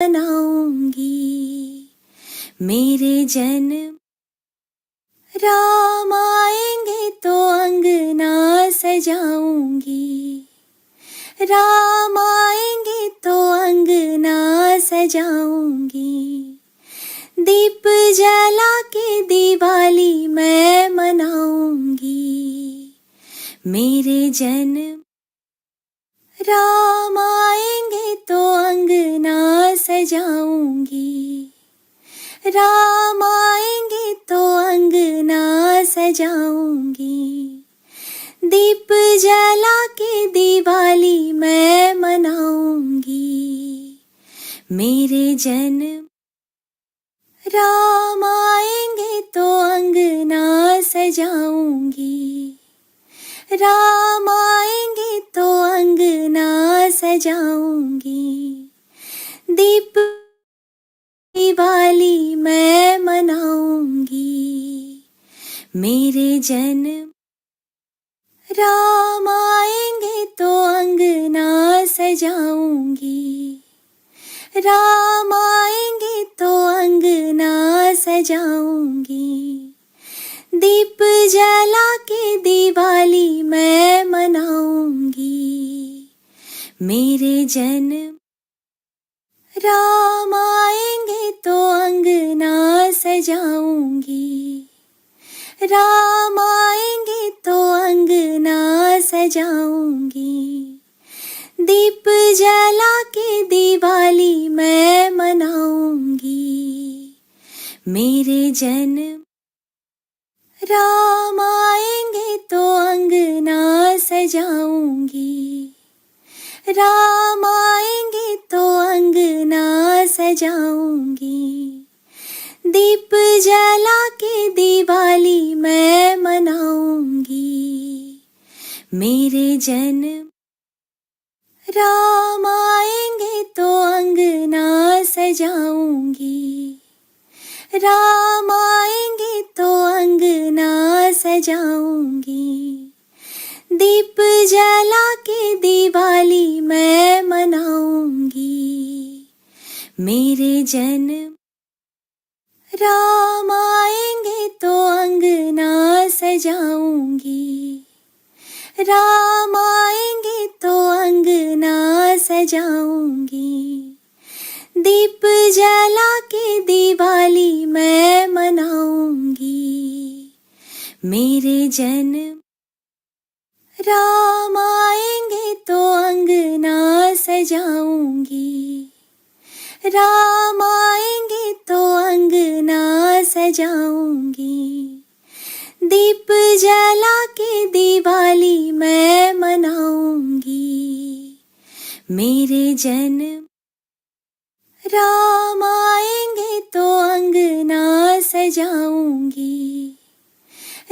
बनाऊंगी, मेरे जन्म राम आएंगे तो अंगना सजाऊंगी, राम आएंगे तो अंगना सजाऊंगी, दीप जला के दिवाली मैं मनाऊंगी, मेरे जन्म राम आएंगे तो अंगना सजाऊंगी, राम आएंगे तो अंगना सजाऊंगी, दीप जला के दिवाली मैं मनाऊंगी, मेरे जन्म राम आएंगे तो अंगना सजाऊंगी, राम आएंगे तो अंगना सजाऊंगी, दीप दिवाली मैं मनाऊंगी, मेरे जन्म राम आएंगे तो अंगना सजाऊंगी, राम आएंगे तो अंगना सजाऊंगी, दीप जला के दिवाली मैं मनाऊंगी, मेरे जन्म राम आएंगे तो अंगना सजाऊंगी, राम आएंगे तो अंगना सजाऊंगी, दीप जला के दिवाली मैं मनाऊंगी, मेरे जन्म राम आएंगे तो अंगना सजाऊंगी, राम आएंगे तो अंगना सजाऊंगी, दीप जला के दिवाली मैं मनाऊंगी, मेरे जन्म राम आएंगे तो अंगना सजाऊंगी, राम आएंगे तो अंगना सजाऊंगी, दीप जला के दिवाली मैं मनाऊंगी, मेरे जन्म राम आएंगे तो अंगना सजाऊंगी, राम आएंगे तो अंगना सजाऊंगी, दीप जला के दिवाली मैं मनाऊंगी, मेरे जन्म राम आएंगे तो अंगना सजाऊंगी, राम आएंगे तो अंगना सजाऊंगी, दीप जला के दिवाली मैं मनाऊंगी, मेरे जन्म राम आएंगे तो अंगना सजाऊंगी,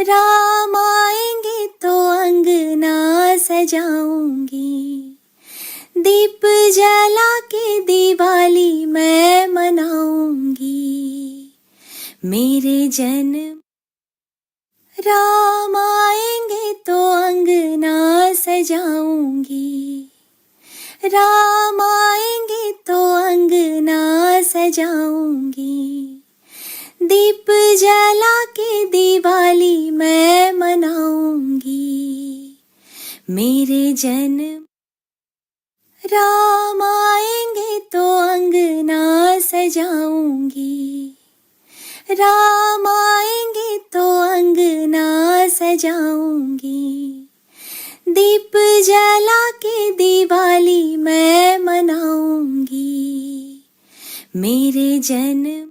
राम आएंगे तो अंगना सजाऊंगी, दीप जला के दिवाली मैं मनाऊंगी, मेरे जन्म राम आएंगे तो अंगना सजाऊंगी, राम आएंगे तो अंगना सजाऊंगी, दीप जला के दिवाली मैं मनाऊंगी, मेरे जन्म राम आएंगे तो अंगना सजाऊंगी, राम आएंगे तो अंगना सजाऊंगी, दीप जला के दिवाली मैं मनाऊंगी, मेरे जन्म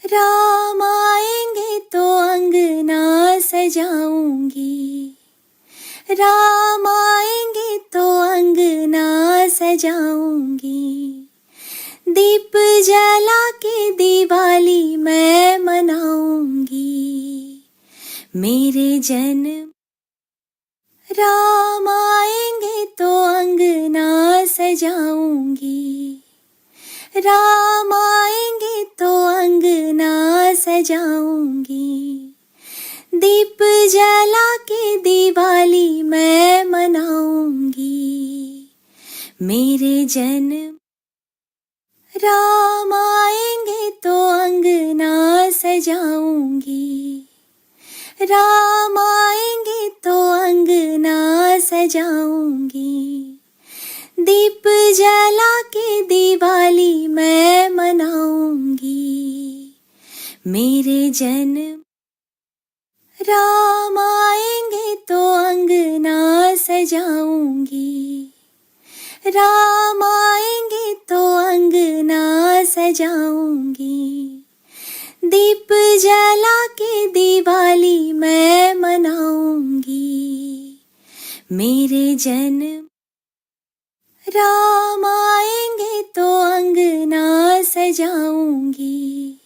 राम आएंगे तो अंगना सजाऊंगी, राम आएंगे तो अंगना सजाऊंगी, दीप जला के दिवाली मैं मनाऊंगी, मेरे जन्म राम आएंगे तो अंगना सजाऊंगी, राम आएंगे तो अंगना सजाऊंगी, दीप जला के दिवाली मैं मनाऊंगी, मेरे जन्म राम आएंगे तो अंगना सजाऊंगी, राम आएंगे तो अंगना सजाऊंगी, दीप जला के दिवाली मैं मनाऊंगी, मेरे जन्म। राम आएंगे तो अंगना सजाऊंगी, राम आएंगे तो अंगना सजाऊंगी, दीप जला के दिवाली मैं मनाऊंगी, मेरे जन्म। राम आएंगे तो अंगना सजाऊंगी,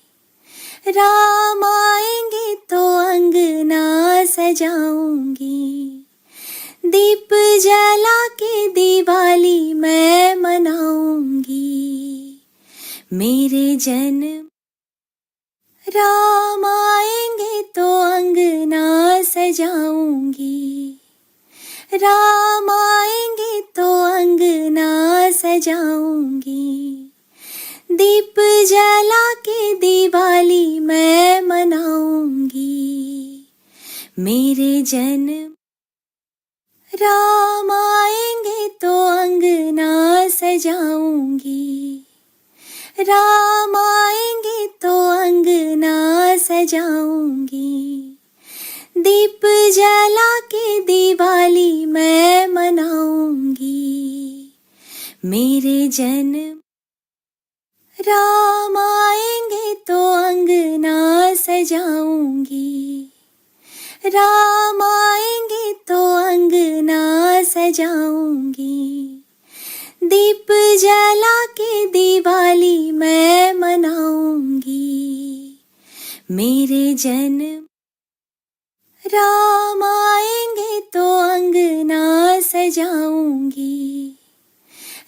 राम आएंगे तो अंगना सजाऊंगी, दीप जला के दिवाली मैं मनाऊंगी, मेरे जन्म। राम आएंगे तो अंगना सजाऊंगी, राम आएंगे तो अंगना सजाऊंगी, दीप जला के दिवाली मैं मनाऊंगी, मेरे जन्म। राम आएंगे तो अंगना सजाऊंगी, राम आएंगे तो अंगना सजाऊंगी, दीप जला के दिवाली मैं मनाऊंगी, मेरे जन्म। राम आएंगे तो अंगना सजाऊंगी, राम आएंगे तो अंगना सजाऊंगी, दीप जला के दिवाली मैं मनाऊंगी, मेरे जन्म। राम आएंगे तो अंगना सजाऊंगी,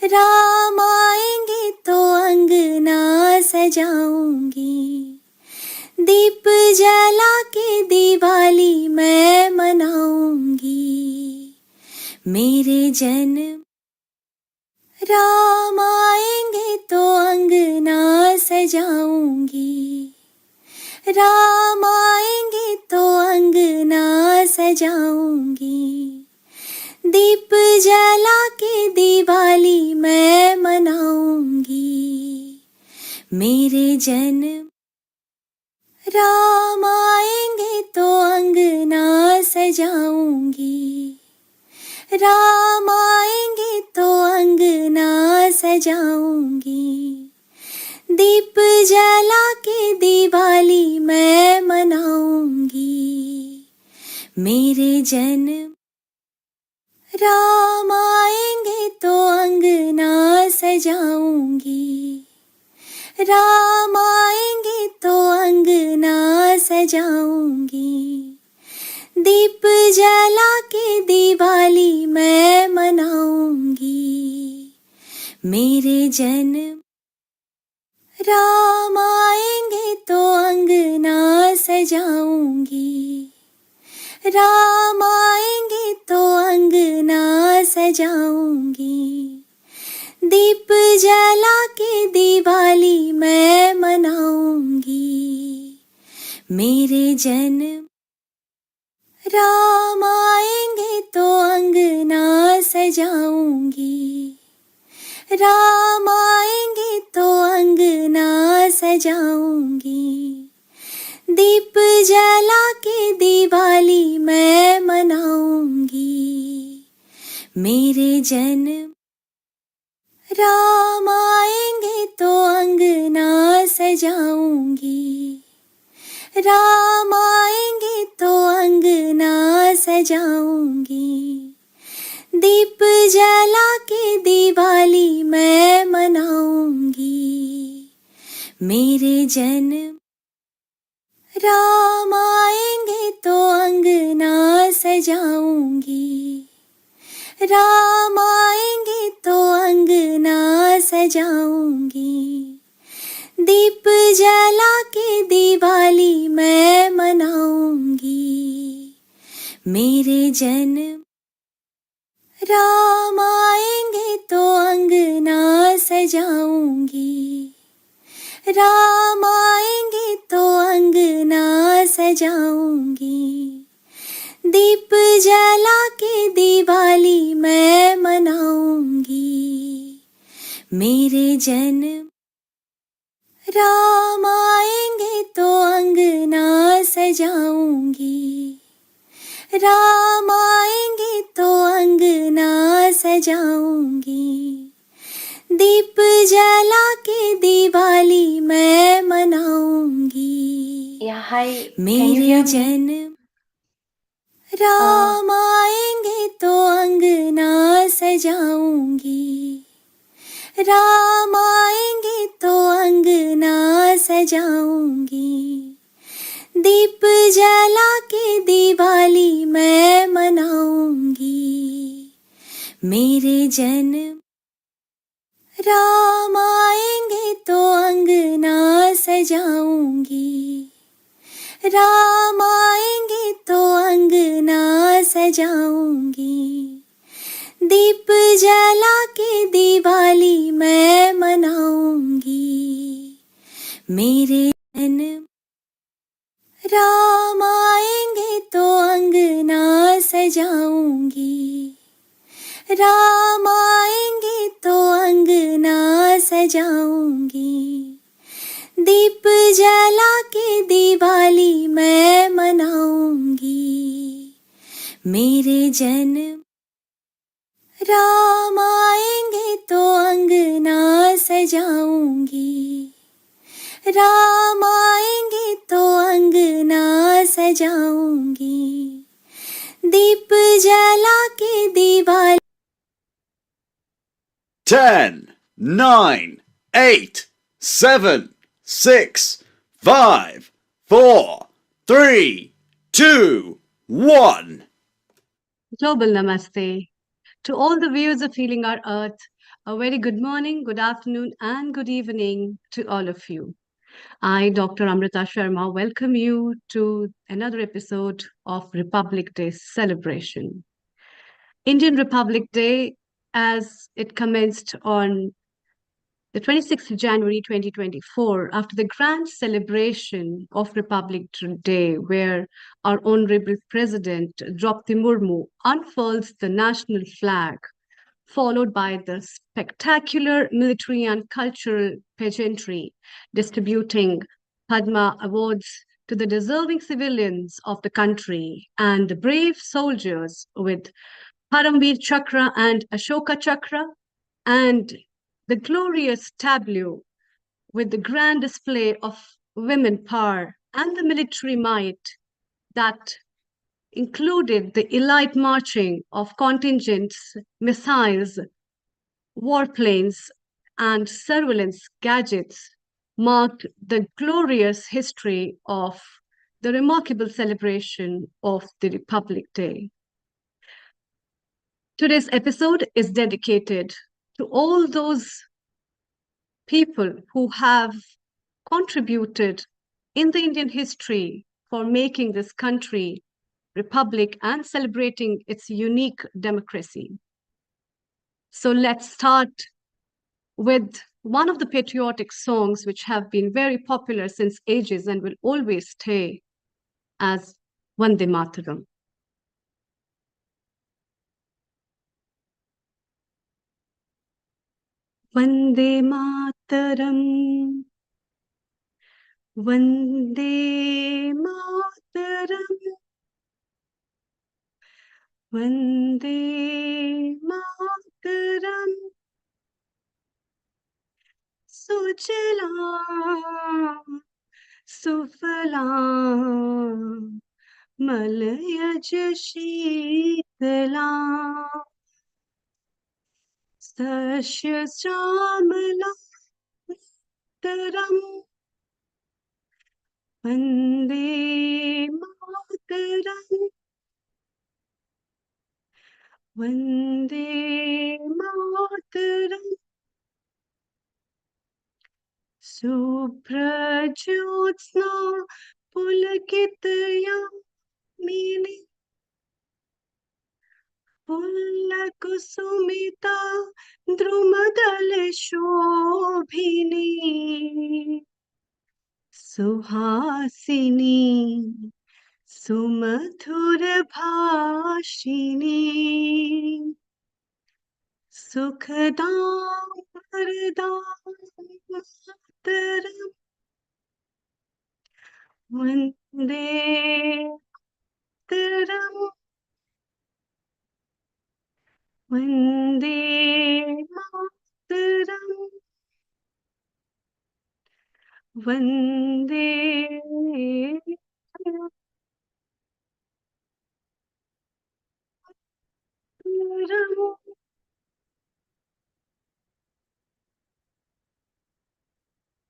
राम आएंगे तो अंगना सजाऊंगी, दीप जला के दिवाली मैं मनाऊंगी, मेरे जन्म। राम आएंगे तो अंगना सजाऊंगी, राम आएंगे तो अंगना सजाऊंगी, दीप जला के दिवाली मैं मनाऊंगी, मेरे जन्म। राम आएंगे तो अंगना सजाऊंगी, राम आएंगे तो अंगना सजाऊंगी, दीप जला के दिवाली मैं मनाऊंगी, मेरे जन्म। राम आएंगे तो अंगना सजाऊंगी, राम आएंगे तो अंगना सजाऊंगी, दीप जला के दिवाली मैं मनाऊंगी, मेरे जन्म। राम आएंगे तो अंगना सजाऊंगी, राम आएंगे तो अंगना सजाऊंगी, दीप जला के दिवाली मैं मनाऊंगी, मेरे जन्म। राम आएंगे तो अंगना सजाऊंगी, राम आएंगे तो अंगना सजाऊंगी, दीप जला के दिवाली मैं मनाऊंगी, मेरे जन्म। राम आएंगे तो अंगना सजाऊंगी, राम आएंगे तो अंगना सजाऊंगी, दीप जला के दिवाली मैं मनाऊंगी, मेरे जन्म। राम आएंगे तो अंगना सजाऊंगी, राम आएंगे तो अंगना सजाऊंगी, दीप जला के दिवाली मैं मनाऊंगी, मेरे जन्म। राम आएंगे तो अंगना सजाऊंगी, राम आएंगे तो अंगना सजाऊंगी, दीप जला के दिवाली मैं मनाऊंगी। मेरे जन्म राम आएंगे तो अंगना सजाऊंगी, राम आएंगे तो अंगना सजाऊंगी, दीप जला के दिवाली मैं मनाऊंगी। Yeah, hi. Can you मेरे hear me? जन्म राम आएंगे तो अंगना सजाऊंगी, राम आएंगे तो अंगना सजाऊंगी, दीप जला के दिवाली मैं मनाऊंगी। मेरे जन्म राम आएंगे तो अंगना सजाऊंगी, राम आएंगे तो अंगना सजाऊंगी, दीप जला के दिवाली मैं मनाऊंगी। मेरे जन्म राम आएंगे तो अंगना सजाऊंगी, राम आएंगे तो अंगना सजाऊंगी, दीप जला के दिवाली मैं मनाऊंगी। मेरे जन्म राम आएंगे तो अंगना सजाऊंगी, राम आएंगे तो अंगना सजाऊंगी, दीप जला के Diwali 10, 9, 8, 7, 6, 5, 4, 3, 2, 1. Global Namaste. To all the viewers of Healing Our Earth, a very good morning, good afternoon, and good evening to all of you. I, Dr. Amrita Sharma, welcome you to another episode of Republic Day celebration. Indian Republic Day, as it commenced on the 26th of January 2024, after the grand celebration of Republic Day, where our Honorable President Draupadi Murmu unfurls the national flag, followed by the spectacular military and cultural pageantry, distributing Padma Awards to the deserving civilians of the country and the brave soldiers with Paramveer Chakra and Ashoka Chakra, and the glorious tableau with the grand display of women power and the military might that included the elite marching of contingents, missiles, warplanes, and surveillance gadgets marked the glorious history of the remarkable celebration of the Republic Day. Today's episode is dedicated to all those people who have contributed in the Indian history for making this country republic and celebrating its unique democracy. So let's start with one of the patriotic songs which have been very popular since ages and will always stay as Vande Mataram. Vande Mataram, Vande Mataram, Vande Mataram, Sujala, Sufala, Malayaj Sheetala, Sashya Shamala Taram, Vande Mataram, Vande Mataram, Suprajyotsna Pulakitaya Mini Pullakusumita Drumadale Shobhini Suhasini सुमधुर भाषिणी सुखदां वरदां मातरम् Vande Mataram Vande Mataram Vande Mataram.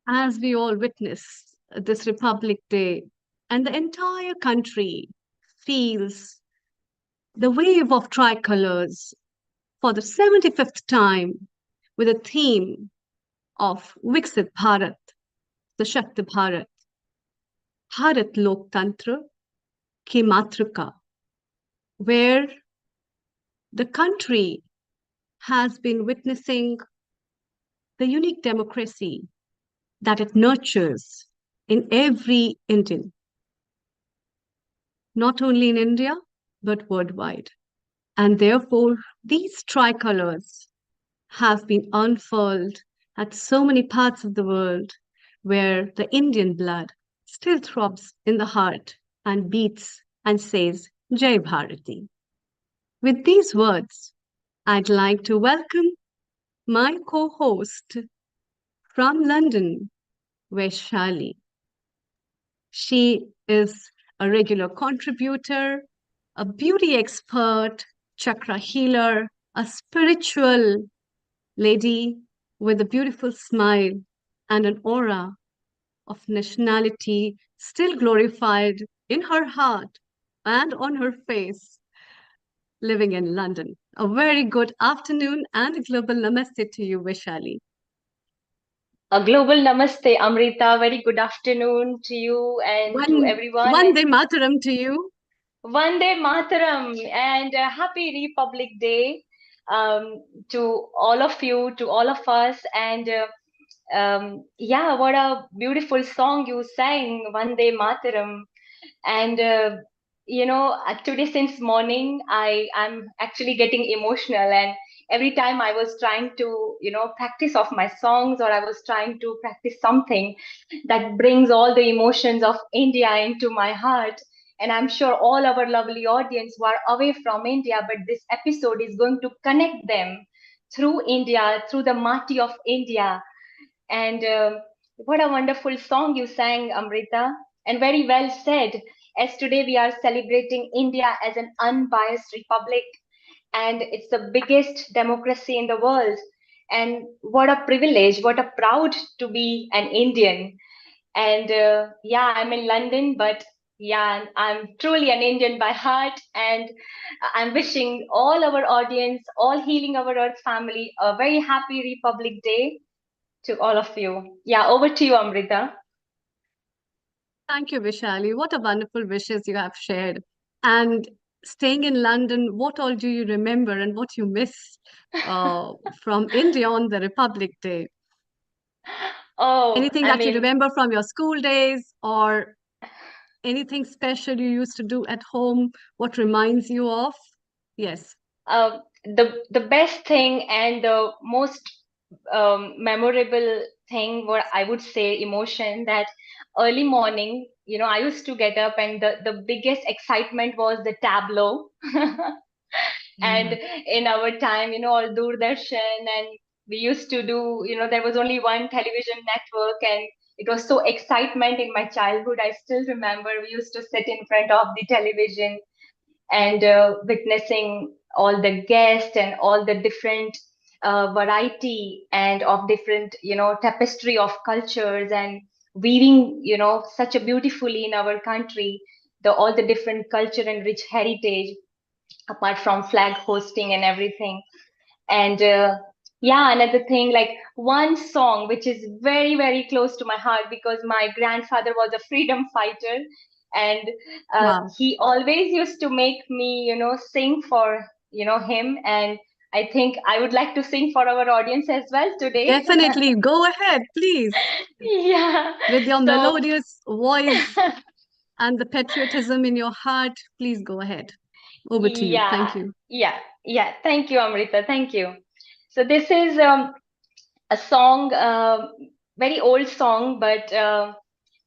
As we all witness this Republic Day, and the entire country feels the wave of tricolors for the 75th time with a theme of Viksit Bharat, Sashakt Bharat, Bharat Loktantra Ki Matrika, where the country has been witnessing the unique democracy that it nurtures in every Indian, not only in India, but worldwide. And therefore, these tricolors have been unfurled at so many parts of the world where the Indian blood still throbs in the heart and beats and says, Jai Bharati. With these words, I'd like to welcome my co host from London, Vaishali. She is a regular contributor, a beauty expert, chakra healer, a spiritual lady with a beautiful smile and an aura of nationality still glorified in her heart and on her face, living in London. A very good afternoon and a global namaste to you, Vishali. A global namaste, Amrita. Very good afternoon to you and to everyone. Vande Mataram to you. Vande Mataram and happy Republic Day to all of you, to all of us. And yeah, what a beautiful song you sang, Vande Mataram. And today since morning, I'm actually getting emotional, and every time I was trying to practice of my songs, or I was trying to practice something that brings all the emotions of India into my heart. And I'm sure all our lovely audience who are away from India, but this episode is going to connect them through India, through the Mati of India. And what a wonderful song you sang, Amrita, and very well said. As today we are celebrating India as an unbiased republic, and it's the biggest democracy in the world. And what a privilege, what a proud to be an Indian. And yeah, I'm in London, but yeah, I'm truly an Indian by heart. And I'm wishing all our audience, all Healing Our Earth family, a very happy Republic Day to all of you. Yeah, over to you, Amrita. Thank you, Vishali. What a wonderful wishes you have shared. And staying in London, what all do you remember and what you miss from India on the Republic Day? Oh, Anything I that you mean, remember from your school days or anything special you used to do at home? What reminds you of? Yes. the best thing and the most memorable thing, what I would say, emotion, that early morning, I used to get up, and the biggest excitement was the tableau. And Mm. in our time, all Doordarshan, and we used to do, there was only one television network, and it was so excitement in my childhood. I still remember we used to sit in front of the television and witnessing all the guests and all the different variety and of different tapestry of cultures, and weaving such a beautifully in our country, the all the different culture and rich heritage, apart from flag hosting and everything. And yeah, another thing, like one song which is very, very close to my heart, because my grandfather was a freedom fighter, and Wow. he always used to make me, sing for, him. And I think I would like to sing for our audience as well today. Definitely. Go ahead, please. Yeah. With your So melodious voice and the patriotism in your heart, please go ahead. Over to you. yeah, Thank you. yeah. Thank you, Amrita. Thank you. So this is a song, very old song, but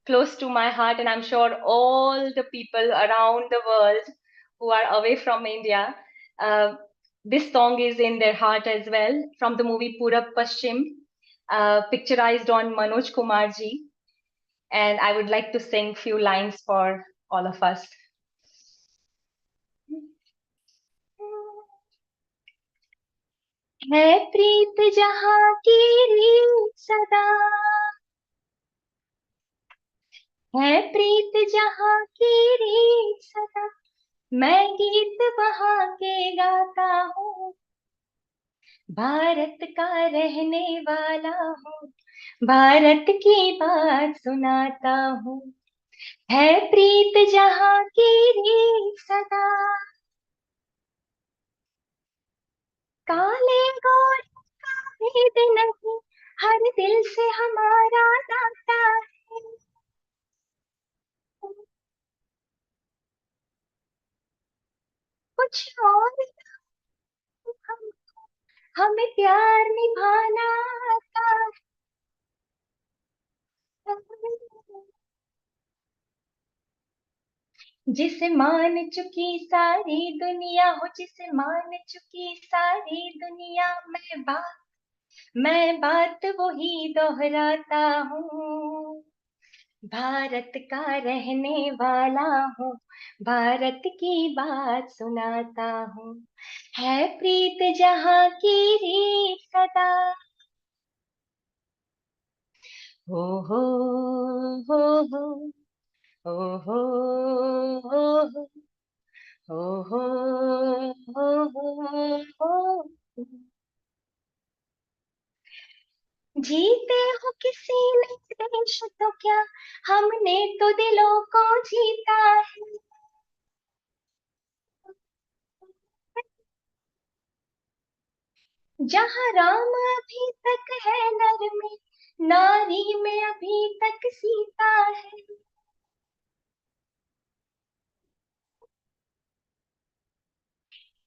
close to my heart, and I'm sure all the people around the world who are away from India, uh, this song is in their heart as well. From the movie Purab Paschim, picturized on Manoj Kumarji, and I would like to sing few lines for all of us. है प्रीत जहाँ की रीत सदा, है प्रीत जहाँ की रीत सदा, मैं गीत वहाँ के गाता हूँ, भारत का रहने वाला हूँ, भारत की बात सुनाता हूँ, है प्रीत जहाँ की रीत सदा, काले गोरे का भेद नहीं, हर दिल से हमारा नाता है, कुछ और हम हमें प्यार निभाना आता है, जिसे मान चुकी सारी दुनिया हो, जिसे मान चुकी सारी दुनिया, मैं बात वही दोहराता हूँ, भारत का रहने वाला हूँ, भारत की बात सुनाता हूँ, है प्रीत जहाँ की रीत सदा, हो हो हो हो हो हो हो हो हो हो हो। जीते हो किसी ने देश तो क्या, हमने तो दिलों को जीता है, जहाँ राम अभी तक है नर में, नारी में अभी तक सीता है,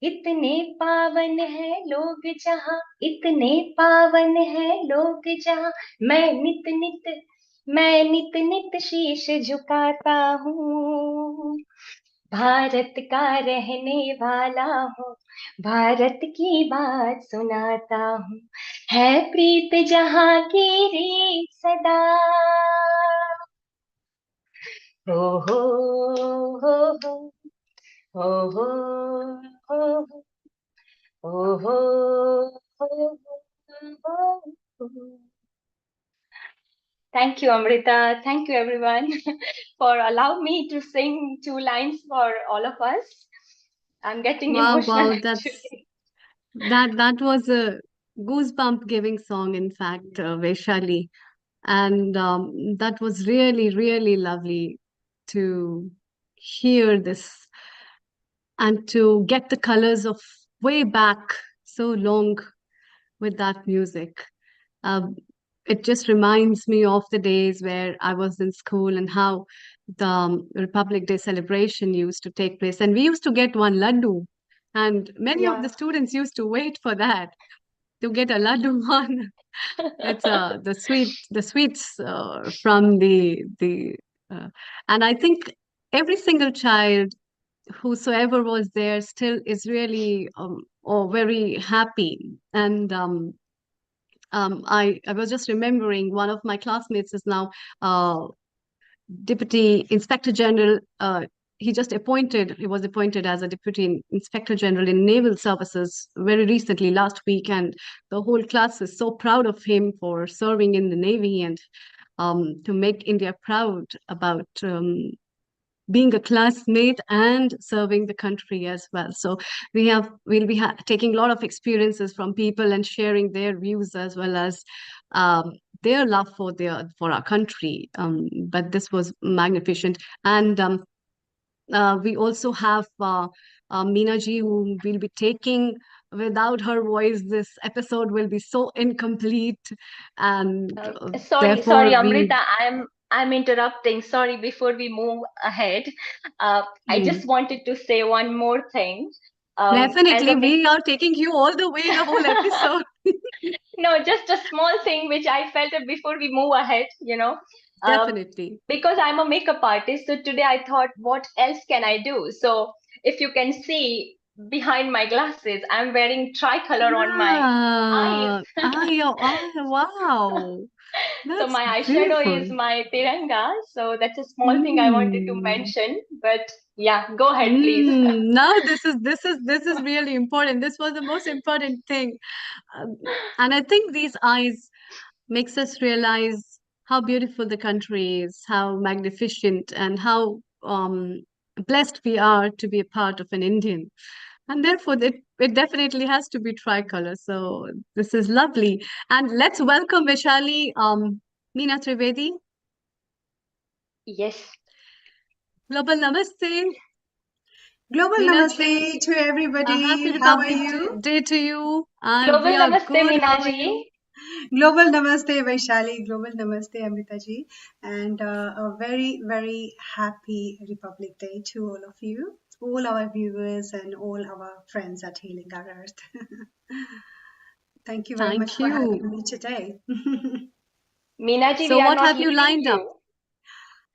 इतने पावन है लोग जहाँ, इतने पावन है लोग जहाँ, मैं नित नित शीश झुकाता हूँ, भारत का रहने वाला हूँ, भारत की बात सुनाता हूँ, है प्रीत जहाँ की रीत सदा, हो हो हो हो हो हो हो हो हो हो हो। Thank you, Amrita. Thank you, everyone, for allowing me to sing two lines for all of us. I'm getting Wow, emotional wow, actually. that was a goosebump giving song, in fact, Vaishali. And that was really, really lovely to hear this and to get the colors of way back so long with that music. Um, it just reminds me of the days where I was in school and how the Republic Day celebration used to take place. And we used to get one laddu, and many of the Yeah. students used to wait for that to get a laddu one. It's the sweets from the and I think every single child whosoever was there still is really or very happy. And I was just remembering one of my classmates is now Deputy Inspector General. He was appointed as a Deputy Inspector General in Naval Services very recently, last week, and the whole class is so proud of him for serving in the Navy and to make India proud about being a classmate and serving the country as well. So we'll be taking a lot of experiences from people and sharing their views as well as their love for our country. But this was magnificent, and we also have Meena ji, who will be taking Without her voice, this episode will be so incomplete, and Sorry, therefore we. Amrita, I'm interrupting. Sorry, before we move ahead, I Hmm. just wanted to say one more thing. As Definitely, a we are taking you all the way the whole episode. no, just a small thing which I felt it before we move ahead, um, Definitely. because I'm a makeup artist. So today I thought, what else can I do? So if you can see behind my glasses, I'm wearing tricolor on my eyes. Wow. So That's my eyeshadow beautiful. is my tiranga. So that's a small thing I wanted to Mm. mention. But yeah, go ahead, please. Now this is really important. This was the most important thing. Um, and I think these eyes makes us realize how beautiful the country is, how magnificent, and how blessed we are to be a part of an Indian. And therefore, it definitely has to be tricolor. So this is lovely. And let's welcome Vishali, Meena Trivedi. Yes. Global Namaste. Global Meena ji, Namaste to a happy everybody. How are Republic you? Day to you. And we Global are Namaste, good. How are Minaji. you? Global Namaste, Vaishali. Global Namaste, Amrita ji. And a very, very happy Republic Day to all of you, all our viewers, and all our friends at Healing Our Earth. Thank you very much Thank for having you. me today. Minaji, So we are what not have you leaving lined up? you.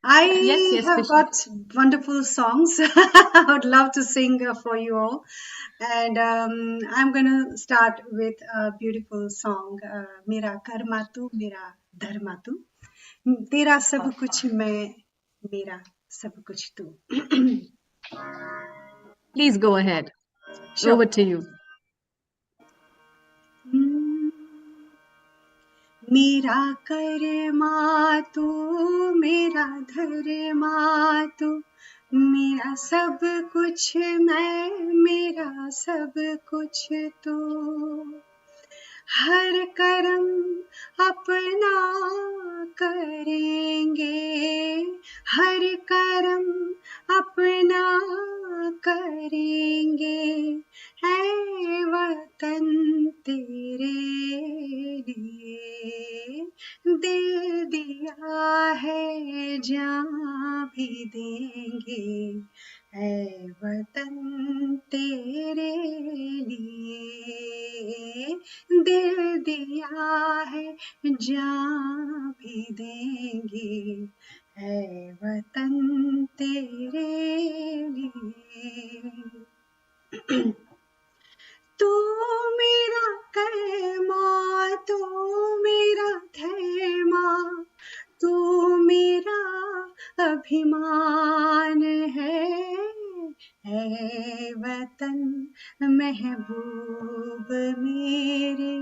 Yes, I yes, have Vishali. got wonderful songs. I would love to sing for you all. And I'm going to start with a beautiful song, Mera karma tu, mera dharma tu. Tera sab kuch main, mera sab kuch tu. Please go ahead. Sure. Over to you. मेरा कर्मा तू मेरा धर्मा तू मेरा सब कुछ मैं मेरा सब कुछ तू हर कर्म अपना करेंगे हर कर्म अपना करेंगे है वतन तेरे लिए दिल दिया है जान भी देंगे है वतन तेरे लिए दिल दिया है जान भी देंगे है वतन तेरे लिए तू मेरा कर्मा तू मेरा धर्मा तू मेरा अभिमान है वतन महबूब मेरे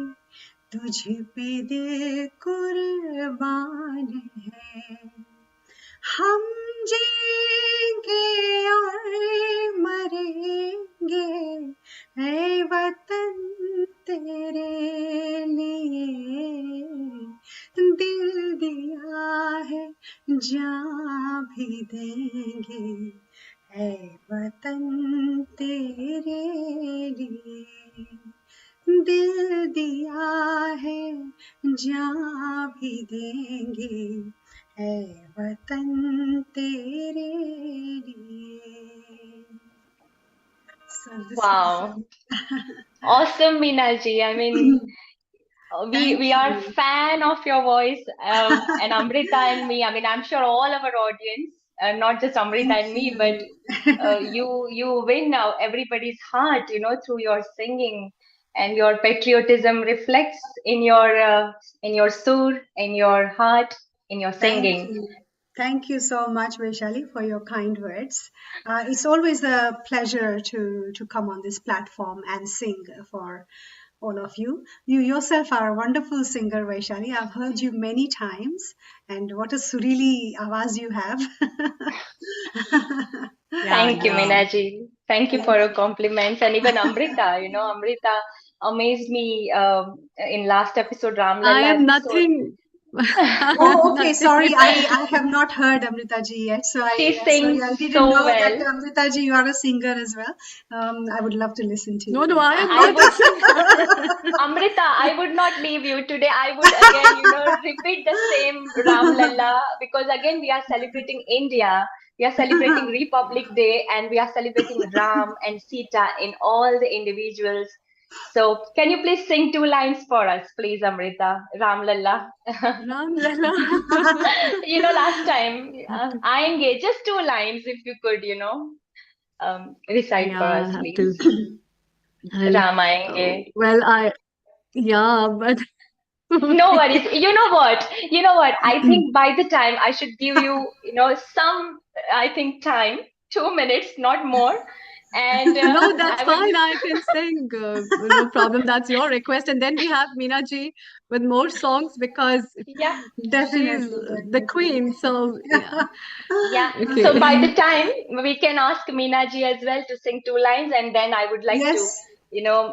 तुझ पे दिल कुर्बान है हम जिएंगे और मरेंगे ऐ वतन तेरे लिए दिल दिया है जान भी देंगे ऐ वतन तेरे लिए दिल दिया है जान भी देंगे है वतन तेरे लिए. So this Wow. is Awesome, Minaji. I mean, thank we are you. fan of your voice, and Amrita and me. I mean, I'm sure all of our audience, not just Amrita Thank and me, but you. you win now everybody's heart, through your singing, and your patriotism reflects in your sur, in your heart, in your Thank singing. you. Thank you so much, Vaishali, for your kind words. It's always a pleasure to come on this platform and sing for all of you. You yourself are a wonderful singer, Vaishali. I've heard you many times, and what a surili awaz you have. Thank you, Yeah. Minaji. Thank you Thank for your you. compliments. And even Amrita, Amrita amazed me in last episode, I Ramlalla am episode. nothing, Oh, okay. Nothing. Sorry, I have not heard Amrita ji yet. So She sorry, sings I didn't so know that well. Amrita ji, you are a singer as well. I would love to listen to No, you. I am I not would, a singer. Amrita, I would not leave you today. I would again, repeat the same Ram Lalla, because again we are celebrating India. We are celebrating Republic Day, and we are celebrating Ram and Sita in all the individuals. So can you please sing 2 lines for us, please, Amrita? Ram Lalla. Ram Lala. Last time, Aayenge, just 2 lines if you could, recite for Yeah, us, I'll have please. to. I'll, Ram Aayenge. well, yeah, but No okay. worries. You know what? I think by the time I should give you, some, I think time, 2 minutes, not more. And No, that's I would, fine. I can sing. No problem. That's your request. And then we have Meena ji with more songs because yeah, she's Definitely, the definitely. queen. So, yeah. yeah. So Okay. by the time we can ask Meena ji as well to sing 2 lines, and then I would like to, Yes,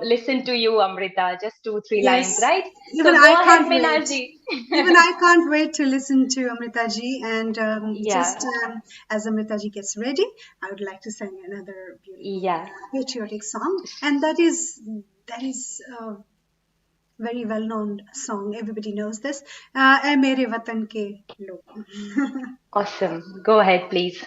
listen to you, Amrita, just 2, 3 lines, yes. right? Even So I go ahead, can't Meena wait. ji. Even I can't wait to listen to Amrita ji. And Yeah, just as Amrita ji gets ready, I would like to sing another beautiful yeah. patriotic song, and that is a very well known song. Everybody knows this. "ऐ मेरे वतन के लोगों." Awesome. Go ahead, please.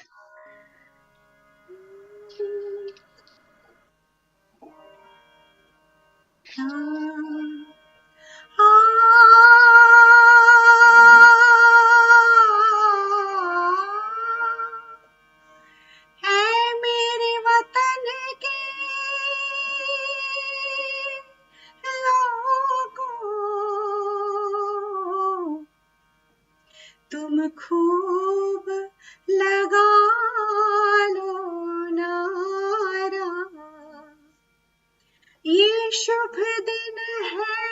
है मेरे वतन के लोगों, तुम खूब लगा लो नारा, ये शुभ दिन है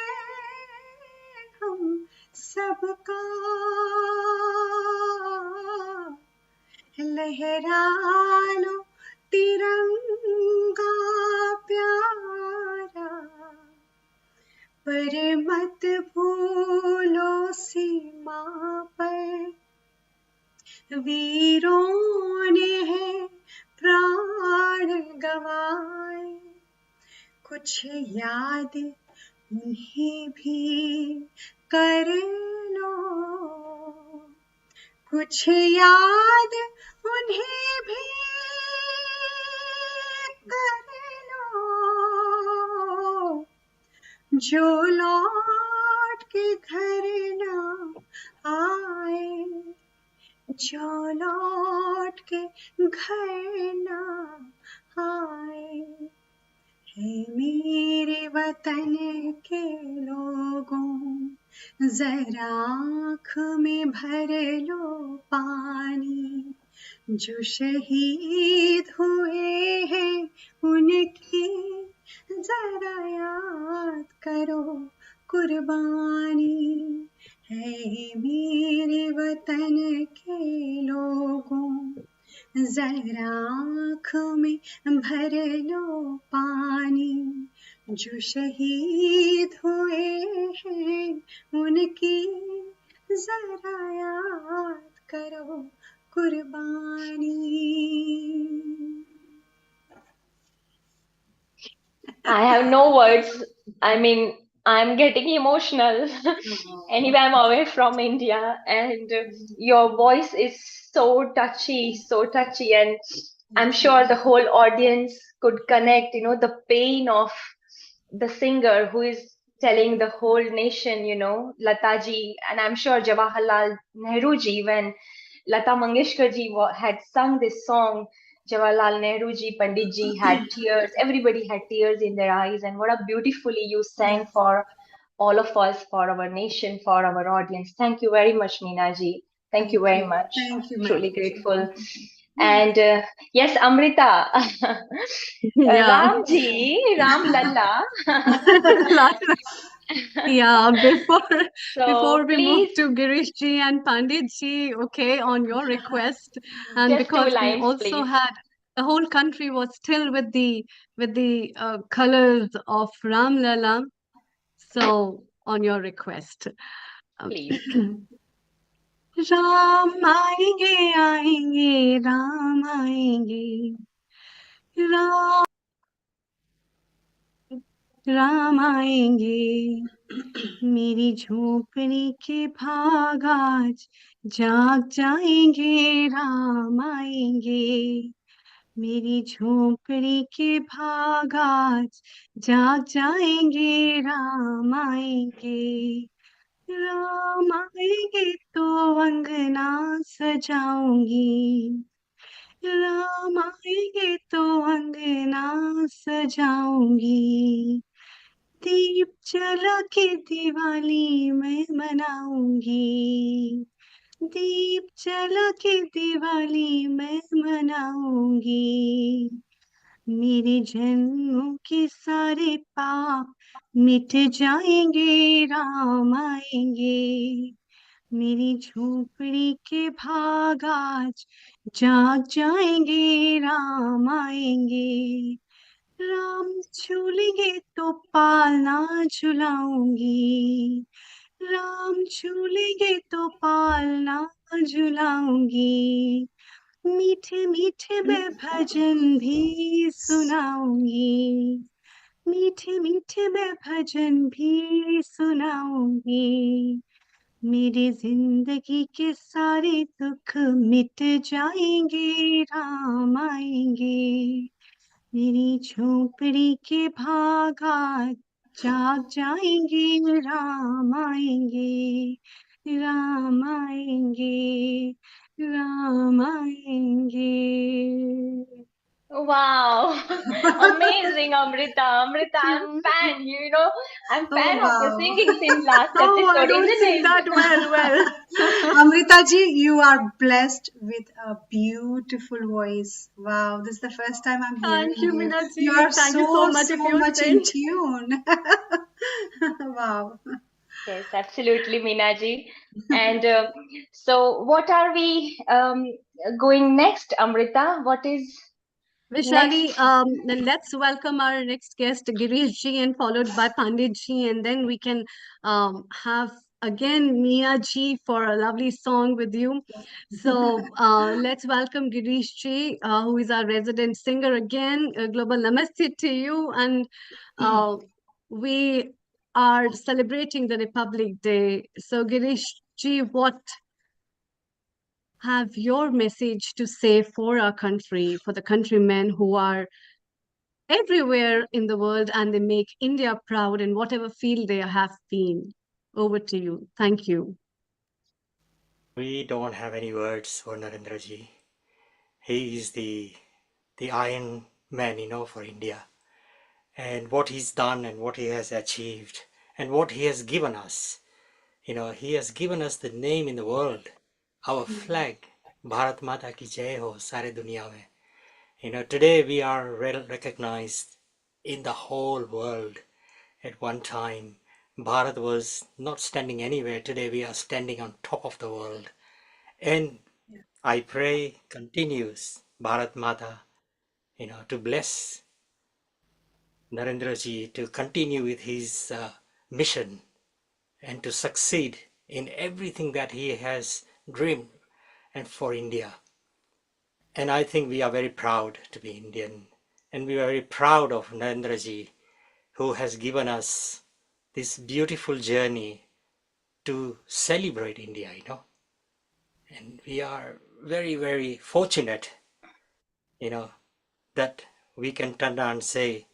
हम सबका, लहरा लो तिरंगा प्यारा, पर मत भूलो सीमा पर वीरों ने है प्राण गवाए, कुछ याद उन्हें भी कर लो, कुछ याद उन्हें भी कर लो, जो लौट के घर ना आए, जो लौट के घर ना आए, है मेरे वतन के लोगों, जरा आँख में भर लो पानी, जो शहीद हुए हैं उनकी जरा याद करो कुर्बानी, है मेरे वतन के लोगों, जरा आँख में भर लो पानी, जो शहीद हुए हैं उनकी जरा याद करो कुर्बानी. I have no words. I mean, I'm getting emotional. Anyway, I'm away from India, and your voice is so touchy, and I'm sure the whole audience could connect, the pain of the singer who is telling the whole nation, Lataji, and I'm sure Jawaharlal Nehru ji, when Lata Mangeshkar ji had sung this song, Jawaharlal Nehru ji, Pandit ji had tears. Everybody had tears in their eyes, and what a beautifully you sang Yes. for all of us, for our nation, for our audience. Thank you very much, Meena ji. Thank you very much. Thank you, my Truly dear. grateful. And yes, Amrita, Yeah. Ram ji, Ram Lalla. Yeah, before So we move please, to Girish ji and Pandit ji, okay, on your request, and just two because we lines, also please. had the whole country was still with the colors of Ram Lala, so on your request. Please. Ram आएंगे आएंगे राम आएंगे राम राम आएंगे मेरी झोपड़ी के भाग आज जाग जाएंगे राम आएंगे मेरी झोपड़ी के भाग आज जाग जाएंगे राम आएंगे राम आएंगे तो अंगना सजाऊंगी राम आएंगे तो अंगना सजाऊंगी दीप जला के दिवाली मैं मनाऊंगी दीप जला के दिवाली मैं मनाऊंगी मेरे जन्मों के सारे पाप मिट जाएंगे राम आएंगे मेरी झोपड़ी के भाग आज जाग जाएंगे राम आएंगे राम झूलेंगे तो पालना झुलाऊंगी राम झूलेंगे तो पालना झुलाऊंगी मीठे मीठे मैं भजन भी सुनाऊंगी मीठे मीठे मैं भजन भी सुनाऊंगी मेरी जिंदगी के सारे दुख मिट जाएंगे राम आएंगे मेरी झोपड़ी के भाग आज जाग जाएंगे राम आएंगे राम आएंगे राम आएंगे Wow, amazing, Amrita. Amrita, I'm fan. I'm Oh, fan of your wow. singing since last Oh, I episode, don't isn't sing it? that well. Amrita ji, you are blessed with a beautiful voice. Wow, this is the first time I'm hearing Thank you, you. Meena ji. You are Thank you so much so if you much in sent. tune. Wow. Yes, absolutely, Meenaji. And so, what are we going next, Amrita? What is Vishali, next? then let's welcome our next guest, Girish ji, and followed by Pandit ji, and then we can have again Mia ji for a lovely song with you. So let's welcome Girish ji, who is our resident singer again. Global namaste to you, and we are celebrating the Republic Day. So Girish ji, what have your message to say for our country, for the countrymen who are everywhere in the world and they make India proud in whatever field they have been? Over to you. Thank you. We don't have any words for Narendra ji. He is the Iron Man, for India. And what he's done and what he has achieved and what he has given us. He has given us the name in the world. Our flag, Bharat Mata ki jai ho, sare duniya mein. Today we are recognized in the whole world. At one time, Bharat was not standing anywhere. Today we are standing on top of the world. And I pray continues Bharat Mata, to bless Narendra ji to continue with his mission and to succeed in everything that he has dreamed and for India. And I think we are very proud to be Indian, and we are very proud of Narendra ji, who has given us this beautiful journey to celebrate India, And we are very, very fortunate, that we can turn around and say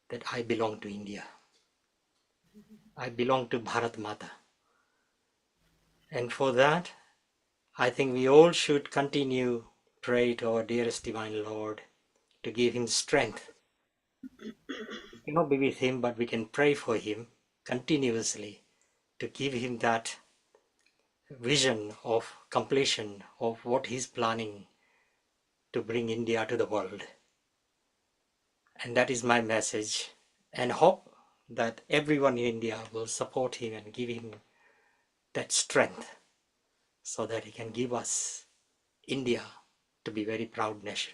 that I belong to India. I belong to Bharat Mata. And for that, I think we all should continue pray to our dearest Divine Lord to give him strength. We cannot be with him, but we can pray for him continuously to give him that vision of completion of what he's planning to bring India to the world. And that is my message, and hope that everyone in India will support him and give him that strength so that he can give us India to be a very proud nation.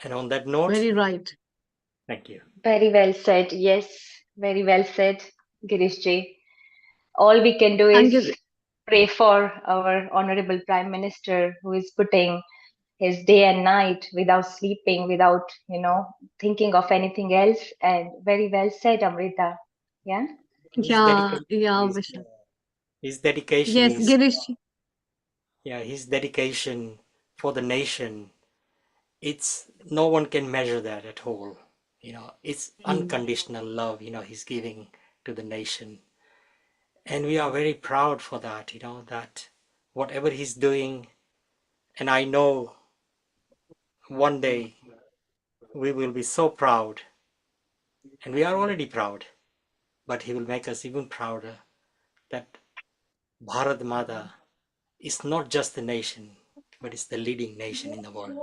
And on that note, Very right. thank you. Very well said. Yes, very well said, Girish ji. All we can do Thank is you. pray for our honorable Prime Minister, who is putting his day and night without sleeping, without, thinking of anything else. And very well said, Amrita. Yeah. His Yeah, dedication yeah, is Vishal. his dedication Yes, is Girish. his dedication for the nation. It's no one can measure that at all. It's unconditional love, he's giving to the nation. And we are very proud for that, that whatever he's doing, and I know one day we will be so proud, and we are already proud, but he will make us even prouder that Bharat Mata is not just the nation, but it's the leading nation in the world.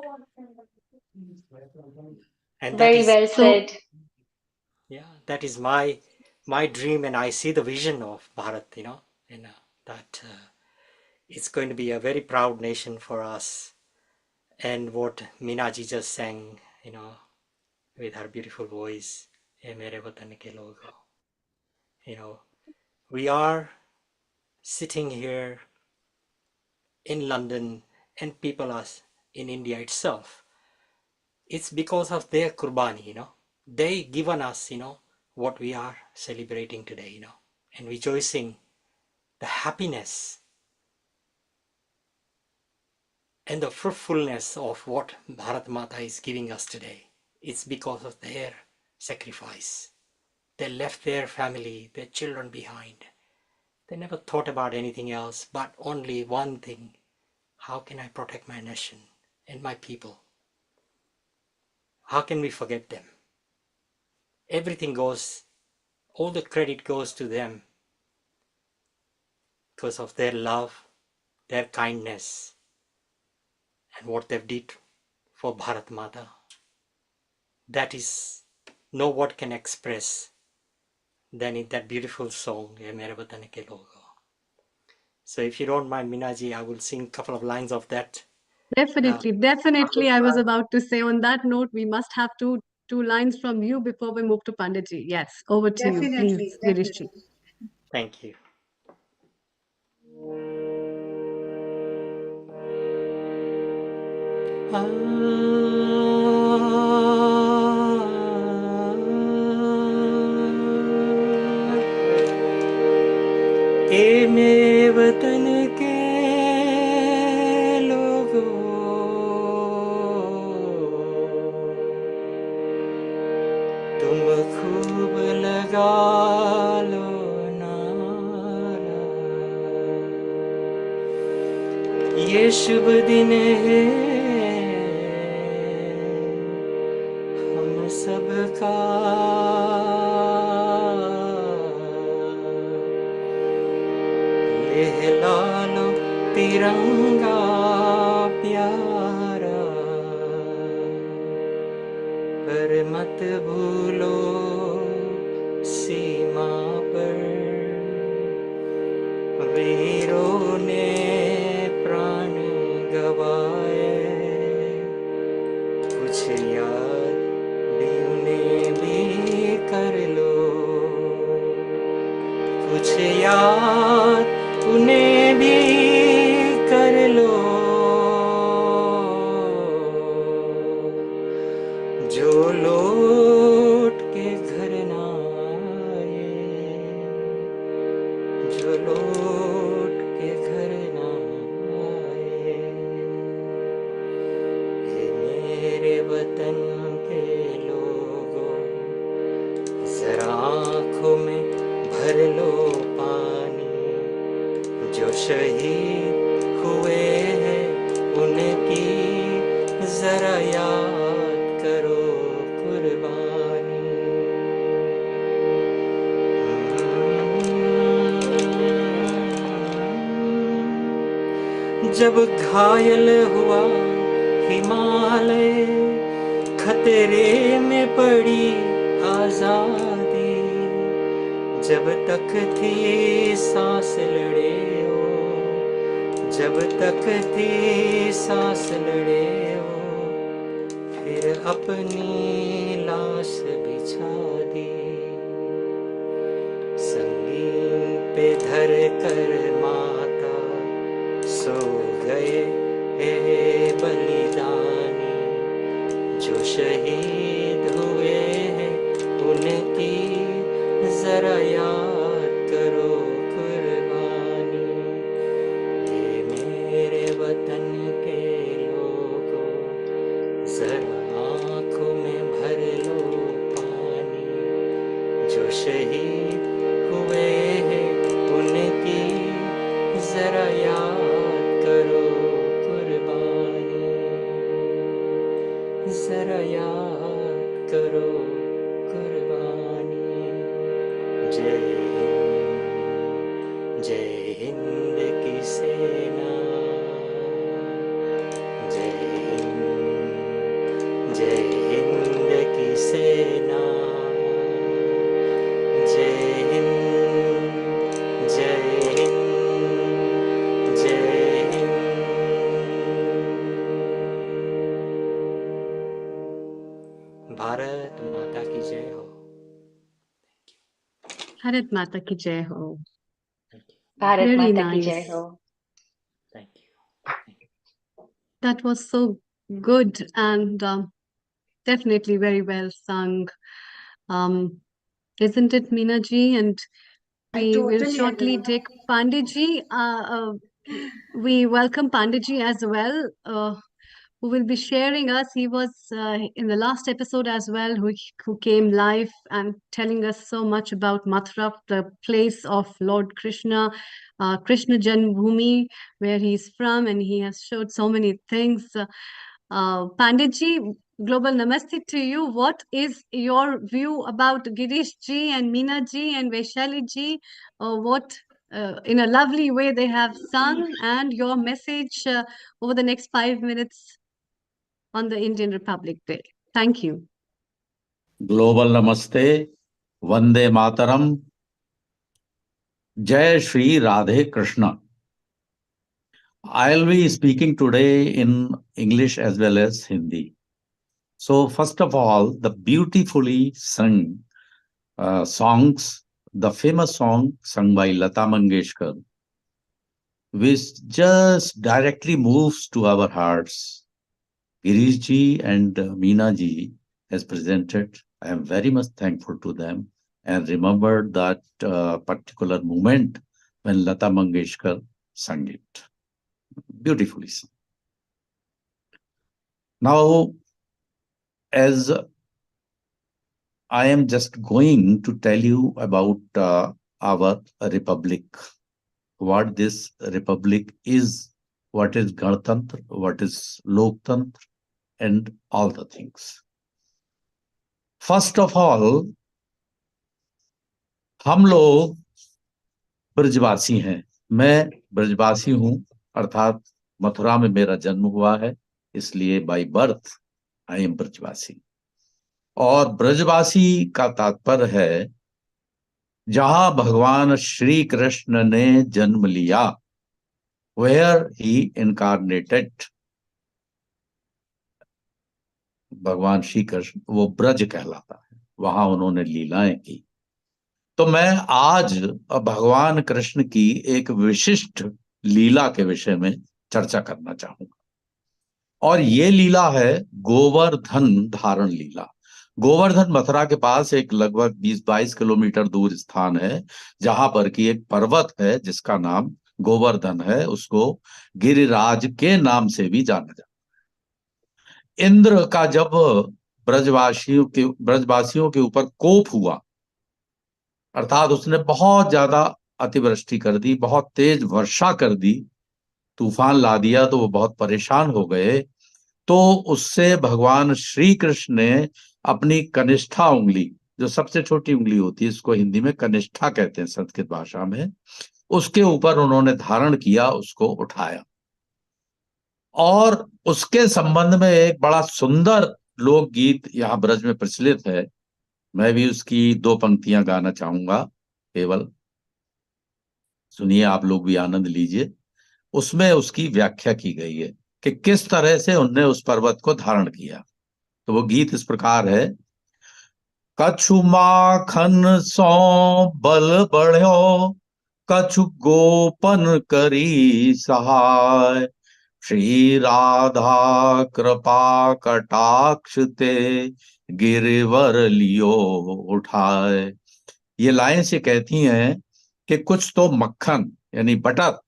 And that Very is, well So, said. that is my dream, and I see the vision of Bharat, and that it's going to be a very proud nation for us. And what Minaji just sang, with her beautiful voice, "Ye mere watan ke logo," we are sitting here in London, and people are in India itself. It's because of their kurbani, they given us, what we are celebrating today, and rejoicing the happiness and the fruitfulness of what Bharat Mata is giving us today. It's because of their sacrifice. They left their family, their children behind. They never thought about anything else but only one thing: how can I protect my nation and my people? How can we forget them? Everything goes, all the credit goes to them because of their love, their kindness, and what they've did for Bharat Mata. That is no word can express than in that beautiful song, "Ye Mere Watan Ke Logo." So if you don't mind, Minaji, I will sing a couple of lines of that. definitely, I was about to say on that note, we must have two lines from you before we move to Panditji. Yes, over to you, please, Definitely, Girishji. definitely. Thank you. ए मेरे वतन के लोगों, तुम खूब लगा लो नारा, ये शुभ दिन है हम सबका, लहला लो तिरंगा प्यारा, पर मत भूलो सीमा पर वीरों ने प्राण गवाए, कुछ याद भी उन्हें भी कर लो, कुछ याद उन्हें भी कर लो, जो लौट के घर ना आए, जो लौट के घर ना आए। हे मेरे वतन के लोगों, जरा आँखों में भर लो पानी, जो शहीद हुए हैं उनकी जरा याद करो कुर्बानी। जब घायल हुआ हिमालय, खतरे में पड़ी आजादी, जब तक थी सांस लड़े हो, जब तक थी सांस लड़े हो, फिर अपनी लाश बिछा दी। संगीन पे धर कर माता सो गए हे बलिदानी, जो शहीद हुए हैं उनकी जरा याद करो कुर्बानी। ये मेरे वतन के लोगों जरा आंखों में भर लो पानी, जो शहीद हुए हैं उनकी जरा याद करो कुर्बानी, जरा याद करो कुर्बानी। जय हिंद, जय हिंद की सेना, जय हिंद, जय हिंद की सेना, जय हिंद, जय हिंद, जय हिंद। भारत माता की जय हो। Bharat Mata ki jai ho. Bharat Very माता की जय nice. हो। Thank you. That was so good and definitely very well sung. Isn't it, Meena ji? And I we will totally shortly agree. take Panditji. We welcome Panditji as well, who will be sharing us. He was in the last episode as well, who came live and telling us so much about Mathura, the place of Lord Krishna, Krishna Janmabhoomi, where he's from, and he has showed so many things. Panditji, global namaste to you. What is your view about Girish ji and Meena ji and Vaishali ji? What in a lovely way they have sung, and your message over the next 5 minutes on the Indian Republic Day. Thank you. Global Namaste, Vande Mataram, Jai Shri Radhe Krishna. I'll be speaking today in English as well as Hindi. So first of all, the beautifully sung songs, the famous song sung by Lata Mangeshkar, which just directly moves to our hearts. Girish ji and Meena ji has presented. I am very much thankful to them and remembered that particular moment when Lata Mangeshkar sang it. Beautifully sung. Now, as I am just going to tell you about our republic, what this republic is, what is Ganatantra, what is Loktantra, and all the things. First of all, हम लोग ब्रजवासी हैं। मैं ब्रजवासी हूं, अर्थात मथुरा में मेरा जन्म हुआ है, इसलिए बाय बर्थ आई एम ब्रजवासी। और ब्रजवासी का तात्पर्य है जहां भगवान श्री कृष्ण ने जन्म लिया, वेयर ही इनकारनेटेड, भगवान श्री कृष्ण, वो ब्रज कहलाता है, वहां उन्होंने लीलाएं की। तो मैं आज भगवान कृष्ण की एक विशिष्ट लीला के विषय में चर्चा करना चाहूंगा, और ये लीला है गोवर्धन धारण लीला। गोवर्धन मथुरा के पास एक लगभग 20-22 किलोमीटर दूर स्थान है, जहां पर की एक पर्वत है जिसका नाम गोवर्धन है, उसको गिरिराज के नाम से भी जाना जाता है। इंद्र का जब ब्रजवासियों के ऊपर कोप हुआ, अर्थात उसने बहुत ज्यादा अतिवृष्टि कर दी, बहुत तेज वर्षा कर दी, तूफान ला दिया, तो वो बहुत परेशान हो गए। तो उससे भगवान श्री कृष्ण ने अपनी कनिष्ठा उंगली, जो सबसे छोटी उंगली होती है, इसको हिंदी में कनिष्ठा कहते हैं संस्कृत भाषा में, उसके ऊपर उन्होंने धारण किया, उसको उठाया। और उसके संबंध में एक बड़ा सुंदर लोकगीत यहाँ ब्रज में प्रचलित है। मैं भी उसकी 2 पंक्तियां गाना चाहूंगा, केवल सुनिए, आप लोग भी आनंद लीजिए। उसमें उसकी व्याख्या की गई है कि किस तरह से उनने उस पर्वत को धारण किया। तो वो गीत इस प्रकार है। कछु माखन सो बल बढ़ो, कछु गोपन करी सहाय, श्री राधा कृपा कटाक्ष ते, गिरवर लियो उठाए। ये लाइन से कहती हैं कि कुछ तो मक्खन यानी बटर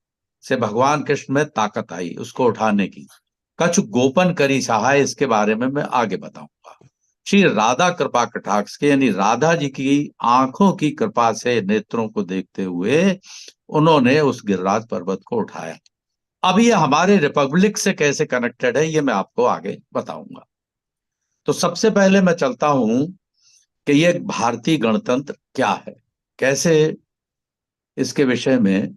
से भगवान कृष्ण में ताकत आई उसको उठाने की। कछु गोपन करी सहाय, इसके बारे में मैं आगे बताऊंगा। श्री राधा कृपा कटाक्ष के यानी राधा जी की आंखों की कृपा से, नेत्रों को देखते हुए उन्होंने उस गिरिराज पर्वत को उठाया। अब ये हमारे रिपब्लिक से कैसे कनेक्टेड है ये मैं आपको आगे बताऊंगा। तो सबसे पहले मैं चलता हूं कि ये भारतीय गणतंत्र क्या है, कैसे इसके विषय में।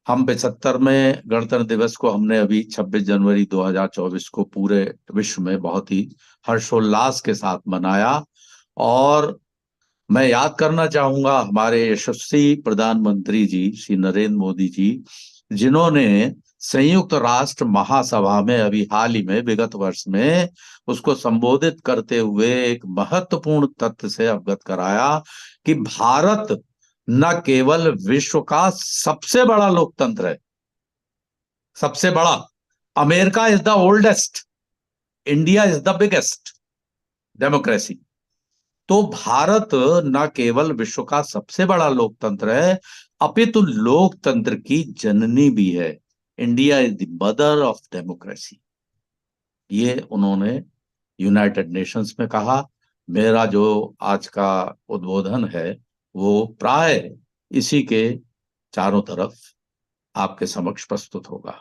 हम 75वें गणतंत्र दिवस को हमने अभी 26 जनवरी 2024 को पूरे विश्व में बहुत ही हर्षोल्लास के साथ मनाया। और मैं याद करना चाहूंगा हमारे यशस्वी प्रधानमंत्री जी श्री नरेंद्र मोदी जी, जिन्होंने संयुक्त राष्ट्र महासभा में अभी हाल ही में विगत वर्ष में उसको संबोधित करते हुए एक महत्वपूर्ण तथ्य से अवगत कराया कि भारत न केवल विश्व का सबसे बड़ा लोकतंत्र है, सबसे बड़ा, America is the oldest, India is the biggest democracy, तो भारत न केवल विश्व का सबसे बड़ा लोकतंत्र है अपितु लोकतंत्र की जननी भी है। India is the mother of democracy, ये उन्होंने यूनाइटेड नेशंस में कहा। मेरा जो आज का उद्बोधन है वो प्राय इसी के चारों तरफ आपके समक्ष प्रस्तुत होगा।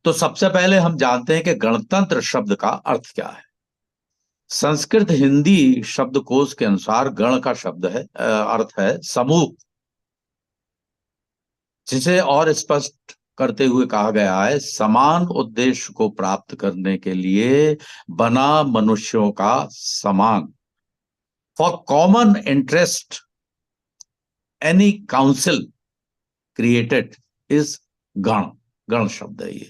तो सबसे पहले हम जानते हैं कि गणतंत्र शब्द का अर्थ क्या है। संस्कृत हिंदी शब्दकोश के अनुसार गण का शब्द है अर्थ है समूह, जिसे और स्पष्ट करते हुए कहा गया है समान उद्देश्य को प्राप्त करने के लिए बना मनुष्यों का समान, for common interest any council created is गण, गण शब्द है ये।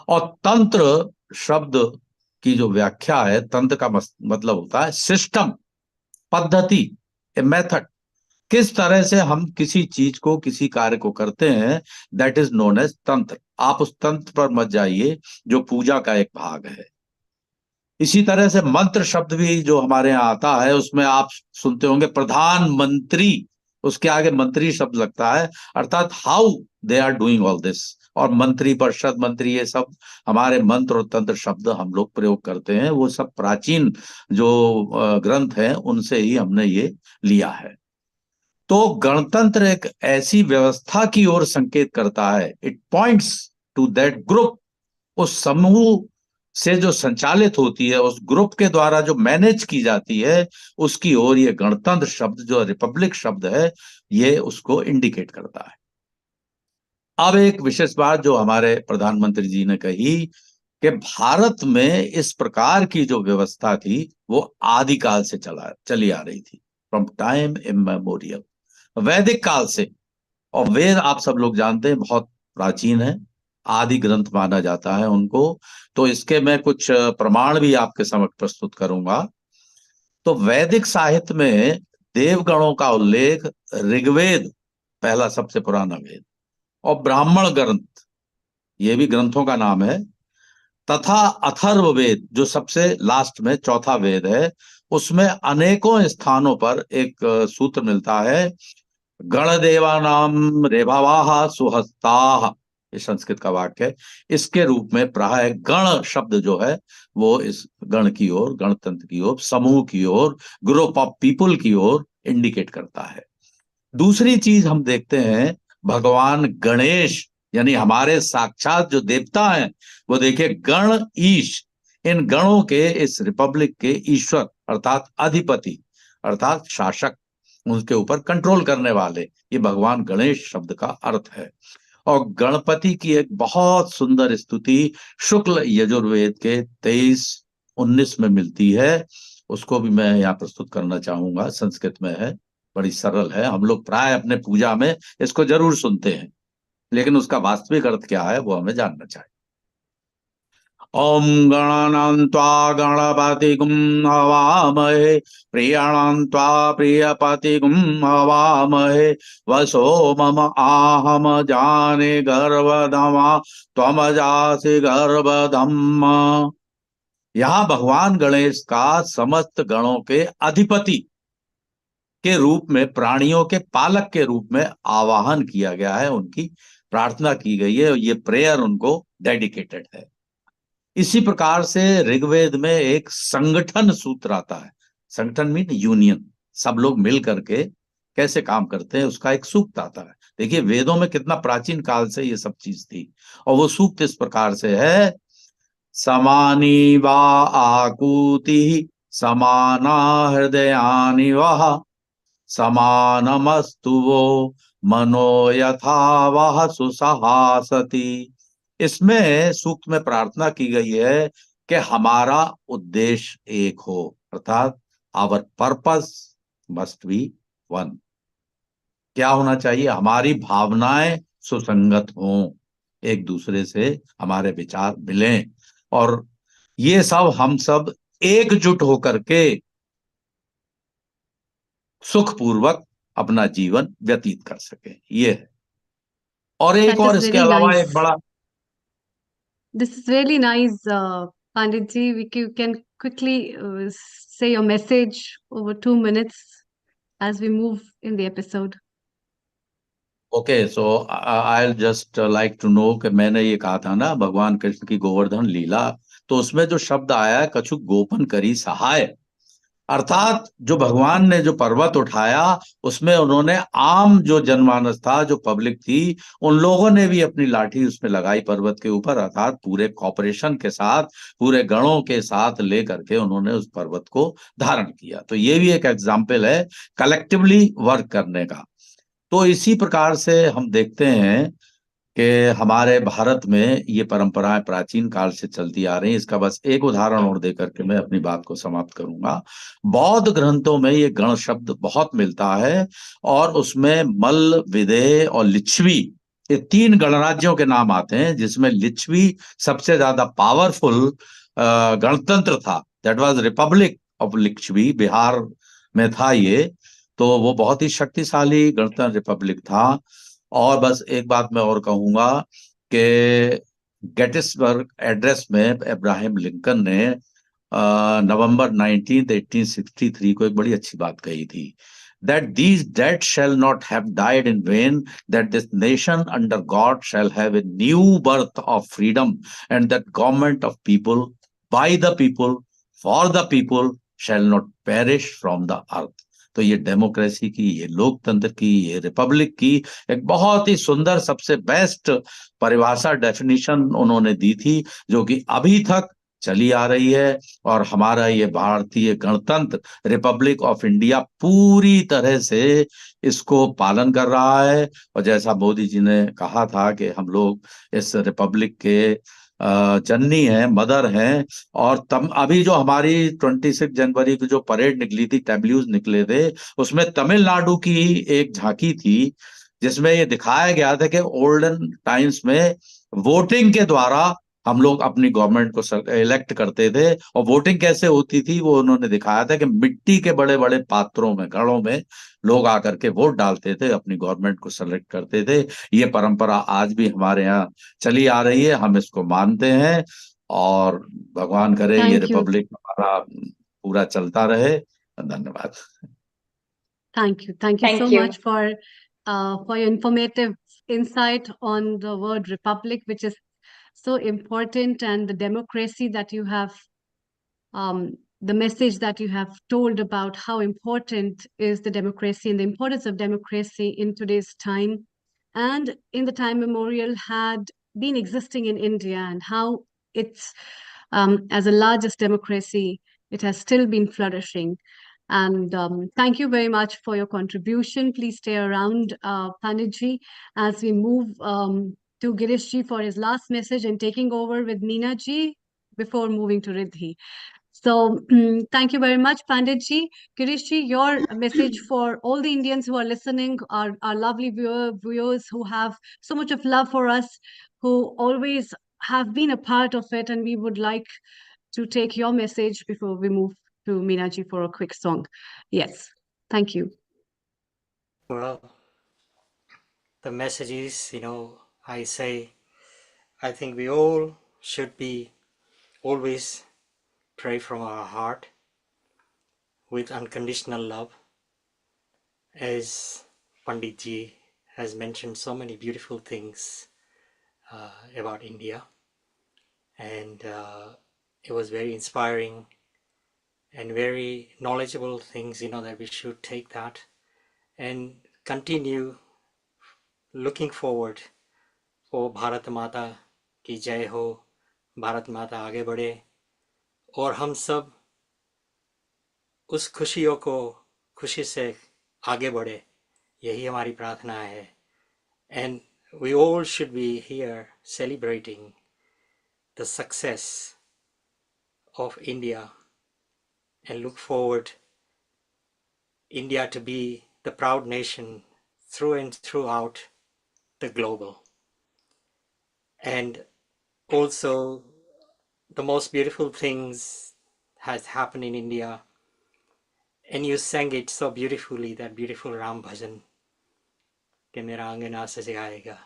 और तंत्र शब्द की जो व्याख्या है, तंत्र का मतलब होता है सिस्टम, पद्धति, ए मेथड, किस तरह से हम किसी चीज को, किसी कार्य को करते हैं, दैट इज नोन एज तंत्र। आप उस तंत्र पर मत जाइए जो पूजा का एक भाग है। इसी तरह से मंत्र शब्द भी जो हमारे यहाँ आता है उसमें आप सुनते होंगे प्रधानमंत्री, उसके आगे मंत्री शब्द लगता है, अर्थात how they are doing all this. और मंत्री, परिषद, मंत्री, ये सब हमारे मंत्र और तंत्र शब्द हम लोग प्रयोग करते हैं, वो सब प्राचीन जो ग्रंथ हैं उनसे ही हमने ये लिया है। तो गणतंत्र एक ऐसी व्यवस्था की ओर संकेत करता है, it points to that group, उस समूह से जो संचालित होती है, उस ग्रुप के द्वारा जो मैनेज की जाती है, उसकी ओर ये गणतंत्र शब्द जो रिपब्लिक शब्द है ये उसको इंडिकेट करता है। अब एक विशेष बात जो हमारे प्रधानमंत्री जी ने कही कि भारत में इस प्रकार की जो व्यवस्था थी वो आदिकाल से चली आ रही थी, फ्रॉम टाइम इमेमोरियल, वैदिक काल से। और वेद आप सब लोग जानते हैं बहुत प्राचीन है, आदि ग्रंथ माना जाता है उनको। तो इसके मैं कुछ प्रमाण भी आपके समक्ष प्रस्तुत करूंगा। तो वैदिक साहित्य में देवगणों का उल्लेख ऋग्वेद, पहला सबसे पुराना वेद, और ब्राह्मण ग्रंथ, ये भी ग्रंथों का नाम है, तथा अथर्ववेद जो सबसे लास्ट में चौथा वेद है, उसमें अनेकों स्थानों पर एक सूत्र मिलता है, गणदेवानाम रेभावाः सुहस्ताः, ये संस्कृत का वाक्य है। इसके रूप में प्राय गण शब्द जो है वो इस गण की ओर, गणतंत्र की ओर, समूह की ओर, ग्रुप ऑफ पीपुल की ओर इंडिकेट करता है। दूसरी चीज हम देखते हैं, भगवान गणेश यानी हमारे साक्षात जो देवता हैं, वो देखिए गण ईश, इन गणों के, इस रिपब्लिक के ईश्वर अर्थात अधिपति अर्थात शासक, उनके ऊपर कंट्रोल करने वाले, ये भगवान गणेश शब्द का अर्थ है। और गणपति की एक बहुत सुंदर स्तुति शुक्ल यजुर्वेद के 23-19 में मिलती है, उसको भी मैं यहाँ प्रस्तुत करना चाहूंगा। संस्कृत में है, बड़ी सरल है, हम लोग प्राय अपने पूजा में इसको जरूर सुनते हैं, लेकिन उसका वास्तविक अर्थ क्या है वो हमें जानना चाहिए। ओम गणानां त्वा गणपतिगुं हवामहे प्रियाणां त्वा प्रियपतिगुं हवामहे वसो मम आहम जाने गर्भधमा त्वमजासि गर्भधम्म। यहाँ भगवान गणेश का समस्त गणों के अधिपति के रूप में, प्राणियों के पालक के रूप में आवाहन किया गया है, उनकी प्रार्थना की गई है, ये प्रेयर उनको डेडिकेटेड है। इसी प्रकार से ऋग्वेद में एक संगठन सूत्र आता है। संगठन मीन यूनियन, सब लोग मिल करके कैसे काम करते हैं उसका एक सूक्त आता है। देखिए वेदों में कितना प्राचीन काल से ये सब चीज थी, और वो सूक्त इस प्रकार से है, समानी वा आकूति समाना हृदयानि वह समानमस्तु वो मनो यथा वह सुसहासति। इसमें सूक्त में प्रार्थना की गई है कि हमारा उद्देश्य एक हो, अर्थात our purpose must be one. क्या होना चाहिए? हमारी भावनाएं सुसंगत हों, एक दूसरे से हमारे विचार मिलें, और ये हम सब एकजुट होकर के सुखपूर्वक अपना जीवन व्यतीत कर सके, ये है। और एक That और is इसके very अलावा nice. एक बड़ा, This is really nice, Panditji. You can quickly say your message over 2 minutes as we move in the episode. Okay, so I just like to know कि मैंने ये कहा था ना भगवान कृष्ण की गोवर्धन लीला, तो उसमें जो शब्द आया है कछु गोपन करी सहाय, अर्थात जो भगवान ने जो पर्वत उठाया उसमें उन्होंने आम जो जनमानस था, जो पब्लिक थी, उन लोगों ने भी अपनी लाठी उसमें लगाई पर्वत के ऊपर, अर्थात पूरे कॉपरेशन के साथ, पूरे गणों के साथ लेकर के उन्होंने उस पर्वत को धारण किया। तो ये भी एक एग्जाम्पल है कलेक्टिवली वर्क करने का। तो इसी प्रकार से हम देखते हैं कि हमारे भारत में ये परंपराएं प्राचीन काल से चलती आ रही हैं। इसका बस एक उदाहरण और देकर के मैं अपनी बात को समाप्त करूंगा। बौद्ध ग्रंथों में ये गण शब्द बहुत मिलता है, और उसमें मल्ल, विदेह और लिच्छवी, ये 3 गणराज्यों के नाम आते हैं, जिसमें लिच्छवी सबसे ज्यादा पावरफुल गणतंत्र था। That was republic of Licchavi, Bihar में था ये। तो वो बहुत ही शक्तिशाली गणतंत्र रिपब्लिक था। और बस एक बात मैं और कहूंगा कि गेटिसबर्ग एड्रेस में अब्राहम लिंकन ने नवंबर 19 1863 को एक बड़ी अच्छी बात कही थी, that these dead shall not have died in vain, that this nation under God shall have a new birth of freedom, and that government of people, by the people, for the people shall not perish from the earth। तो ये democracy की, ये लोकतंत्र की, ये Republic की एक बहुत ही सुंदर, सबसे बेस्ट परिभाषा, डेफिनेशन उन्होंने दी थी, जो कि अभी तक चली आ रही है। और हमारा ये भारतीय गणतंत्र रिपब्लिक ऑफ इंडिया पूरी तरह से इसको पालन कर रहा है। और जैसा मोदी जी ने कहा था कि हम लोग इस रिपब्लिक के जननी है, मदर हैं। और तम अभी जो हमारी 26 जनवरी की जो परेड निकली थी, टैब्ल्यूज निकले थे, उसमें तमिलनाडु की एक झांकी थी, जिसमें ये दिखाया गया था कि ओल्डन टाइम्स में वोटिंग के द्वारा हम लोग अपनी गवर्नमेंट को इलेक्ट करते थे। और वोटिंग कैसे होती थी वो उन्होंने दिखाया था कि मिट्टी के बड़े बड़े पात्रों में, घड़ों में लोग आकर के वोट डालते थे, अपनी गवर्नमेंट को सेलेक्ट करते थे। ये परंपरा आज भी हमारे यहाँ चली आ रही है, हम इसको मानते हैं। और भगवान करे ये Thank you. रिपब्लिक हमारा पूरा चलता रहे। धन्यवाद। Thank you. Thank you Thank so you. much for your informative insight on the word republic, which is so important, and the democracy that you have, the message that you have told about how important is the democracy and the importance of democracy in today's time, and in the time memorial had been existing in India, and how it's, as the largest democracy, it has still been flourishing. And thank you very much for your contribution. Please stay around, Panditji, as we move to Girishji for his last message and taking over with Neenaji before moving to Riddhi. So thank you very much, Panditji. Girishji, your message for all the Indians who are listening, our lovely viewers who have so much of love for us, who always have been a part of it, and we would like to take your message before we move to Meenaji for a quick song. Yes, thank you. Well, the message is, I think we all should be always pray from our heart with unconditional love, as Pandit Ji has mentioned so many beautiful things about India, and it was very inspiring and very knowledgeable things, that we should take that and continue looking forward for Bharat Mata की जय हो, भारत माता आगे बढ़े और हम सब उस खुशियों को खुशी से आगे बढ़े, यही हमारी प्रार्थना है. And we all should be here celebrating the success of India and look forward India to be the proud nation through and throughout the global. And also the most beautiful things has happened in India, and you sang it so beautifully, that beautiful Ram Bhajan, Ke Mera Angana Sajayega.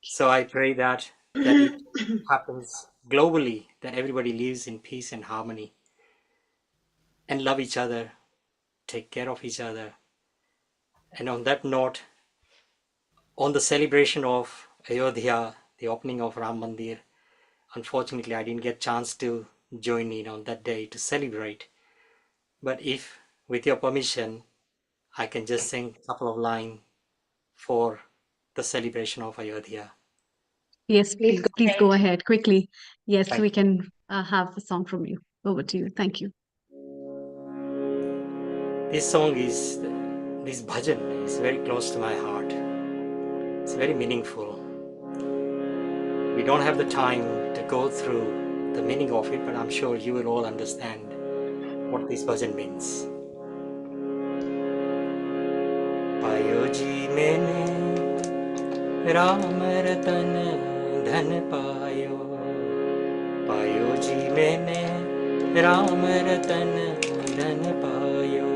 So I pray that it happens globally, that everybody lives in peace and harmony and love each other, take care of each other. And on that note, on the celebration of Ayodhya, the opening of Ram Mandir, unfortunately I didn't get chance to join in on that day to celebrate. But if, with your permission, I can just sing a couple of lines for the celebration of Ayodhya. Yes, please go ahead quickly. Yes, Thank we can have the song from you. Over to you. Thank you. This song is, this bhajan is very close to my heart. It's very meaningful. We don't have the time to go through the meaning of it, but I'm sure you will all understand what this bhajan means. पायो जी मैंने राम रतन धन पायो, पायो जी मैंने राम रतन धन पायो,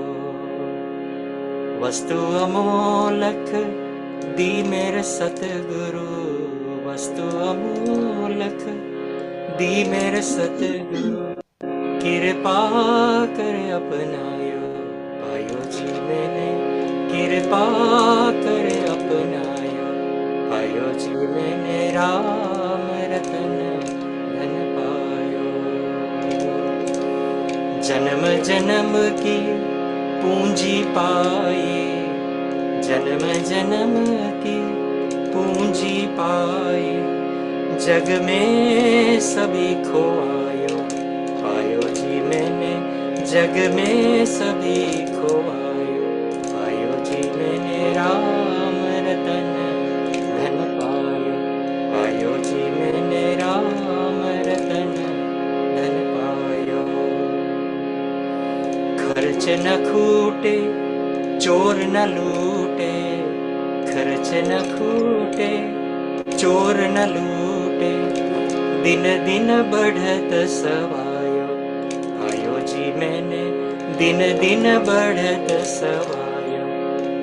वस्तु अमोलक दी मेरे सतगुरु, वस्तु अमोलक दी मेरे सतगुरु, कृपा कर अपनायो, पायो जी मैंने कृपा कर अपनायो, पायो जी मैंने राम रतन धन पायो, जन्म जन्म की पूंजी पाए, जन्म जन्म की पूंजी पाए, जग में सभी खोआयो, पायो जी मैंने जग में सभी खोआयो, पायो जी मैंने राम रतन धन पायो, पायो जी मैंने राम रतन धन पायो, खर्च न खूटे चोर न लूटे, खर्च न खूटे चोर न लूटे, दिन दिन बढ़त सवायो, पायो जी मैंने दिन दिन बढ़त सवायो,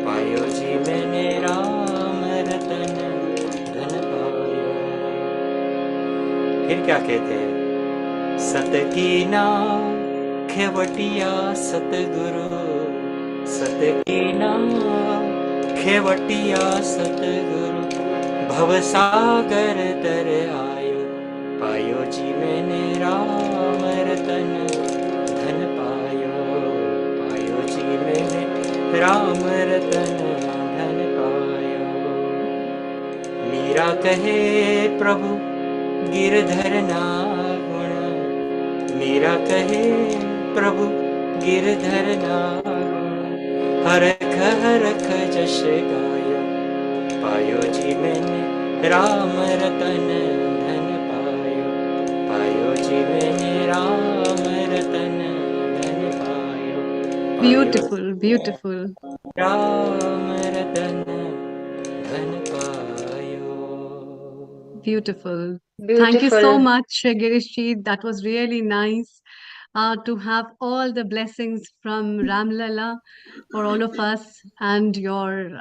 पायो जी मैंने राम रतन धन पायो. फिर क्या कहते हैं, सत की नाव खेवटिया सतगुरु, सत की नाव खेवटिया सतगुरु, भवसागर तर आयो, पायो जी मैंने राम रतन धन पायो, पायो जी मैंने राम रतन धन पायो. मीरा कहे प्रभु गिरधर ना गुण, मीरा कहे प्रभु गिरधर ना गुण, हरख हरख जश गायो, पायो जी मैंने राम रतन धन पायो, पायो जी मैंने राम रतन धन पायो, Beautiful, beautiful. राम रतन धन पायो. Beautiful. Thank you so Beautiful. much, Girishji. That was really nice to have all the blessings from Ramlala for all of us and your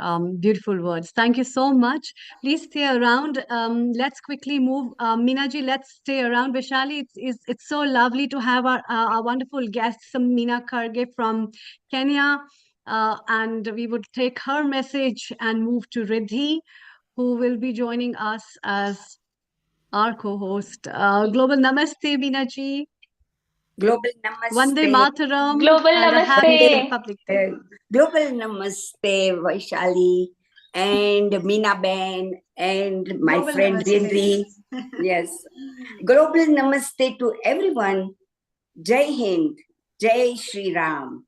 beautiful words. Thank you so much. Please stay around. Let's quickly move. Minaji, let's stay around. Vishali, it's so lovely to have our wonderful guest, Meena Kharge from Kenya. And we would take her message and move to Riddhi, who will be joining us as our co-host. Global Namaste, Minaji. Global Vande Namaste. Mataram Global and a happy Namaste. Republic Day. Global Namaste, Vaishali and Meena Ben and my Global friend Namaste. Rindri. Yes. Global Namaste to everyone. Jai Hind. Jai Shri Ram.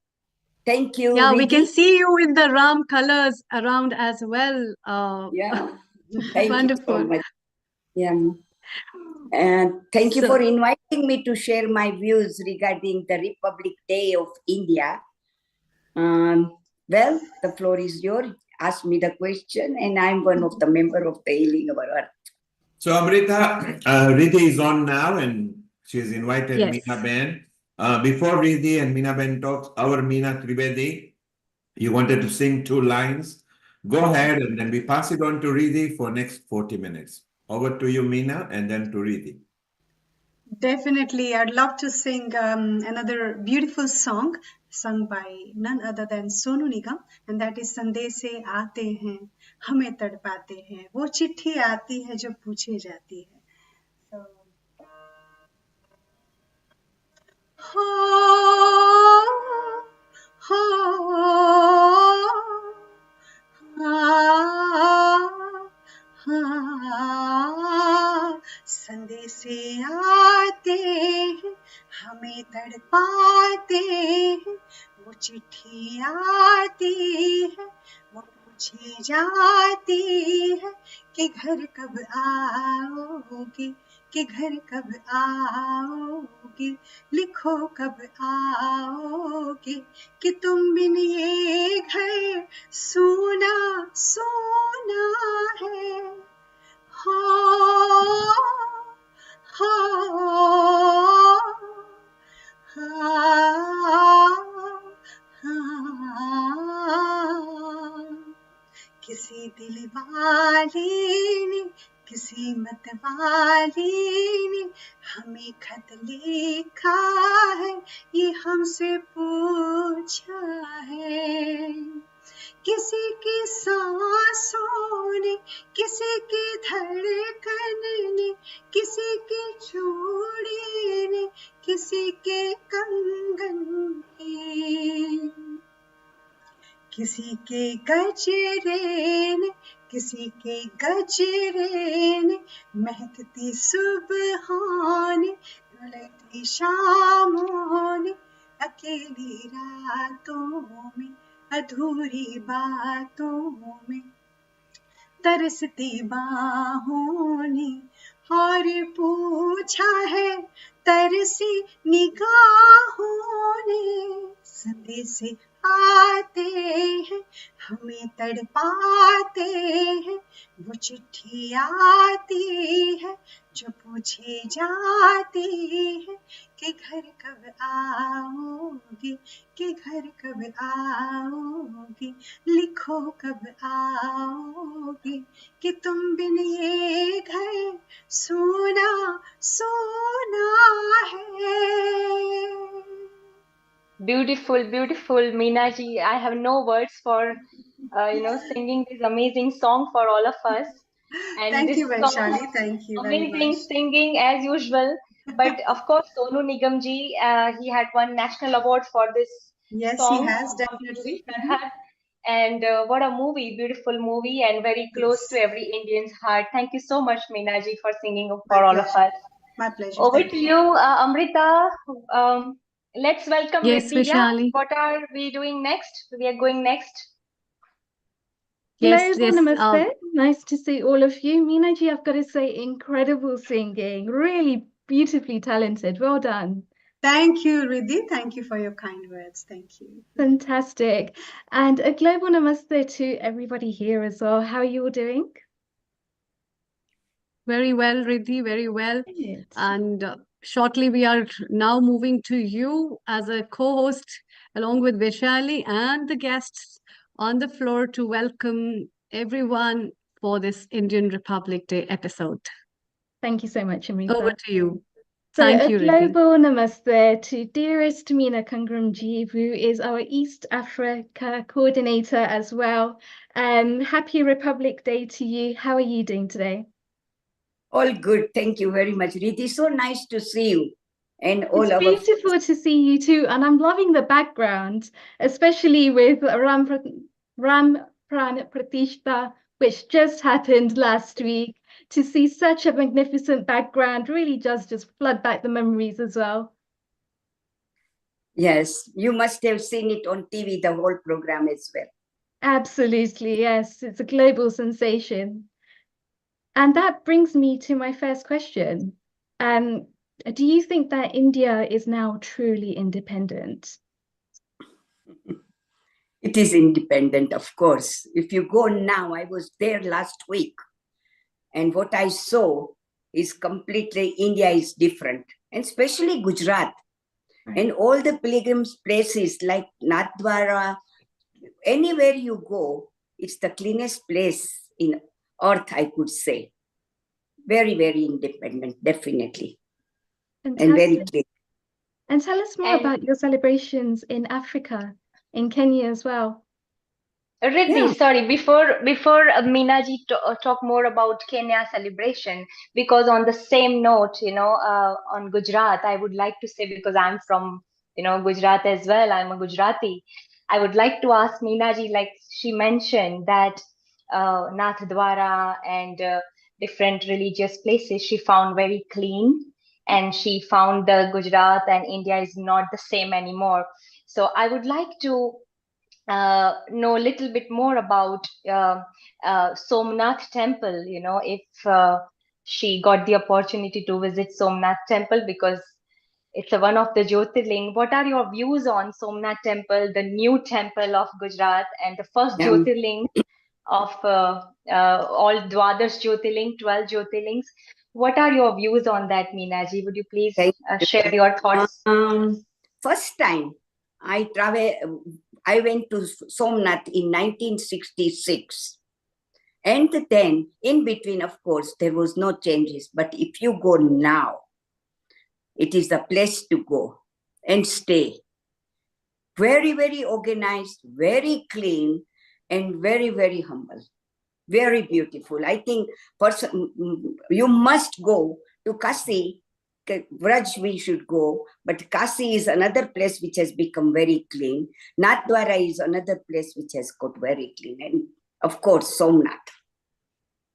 Thank you, Yeah, we can Riddhi. see you in the Ram colors around as well. Yeah. Thank Wonderful. you so much. Yeah. And thank you So- for inviting me to share my views regarding the Republic Day of India. Well, the floor is yours. Ask me the question, and I'm one of the member of the Healing Our Earth. So Amrita, Riddhi is on now, and she's invited Yes. Meena Ben. Before Riddhi and Meena Ben talks, our Meena Trivedi, you wanted to sing 2 lines. Go ahead, and then we pass it on to Riddhi for next 40 minutes. Over to you, Meena, and then to Riddhi. Definitely, I'd love to sing another beautiful song sung by none other than Sonu Nigam, and that is संदेशे आते हैं हमें तड़पाते हैं वो चिट्ठी आती है जो पूछे जाती है. So, संदेशे आते हैं हमें तड़पाते हैं वो चिट्ठी आती है वो पूछी जाती है कि घर कब आओगे कि घर कब आओगे लिखो कब आओगे कि तुम बिन ये घर सूना सूना है हो किसी दिल वाले ने किसी मत वाले ने हमें खत लिखा है ये हमसे पूछा है किसी की सांसों ने किसी की धड़कन ने किसी की चूड़ी ने किसी के कंगन ने किसी के गजरे ने किसी के गजरे ने महकती सुबहों ने ढलती शामों ने अकेली रातों में अधूरी बातों में तरसती बाहों ने और पूछा है तरसी निगाहों ने संदेशे आते हैं हमें तड़पाते हैं वो चिट्ठी आती है जो पूछे जाती है कि घर कब आओगे कि घर कब आओगे लिखो कब आओगे कि तुम बिन ये घर सोना सोना है. Beautiful, beautiful, Meena ji. I have no words for, singing this amazing song for all of us. And Thank this you, song, Vaishali. Thank you very amazing much. singing as usual. But of course, Sonu Nigam ji, he had won national award for this Yes, song. he has Hum definitely. Kisi Tarah. And what a movie, beautiful movie, and very close to every Indian's heart. Thank you so much, Meena ji, for singing for all of us. My pleasure. Over Thank to you, Amrita. Let's welcome Yes, Riddhi. Yeah, Vishali. what are we doing next? We are going next. Yes, Global yes. Namaste. Nice to see all of you. Meena ji, I've got to say, incredible singing. Really beautifully talented. Well done. Thank you, Riddhi. Thank you for your kind words. Thank you. Fantastic. And a global namaste to everybody here as well. How are you all doing? Very well, Riddhi, very well. Brilliant. And shortly, we are now moving to you as a co-host, along with Vaishali and the guests on the floor to welcome everyone for this Indian Republic Day episode. Thank you so much, Over Amrita. to you. So Thank a you, Riddhi. global namaste to dearest Meena Kangramji, who is our East Africa coordinator as well. Happy Republic Day to you. How are you doing today? All good. Thank you very much, Riti. So nice to see you. And all It's our beautiful to see you too, and I'm loving the background, especially with Ram Pran Pratishta, which just happened last week. To see such a magnificent background really does just flood back the memories as well. Yes, you must have seen it on TV, the whole program as well. Absolutely, yes. It's a global sensation. And that brings me to my first question. Do you think that India is now truly independent? It is independent, of course. If you go now, I was there last week, and what I saw is completely India is different, and especially Gujarat. Right. And all the pilgrims places like Nathdwara, anywhere you go, it's the cleanest place in earth, I could say. Very, very independent, definitely. Fantastic. And very clean. And tell us more And about your celebrations in Africa, in Kenya as well. Riddhi, Yeah. sorry, before Meenaji talk more about Kenya celebration, because on the same note, on Gujarat, I would like to say, because I'm from, Gujarat as well, I'm a Gujarati. I would like to ask Meenaji, like she mentioned that Nath Dwara and different religious places she found very clean, and she found the Gujarat and India is not the same anymore. So I would like to know a little bit more about Somnath temple, if she got the opportunity to visit Somnath temple, because it's one of the Jyotirling. What are your views on Somnath temple, the new temple of Gujarat, and the first Jyotirling of all Dwadas Jyotirling, 12 Jyotirlings? What are your views on that, Meenaji? Would you please Thank you. share your thoughts? First time I went to Somnath in 1966. And then in between, of course, there was no changes. But if you go now, it is the place to go and stay. Very, very organized, very clean, and very, very humble. Very beautiful. I think you must go to Kasi. Vraj we should go, but Kasi is another place which has become very clean. Nathdwara is another place which has got very clean. And of course, Somnath.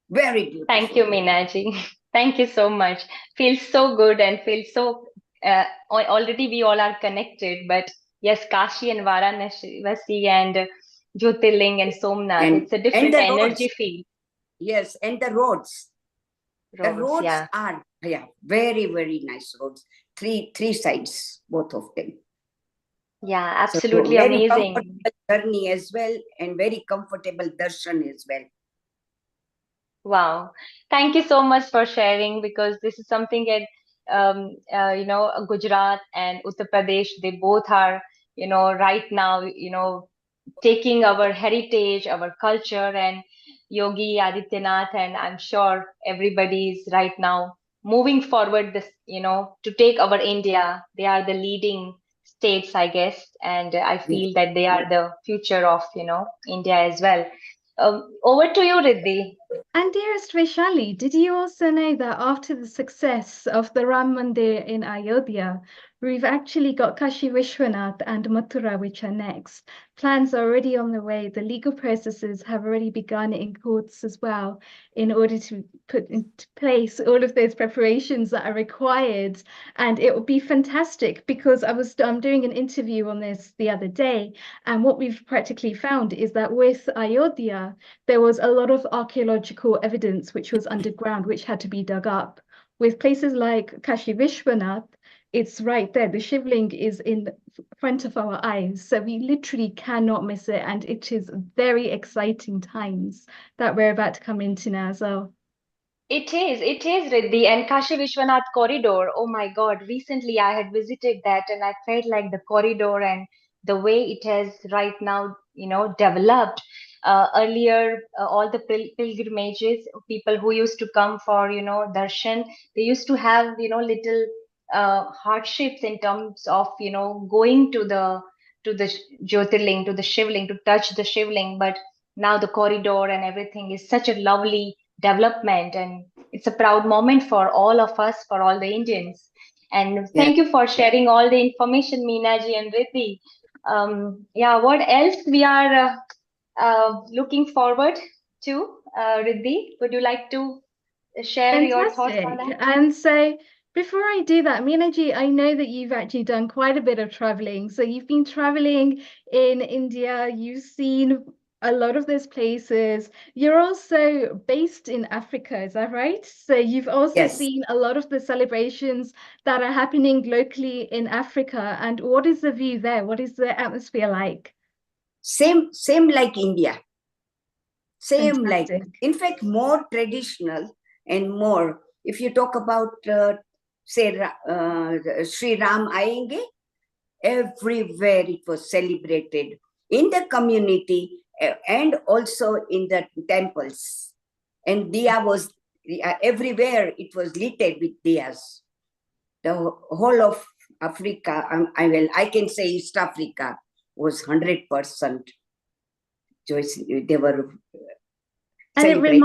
Very beautiful. Thank you, Meenaji. Thank you so much. Feels so good and feels so, already we all are connected, but yes, Kashi and Varanasi and Jyotirling and Somnath, it's a different the energy roads. feel. Yes, and the roads. The roads yeah. are very, very nice roads. Three sides, both of them. Yeah, So absolutely very amazing. comfortable journey as well, and very comfortable darshan as well. Wow. Thank you so much for sharing, because this is something that, Gujarat and Uttar Pradesh, they both are, right now, taking our heritage, our culture, and Yogi Adityanath, and I'm sure everybody is right now moving forward this, to take our India. They are the leading states, I guess, and I feel that they are the future of, India as well. Over to you, Riddhi. And dearest Vaishali, did you also know that after the success of the Ram Mandir in Ayodhya, we've actually got Kashi Vishwanath and Mathura, which are next. Plans are already on the way. The legal processes have already begun in courts as well, in order to put into place all of those preparations that are required. And it will be fantastic, because I'm doing an interview on this the other day, and what we've practically found is that with Ayodhya, there was a lot of archaeological evidence which was underground, which had to be dug up. With places like Kashi Vishwanath, it's right there. The Shivling is in front of our eyes. So we literally cannot miss it. And it is very exciting times that we're about to come into now as well. It is, Riddhi. And Kashi Vishwanath corridor. Oh my God, recently I had visited that and I felt like the corridor and the way it has right now, developed. Earlier, all the pilgrimages, people who used to come for, darshan, they used to have, little hardships in terms of, going to the Jyotirling, to the Shivling, to touch the Shivling. But now the corridor and everything is such a lovely development, and it's a proud moment for all of us, for all the Indians. And Yeah. thank you for sharing all the information, Meenaji and Riddhi. Yeah, what else we are looking forward to? Riddhi, would you like to share your thoughts on Fantastic. that? And so before I do that, Meenaji, I know that you've actually done quite a bit of traveling. So you've been traveling in India, you've seen a lot of those places. You're also based in Africa, is that right? So you've also Yes. seen a lot of the celebrations that are happening locally in Africa. And what is the view there? What is the atmosphere like? Same like India. Same like, Fantastic. in fact, more traditional and more. If you talk about, say, Sri Ram Ayenge, everywhere it was celebrated in the community and also in the temples. And diya was everywhere, it was lit with diyas. The whole of Africa, I can say East Africa, was 100%. They were And it celebrating.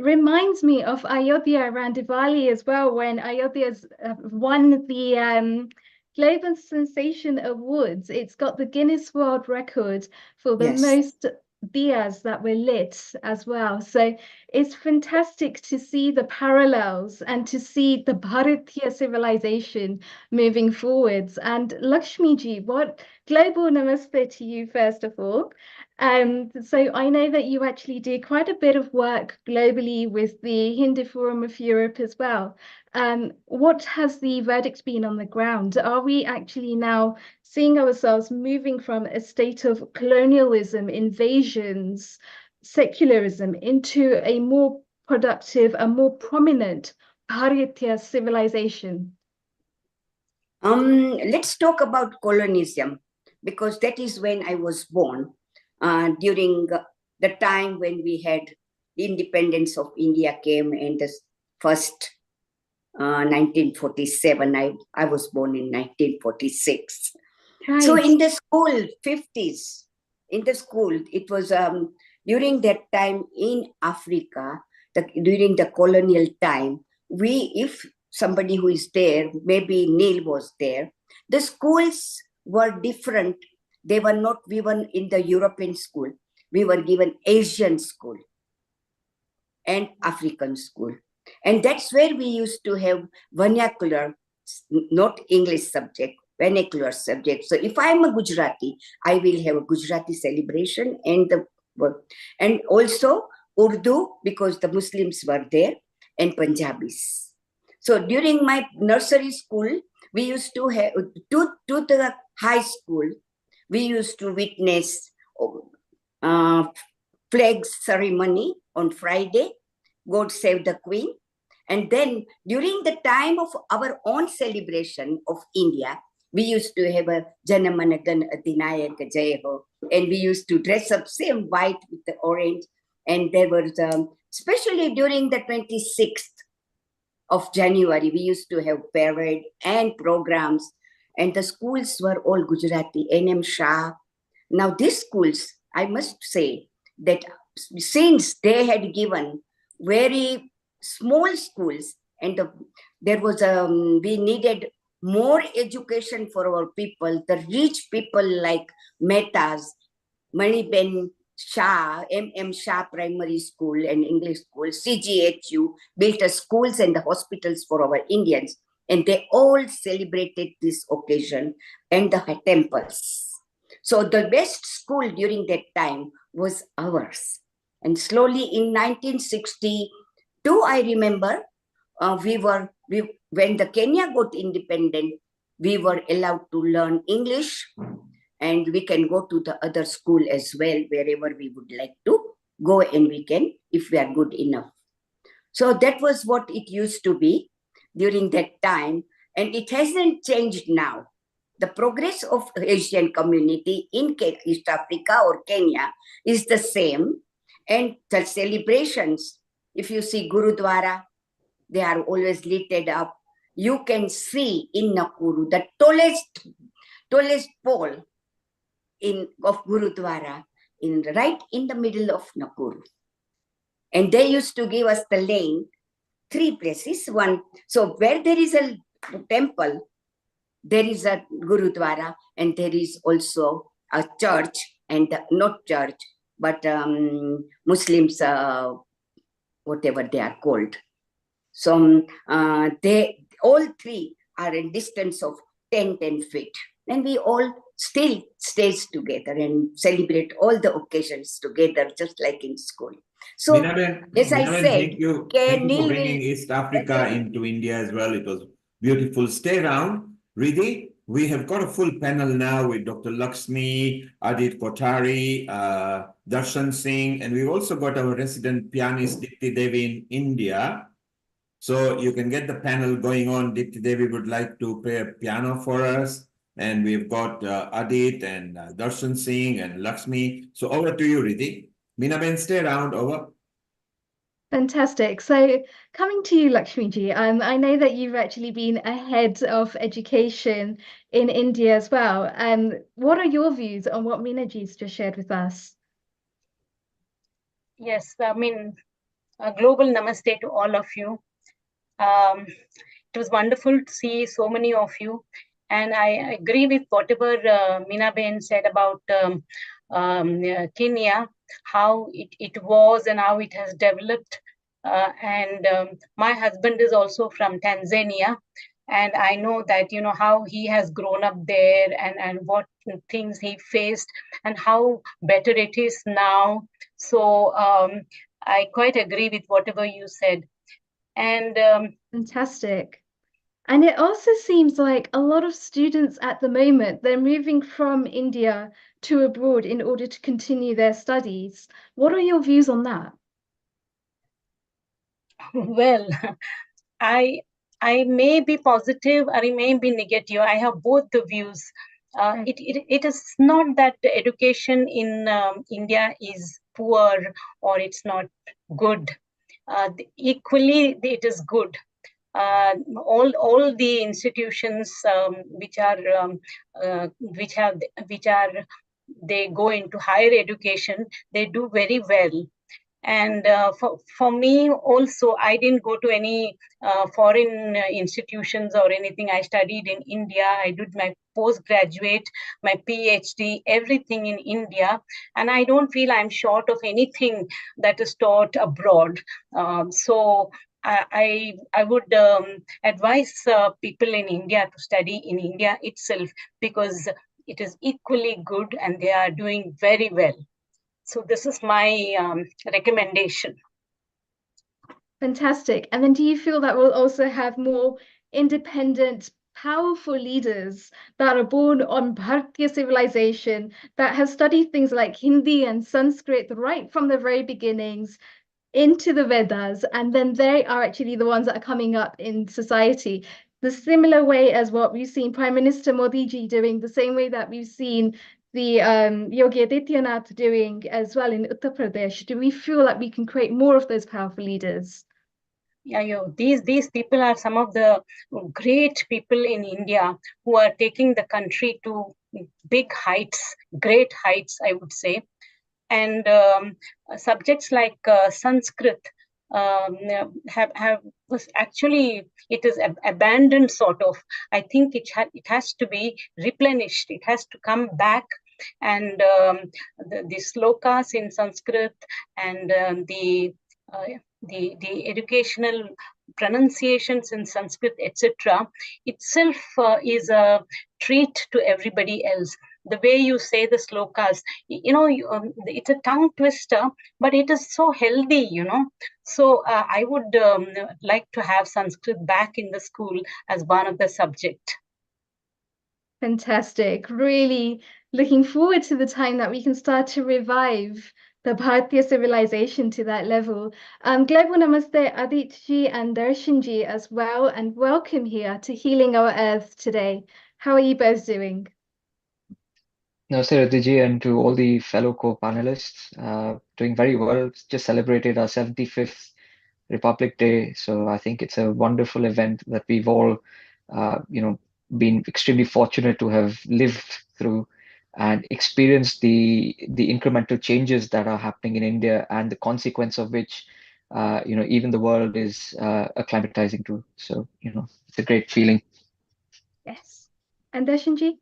reminds me of Ayodhya around Diwali as well, when Ayodhya's won the Global Sensation Awards. It's got the Guinness World Record for the Yes. most diyas that were lit as well. So it's fantastic to see the parallels and to see the Bharatiya civilization moving forwards. And Lakshmi ji, what global namaste to you first of all. So I know that you actually do quite a bit of work globally with the Hindu Forum of Europe as well. What has the verdict been on the ground? Are we actually now seeing ourselves moving from a state of colonialism, invasions, secularism into a more productive, a more prominent Bharatiya civilization? Let's talk about colonialism, because that is when I was born, during the time when we had the independence of India came in the first 1947. I was born in 1946. Right. So in the school, 50s, in the school, it was during that time in Africa, during the colonial time, if somebody who is there, maybe Neil was there, the schools were different. We were in the European school. We were given Asian school and African school. And that's where we used to have vernacular, not English subject, vernacular subject. So if I'm a Gujarati, I will have a Gujarati celebration and also Urdu, because the Muslims were there, and Punjabis. So during my nursery school, we used to have to the high school, we used to witness flag ceremony on Friday, God Save the Queen. And then during the time of our own celebration of India, we used to have a Janamanagan Adinayaka Jayaho, and we used to dress up same white with the orange. And there was, especially during the 26th of January, we used to have parade and programs, and the schools were all Gujarati, NM Shah. Now these schools, I must say that since they had given very small schools, and there was we needed more education for our people, the rich people like Mehtas, Maniben Shah, MM Shah Primary School and English School, CGHU built the schools and the hospitals for our Indians, and they all celebrated this occasion and the temples. So the best school during that time was ours. And slowly in 1962, I remember, when the Kenya got independent, we were allowed to learn English, and we can go to the other school as well, wherever we would like to go, and we can, if we are good enough. So that was what it used to be during that time, and it hasn't changed now. The progress of Asian community in East Africa or Kenya is the same, and the celebrations, if you see Gurudwara, they are always lit up. You can see in Nakuru the tallest pole of Gurudwara right in the middle of Nakuru. And they used to give us the lane, 3 places. One, so where there is a temple, there is a Gurudwara, and there is also a church, and not church, but Muslims, whatever they are called. So they all 3 are a distance of 10 feet. And we all still stays together and celebrate all the occasions together, just like in school. So, Minaben, as I said, thank you for bringing East Africa into India as well. It was beautiful. Stay around. Riddhi, we have got a full panel now with Dr. Lakshmi, Adit Kothari, Darshan Singh, and we've also got our resident pianist, Dipti Devi in India. So you can get the panel going on. Dipti Devi would like to play a piano for us. And we've got Adit and Darshan Singh and Lakshmi. So over to you, Riddhi. Minaben, stay around. Over. Fantastic. So coming to you, Lakshmi ji, I know that you've actually been a head of education in India as well. What are your views on what Meena ji's just shared with us? Yes, I mean, a global namaste to all of you. It was wonderful to see so many of you. And I agree with whatever Meena Ben said about Kenya, how it was and how it has developed. My husband is also from Tanzania. And I know that, you know, how he has grown up there and what things he faced and how better it is now. So I quite agree with whatever you said. And fantastic. And it also seems like a lot of students at the moment, they're moving from India to abroad in order to continue their studies. What are your views on that? Well, I may be positive or I may be negative. I have both the views. It is not that the education in India is poor or it's not good. Equally, it is good. All the institutions which are they go into higher education, they do very well. And for me also, I didn't go to any foreign institutions or anything. I studied in India. I did my postgraduate, my PhD, everything in India. And I don't feel I'm short of anything that is taught abroad. So I would advise people in India to study in India itself, because it is equally good and they are doing very well. So this is my recommendation. Fantastic. And then do you feel that we'll also have more independent, powerful leaders that are born on Bharatiya civilization, that have studied things like Hindi and Sanskrit right from the very beginnings into the Vedas, and then they are actually the ones that are coming up in society? The similar way as what we've seen Prime Minister Modi ji doing, the same way that we've seen the Yogi Adityanath doing as well in Uttar Pradesh. Do we feel like we can create more of those powerful leaders? Yeah, these people are some of the great people in India who are taking the country to big heights, great heights, I would say. And subjects like Sanskrit was actually, it is abandoned sort of. I think it has to be replenished. It has to come back. And the slokas in Sanskrit and the educational pronunciations in Sanskrit, etc., itself is a treat to everybody else. The way you say the slokas, you know, it's a tongue twister, but it is so healthy, you know. So I would like to have Sanskrit back in the school as one of the subject. Fantastic. Really looking forward to the time that we can start to revive the Bharatiya civilization to that level. Global Namaste Aditji and Darshanji as well, and welcome here to Healing Our Earth today. How are you both doing? Namaste, Radhiji, and to all the fellow co-panelists, doing very well. Just celebrated our 75th Republic Day, so I think it's a wonderful event that we've all, been extremely fortunate to have lived through and experienced the incremental changes that are happening in India and the consequence of which, even the world is acclimatizing to. So, it's a great feeling. Yes. And Darshanji?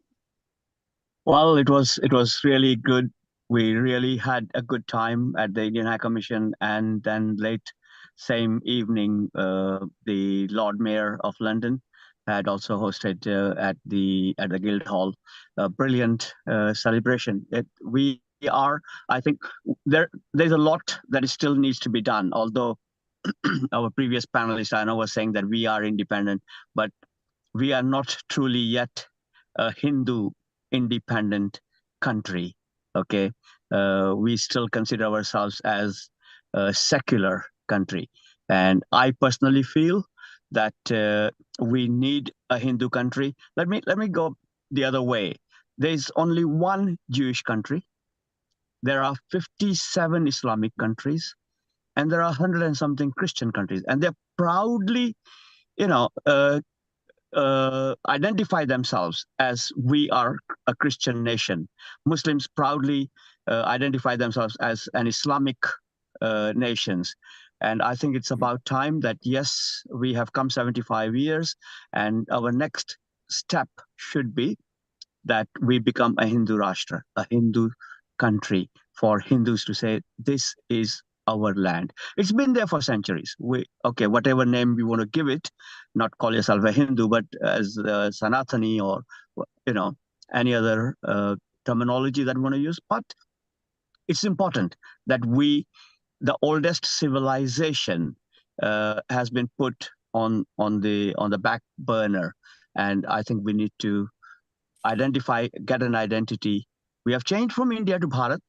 Well, it was really good. We really had a good time at the Indian High Commission, and then late same evening, the Lord Mayor of London had also hosted at the Guildhall a brilliant celebration. We are, I think, there's a lot that still needs to be done. Although our previous panelist, I know, was saying that we are independent, but we are not truly yet a Hindu independent country. Okay, we still consider ourselves as a secular country, and I personally feel that we need a Hindu country. Let me go the other way. There's only one Jewish country. There are 57 Islamic countries, and there are 100 and something Christian countries, and they're proudly, identify themselves as we are a Christian nation. Muslims proudly identify themselves as an Islamic nations. And I think it's about time that, yes, we have come 75 years, and our next step should be that we become a Hindu Rashtra, a Hindu country for Hindus to say, this is our land. It's been there for centuries. Whatever name we want to give it, not call yourself a Hindu, but as Sanatani or, any other terminology that we want to use. But it's important that the oldest civilization has been put on the back burner. And I think we need to get an identity. We have changed from India to Bharat.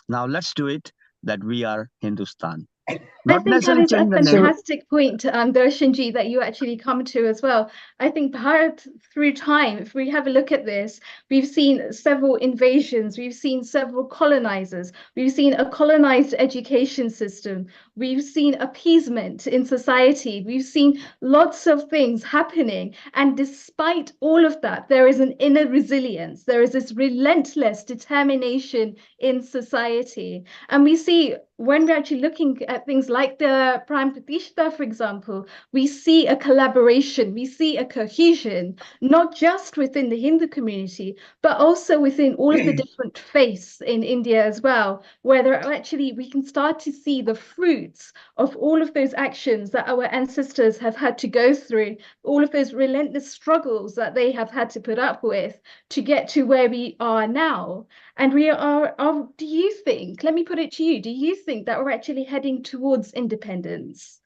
Now let's do it that we are Hindustan. I think that is a fantastic point, Darshanji, that you actually come to as well. I think Bharat, through time, if we have a look at this, we've seen several invasions, we've seen several colonizers, we've seen a colonized education system, we've seen appeasement in society, we've seen lots of things happening. And despite all of that, there is an inner resilience, there is this relentless determination in society. And we see when we're actually looking at things like the Prime Pratishtha, for example, we see a collaboration, we see a cohesion, not just within the Hindu community, but also within all of the different faiths in India as well, where we can start to see the fruits of all of those actions that our ancestors have had to go through, all of those relentless struggles that they have had to put up with to get to where we are now. And we are, do you think, let me put it to you, do you think that we're actually heading towards independence?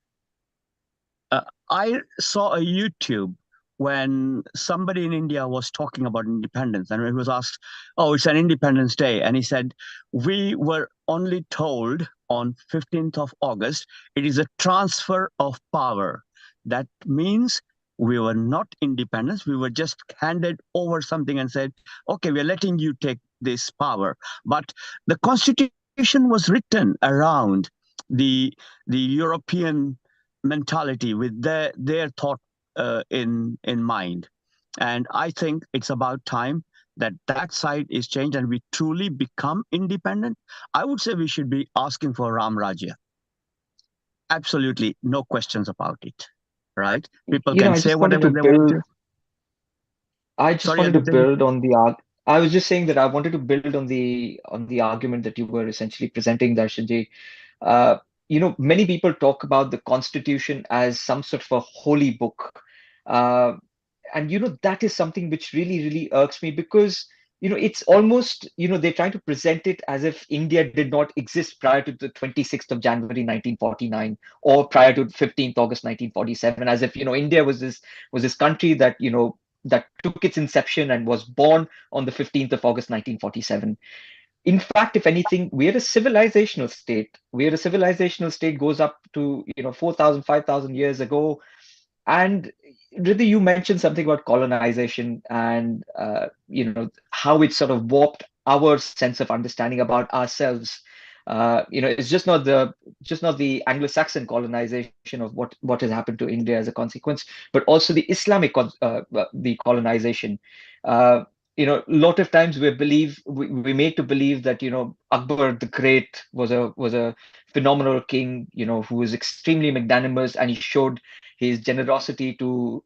I saw a YouTube when somebody in India was talking about independence, and it was asked, oh, it's an Independence Day. And he said, we were only told on 15th of August, it is a transfer of power. That means we were not independent. We were just handed over something and said, okay, we're letting you take this power. But the Constitution was written around the European mentality with their thought in mind. And I think it's about time that side is changed and we truly become independent. I would say we should be asking for Ram Rajya. Absolutely, no questions about it, right? People can say whatever they want to. I just wanted to build on I was just saying that I wanted to build on the argument that you were essentially presenting, Darshanji. Many people talk about the Constitution as some sort of a holy book. And that is something which really, really irks me because, it's almost, they're trying to present it as if India did not exist prior to the 26th of January 1949 or prior to 15th August 1947, as if, India was this country that, that took its inception and was born on the 15th of August 1947. In fact, if anything, we're a civilizational state. We're a civilizational state goes up to 4,000, 5,000 years ago. And Riddhi, you mentioned something about colonization and how it sort of warped our sense of understanding about ourselves. It's just not the Anglo-Saxon colonization of what has happened to India as a consequence, but also the the colonization. A lot of times we made to believe that Akbar the Great was a phenomenal king, who was extremely magnanimous, and he showed his generosity to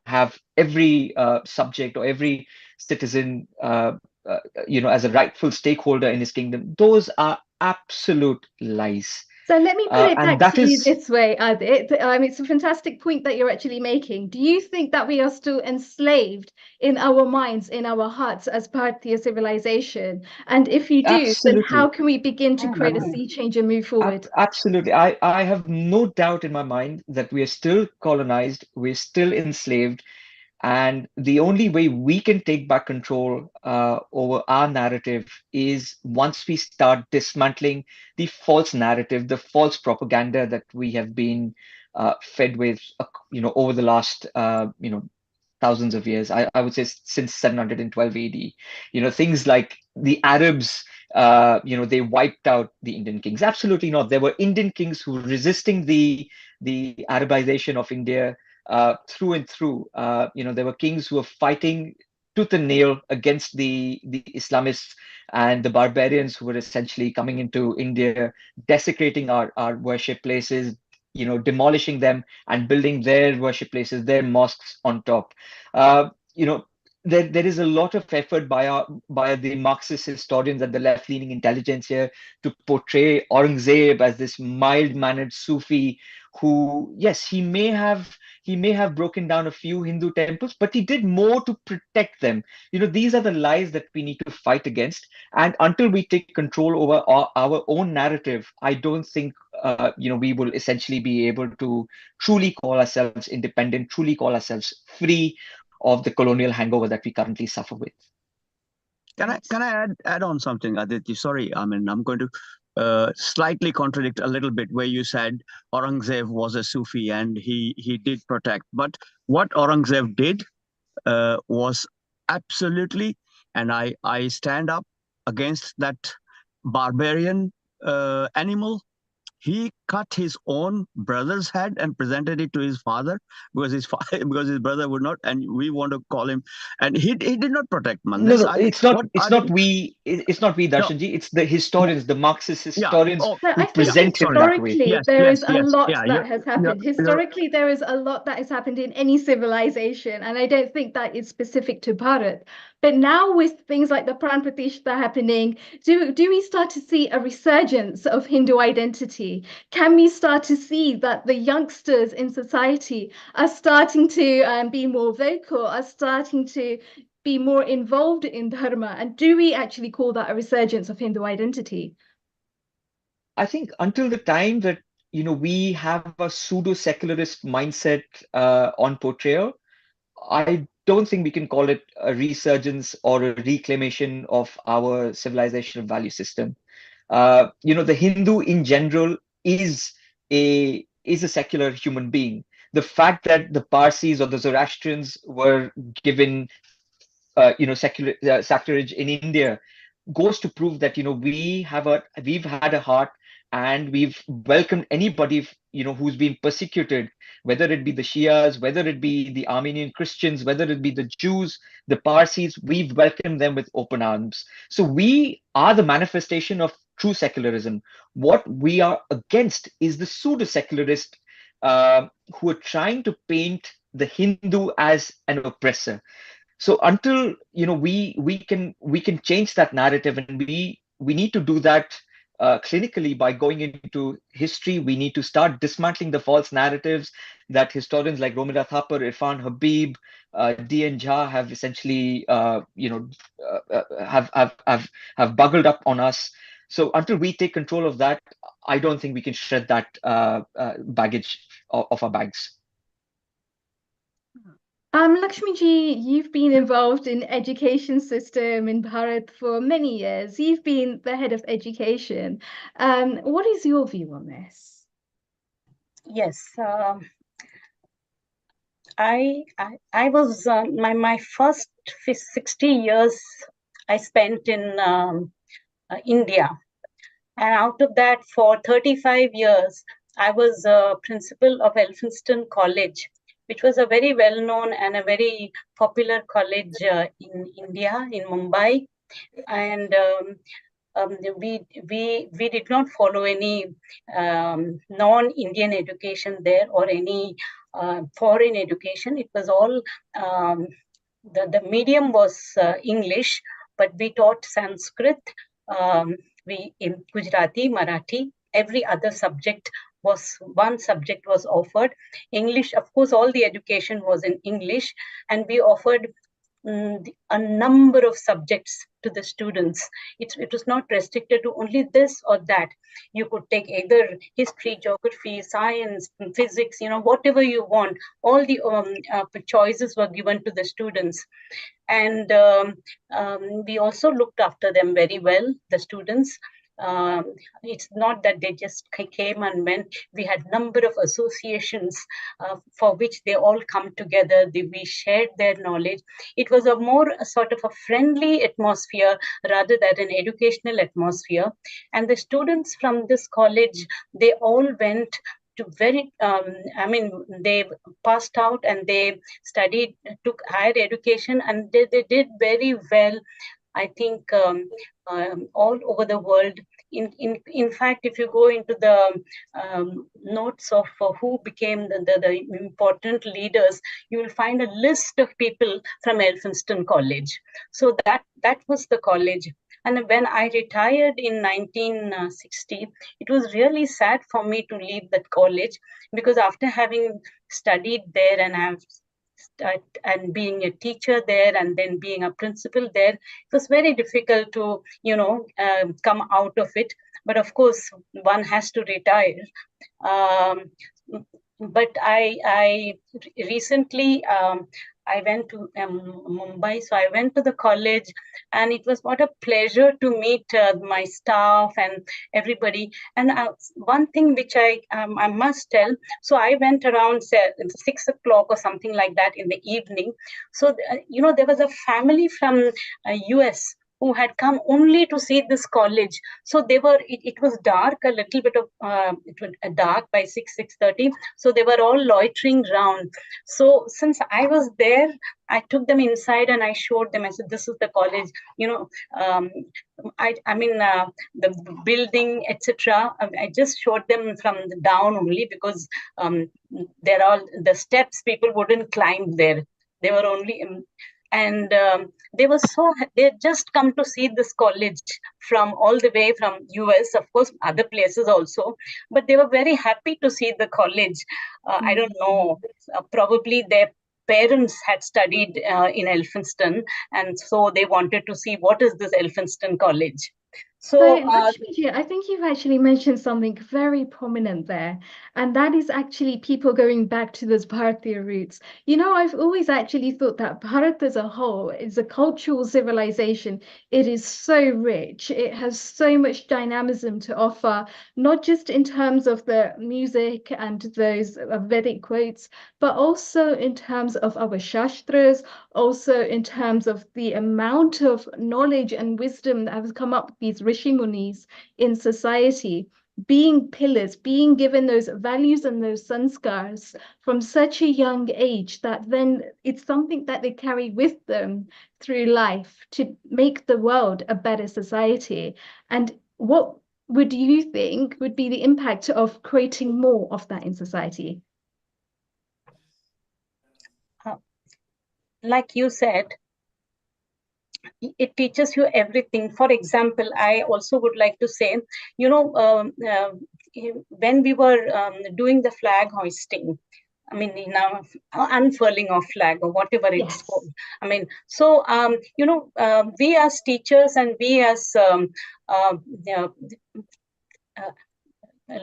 have every subject or every citizen as a rightful stakeholder in his kingdom. Those are absolute lies. So let me put it And back that to you is this way, Adit. It's a fantastic point that you're actually making. Do you think that we are still enslaved in our minds, in our hearts, as Bharatiya civilization? And if you do, then how absolutely. can we begin to create a sea change and move forward? Absolutely. I have no doubt in my mind that we are still colonized, we're still enslaved, and the only way we can take back control over our narrative is once we start dismantling the false narrative, the false propaganda that we have been fed with, over the last, thousands of years. I would say since 712 AD. Things like the Arabs, they wiped out the Indian kings. Absolutely not. There were Indian kings who were resisting the Arabization of India through and through. There were kings who were fighting tooth and nail against the Islamists and the barbarians who were essentially coming into India, desecrating our worship places, demolishing them and building their worship places, their mosques on top. Uh, you know, there is a lot of effort by the Marxist historians and the left-leaning intelligentsia to portray Aurangzeb as this mild-mannered Sufi who, yes, he may have broken down a few Hindu temples, but he did more to protect them. These are the lies that we need to fight against. And until we take control over our own narrative, I don't think we will essentially be able to truly call ourselves independent, truly call ourselves free of the colonial hangover that we currently suffer with. Can I add on something, Aditi? Sorry, I mean I'm going to slightly contradict a little bit where you said Aurangzeb was a Sufi and he did protect, but what Aurangzeb did was absolutely, and I stand up against that barbarian animal. He cut his own brother's head and presented it to his father because because his brother would not, and we want to call him, and he did not protect No, Mandas. no, it's not. What It's I not did, we. It's not we, no, Darshanji. It's the historians, the Marxist yeah, historians oh, But who I think yeah, present him sorry, that way. historically yes, there yes, is a yes, lot yeah, that has happened. Historically, there is a lot that has happened in any civilization, and I don't think that is specific to Bharat. But now with things like the Pran Pratishtha happening, do we start to see a resurgence of Hindu identity? Can we start to see that the youngsters in society are starting to be more vocal, are starting to be more involved in dharma? And do we actually call that a resurgence of Hindu identity? I think until the time that we have a pseudo-secularist mindset on portrayal, I don't think we can call it a resurgence or a reclamation of our civilizational value system. The Hindu in general is a secular human being. The fact that the Parsis or the Zoroastrians were given secular sacrilege in India goes to prove that we've had a heart, and we've welcomed anybody who's been persecuted, whether it be the Shias, whether it be the Armenian Christians, whether it be the Jews, the Parsis. We've welcomed them with open arms. So we are the manifestation of true secularism. What we are against is the pseudo secularists who are trying to paint the Hindu as an oppressor. So until we can change that narrative, and we need to do that clinically by going into history. We need to start dismantling the false narratives that historians like Romila Thapar, Irfan Habib, D.N. Jha have essentially have buggled up on us. So until we take control of that, I don't think we can shred that baggage of our bags. Lakshmiji, you've been involved in education system in Bharat for many years. You've been the head of education. What is your view on this? Yes, I was my first 60 years I spent in India, and out of that, for 35 years, I was principal of Elphinstone College, which was a very well-known and a very popular college in India, in Mumbai. And we did not follow any non-Indian education there or any foreign education. It was all the medium was English, but we taught Sanskrit, we in Gujarati, Marathi. Every other subject was one subject was offered. English, of course, all the education was in English, and we offered a number of subjects to the students. It was not restricted to only this or that. You could take either history, geography, science, physics, whatever you want. All the choices were given to the students. And we also looked after them very well, the students. It's not that they just came and went. We had number of associations for which they all come together. We shared their knowledge. It was a more sort of a friendly atmosphere rather than an educational atmosphere. And the students from this college, they all went to they passed out and they studied, took higher education, and they did very well, I think, all over the world. In fact, if you go into the notes of who became the important leaders, you will find a list of people from Elphinstone College. So that was the college. And when I retired in 1960, it was really sad for me to leave that college, because after having studied there and being a teacher there and then being a principal there, it was very difficult to come out of it. But of course, one has to retire. But I recently I went to Mumbai, so I went to the college, and it was what a pleasure to meet my staff and everybody. And one thing which I must tell, so I went around 6 o'clock or something like that in the evening. So there was a family from US who had come only to see this college. So it was dark, a little bit of it was dark by 6:30. So they were all loitering around. So since I was there, I took them inside and I showed them. I said, "This is the college." The building, etc. I just showed them from the down only, because they're all the steps. People wouldn't climb there. They were only. They had just come to see this college from all the way from US, of course, other places also, but they were very happy to see the college. I don't know, probably their parents had studied in Elphinstone, and so they wanted to see what is this Elphinstone College. So, Lakshmiji, I think you've actually mentioned something very prominent there, and that is actually people going back to those Bharatiya roots. I've always actually thought that Bharat as a whole is a cultural civilization. It is so rich. It has so much dynamism to offer, not just in terms of the music and those Vedic quotes, but also in terms of our Shastras, also in terms of the amount of knowledge and wisdom that has come up with these Rishi Munis in society, being pillars, being given those values and those sanskars from such a young age, that then it's something that they carry with them through life to make the world a better society. And what would you think would be the impact of creating more of that in society? Like you said, it teaches you everything. For example, I also would like to say, when we were doing the flag hoisting, unfurling of flag or whatever it's called. We as teachers and we as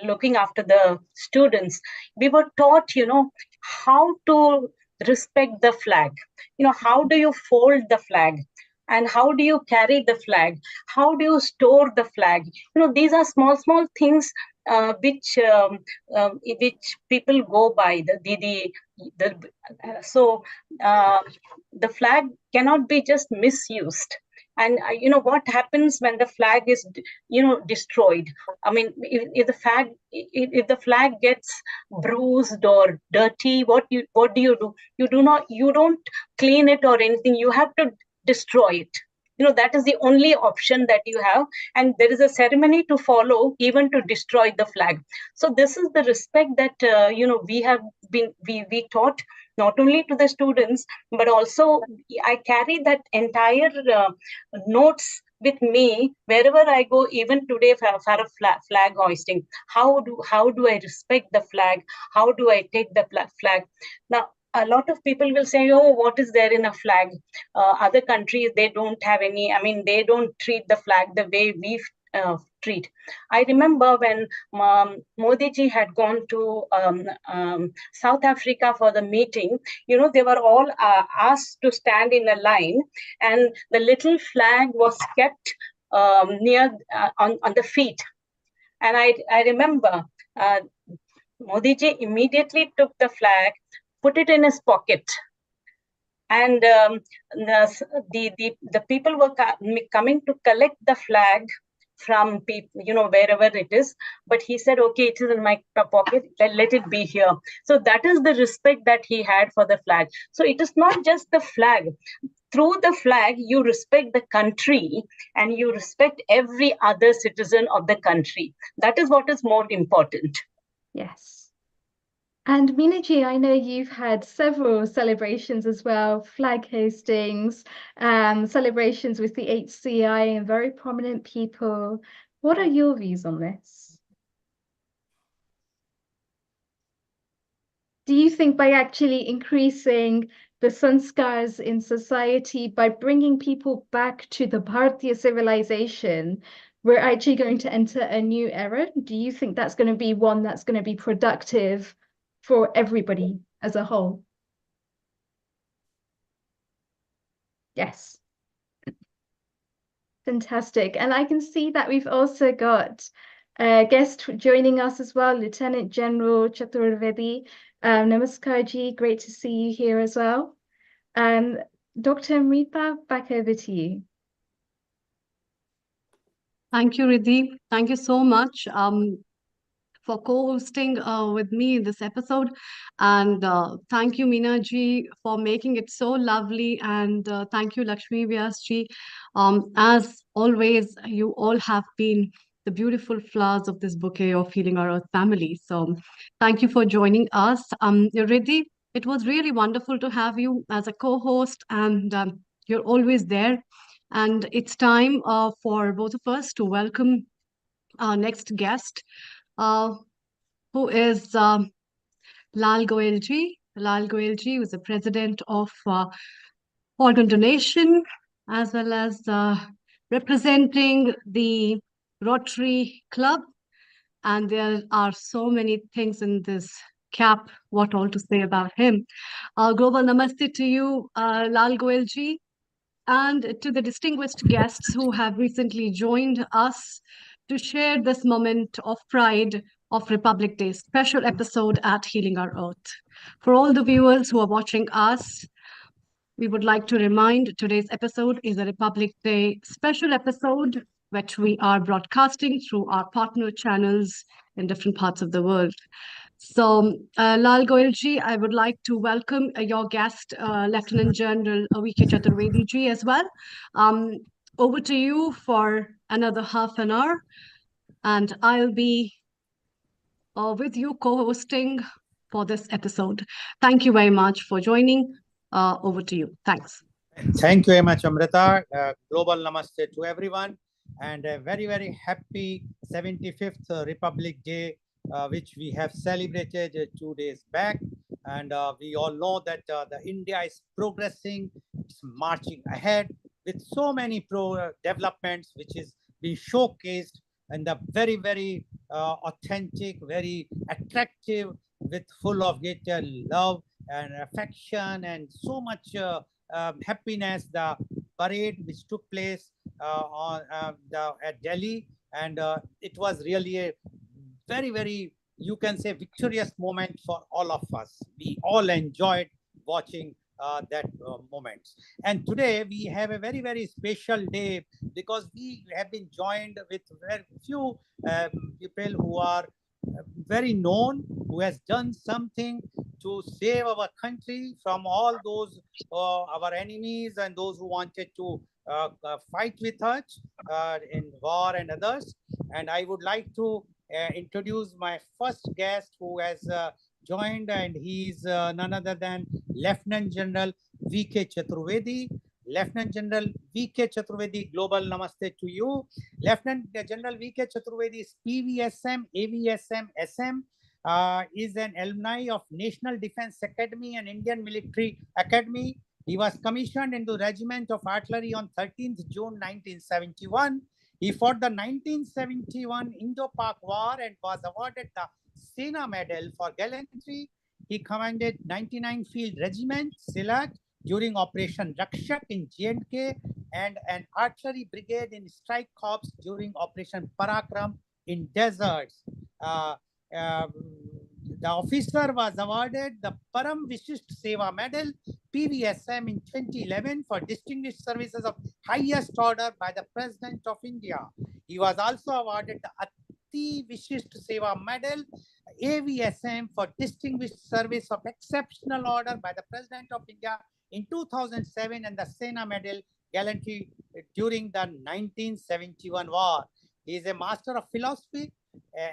looking after the students, we were taught, how to respect the flag. How do you fold the flag? And how do you carry the flag? How do you store the flag? These are small things which people go by. So the flag cannot be just misused. And what happens when the flag is destroyed? I mean, if the flag gets bruised or dirty, what do you do? You don't clean it or anything. You have to destroy it. That is the only option that you have, and there is a ceremony to follow even to destroy the flag. So this is the respect that we taught not only to the students, but also I carry that entire notes with me wherever I go, even today for a flag hoisting. How do I respect the flag? How do I take the flag? Now, a lot of people will say, oh, what is there in a flag? Other countries, they don't have any, they don't treat the flag the way we treat. I remember when Modi ji had gone to South Africa for the meeting, they were all asked to stand in a line, and the little flag was kept near on the feet. And I remember Modi ji immediately took the flag, put it in his pocket, and the people were coming to collect the flag from people, wherever it is. But he said, okay, it is in my pocket, let it be here. So that is the respect that he had for the flag. So it is not just the flag. Through the flag, you respect the country and you respect every other citizen of the country. That is what is more important. Yes. And Meenaji, I know you've had several celebrations as well, flag hostings, celebrations with the HCI and very prominent people. What are your views on this? Do you think by actually increasing the sanskars in society, by bringing people back to the Bharatiya civilization, we're actually going to enter a new era? Do you think that's going to be one that's going to be productive for everybody as a whole? Yes. Fantastic. And I can see that we've also got a guest joining us as well, Lieutenant General Chaturvedi. Namaskar ji, great to see you here as well. Dr. Amrita, back over to you. Thank you, Riddhi. Thank you so much for co-hosting with me in this episode. And thank you, Meena ji, for making it so lovely. And thank you, Lakshmi Vyas ji. As always, you all have been the beautiful flowers of this bouquet of Healing Our Earth family. So thank you for joining us. Riddhi, it was really wonderful to have you as a co-host, and you're always there. And it's time for both of us to welcome our next guest, who is Lal Goyal ji. Lal Goyal ji was the president of organ donation, as well as representing the Rotary Club. And there are so many things in this cap, what all to say about him. Global namaste to you, Lal Goyal ji, and to the distinguished guests who have recently joined us to share this moment of pride of Republic Day special episode at Healing Our Earth. For all the viewers who are watching us, we would like to remind today's episode is a Republic Day special episode, which we are broadcasting through our partner channels in different parts of the world. So, Lal Goyal ji, I would like to welcome your guest, Lieutenant General V.K. Chaturvedi ji as well. Over to you for another half an hour, and I'll be with you co-hosting for this episode. Thank you very much for joining. Over to you. Thanks. Thank you very much, Amrita. Global namaste to everyone, and a very, very happy 75th Republic Day, which we have celebrated 2 days back. And we all know that the India is progressing, it's marching ahead with so many developments, which is being showcased, and the very, very authentic, very attractive, with full of great love and affection and so much happiness. The parade which took place at Delhi, and it was really a very, you can say, victorious moment for all of us. We all enjoyed watching that moment. And today we have a very special day because we have been joined with very few people who are very known, who has done something to save our country from all those our enemies and those who wanted to fight with us in war and others. And I would like to introduce my first guest who has joined, and he is none other than Lieutenant General V.K. Chaturvedi. Lieutenant General V.K. Chaturvedi, global namaste to you. Lieutenant General V.K. Chaturvedi is PVSM, AVSM, SM, is an alumni of National Defense Academy and Indian Military Academy. He was commissioned into Regiment of Artillery on 13th June 1971. He fought the 1971 Indo-Pak War and was awarded the Sena Medal for gallantry. He commanded 99 Field Regiment, Silat, during Operation Rakshak in J&K, and an artillery brigade in Strike Corps during Operation Parakram in deserts. The officer was awarded the Param Vishisht Seva Medal, PVSM, in 2011 for distinguished services of highest order by the President of India. He was also awarded the Ati Vishisht Seva Medal, AVSM, for distinguished service of exceptional order by the President of India in 2007, and the Sena Medal gallantry during the 1971 war. He is a Master of Philosophy,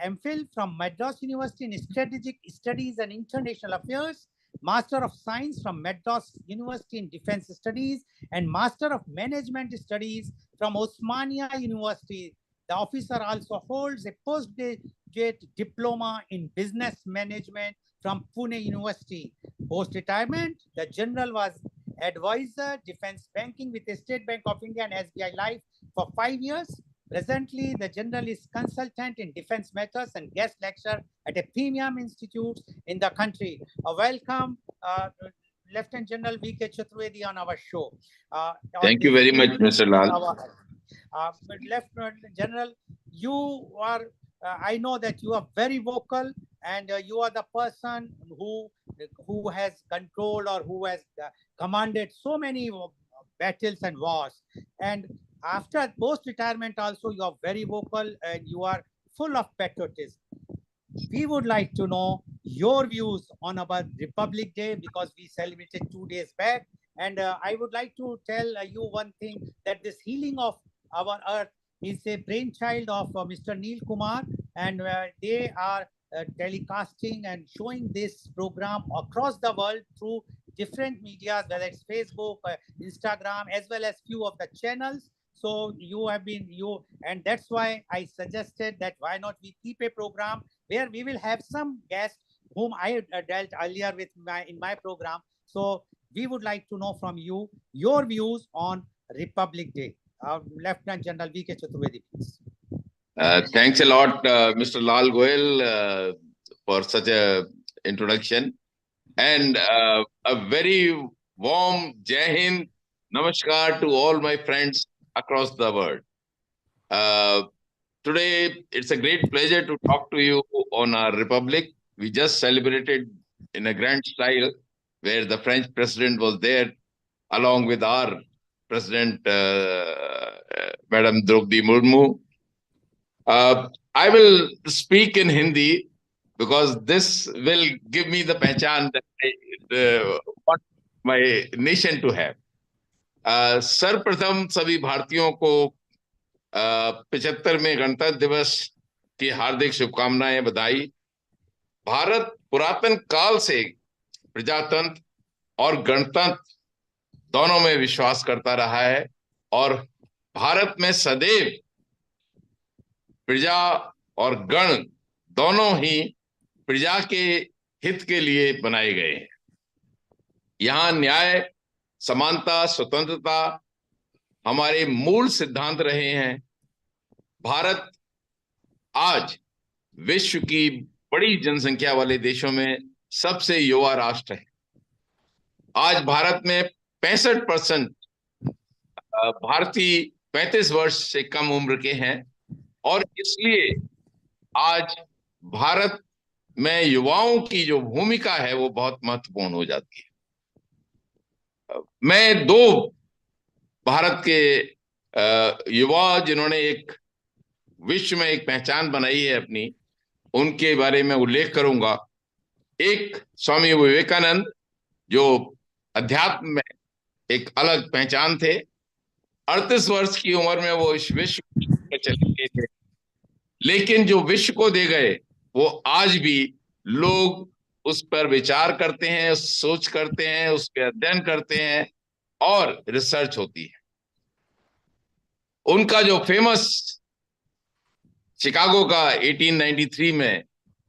MPhil from Madras University in Strategic Studies and International Affairs, Master of Science from Madras University in Defense Studies, and Master of Management Studies from Osmania University. The officer also holds a postgraduate diploma in business management from Pune University. Post-retirement, the general was advisor, defense banking with the State Bank of India and SBI Life for 5 years. Presently, the general is consultant in defense matters and guest lecturer at a premium institute in the country. Welcome, Lieutenant General V.K. Chaturvedi on our show. Thank you very much, Mr. Lal. Lieutenant General, you are, I know that you are very vocal, and you are the person who has controlled or who has commanded so many battles and wars. And after post-retirement also, you are very vocal and you are full of patriotism. We would like to know your views on our Republic Day, because we celebrated 2 days back. And I would like to tell you one thing, that this healing of our earth is a brainchild of Mr. Neil Kumar, and they are telecasting and showing this program across the world through different media, whether it's Facebook, Instagram, as well as few of the channels. So you have been, and that's why I suggested that why not we keep a program where we will have some guests whom I dealt earlier with in my program. So we would like to know from you your views on Republic Day. Lieutenant General V.K. Chaturvedi, please. Thanks a lot, Mr. Lal Goel, for such a introduction, and a very warm Jai Hind, Namaskar to all my friends across the world. Today, it's a great pleasure to talk to you on our Republic. We just celebrated in a grand style, where the French president was there along with our President, Madam Draupadi Murmu. I will speak in Hindi because this will give me the pehchan that I want my nation to have. सर्वप्रथम सभी भारतीयों को 75वें गणतंत्र दिवस की हार्दिक शुभकामनाएं, बधाई। भारत पुरातन काल से प्रजातंत्र और गणतंत्र दोनों में विश्वास करता रहा है, और भारत में सदैव प्रजा और गण दोनों ही प्रजा के हित के लिए बनाए गए हैं। यहाँ न्याय, समानता, स्वतंत्रता हमारे मूल सिद्धांत रहे हैं। भारत आज विश्व की बड़ी जनसंख्या वाले देशों में सबसे युवा राष्ट्र है। आज भारत में 65% भारतीय 35 वर्ष से कम उम्र के हैं, और इसलिए आज भारत में युवाओं की जो भूमिका है वो बहुत महत्वपूर्ण हो जाती है। मैं दो भारत के युवा जिन्होंने एक विश्व में एक पहचान बनाई है अपनी, उनके बारे में उल्लेख करूंगा। एक स्वामी विवेकानंद, जो अध्यात्म में एक अलग पहचान थे। 38 वर्ष की उम्र में वो इस विश्व में चले गए थे, लेकिन जो विश्व को दे गए वो आज भी लोग उस पर विचार करते हैं, सोच करते हैं, उस पर अध्ययन करते हैं और रिसर्च होती है। उनका जो फेमस शिकागो का 1893 में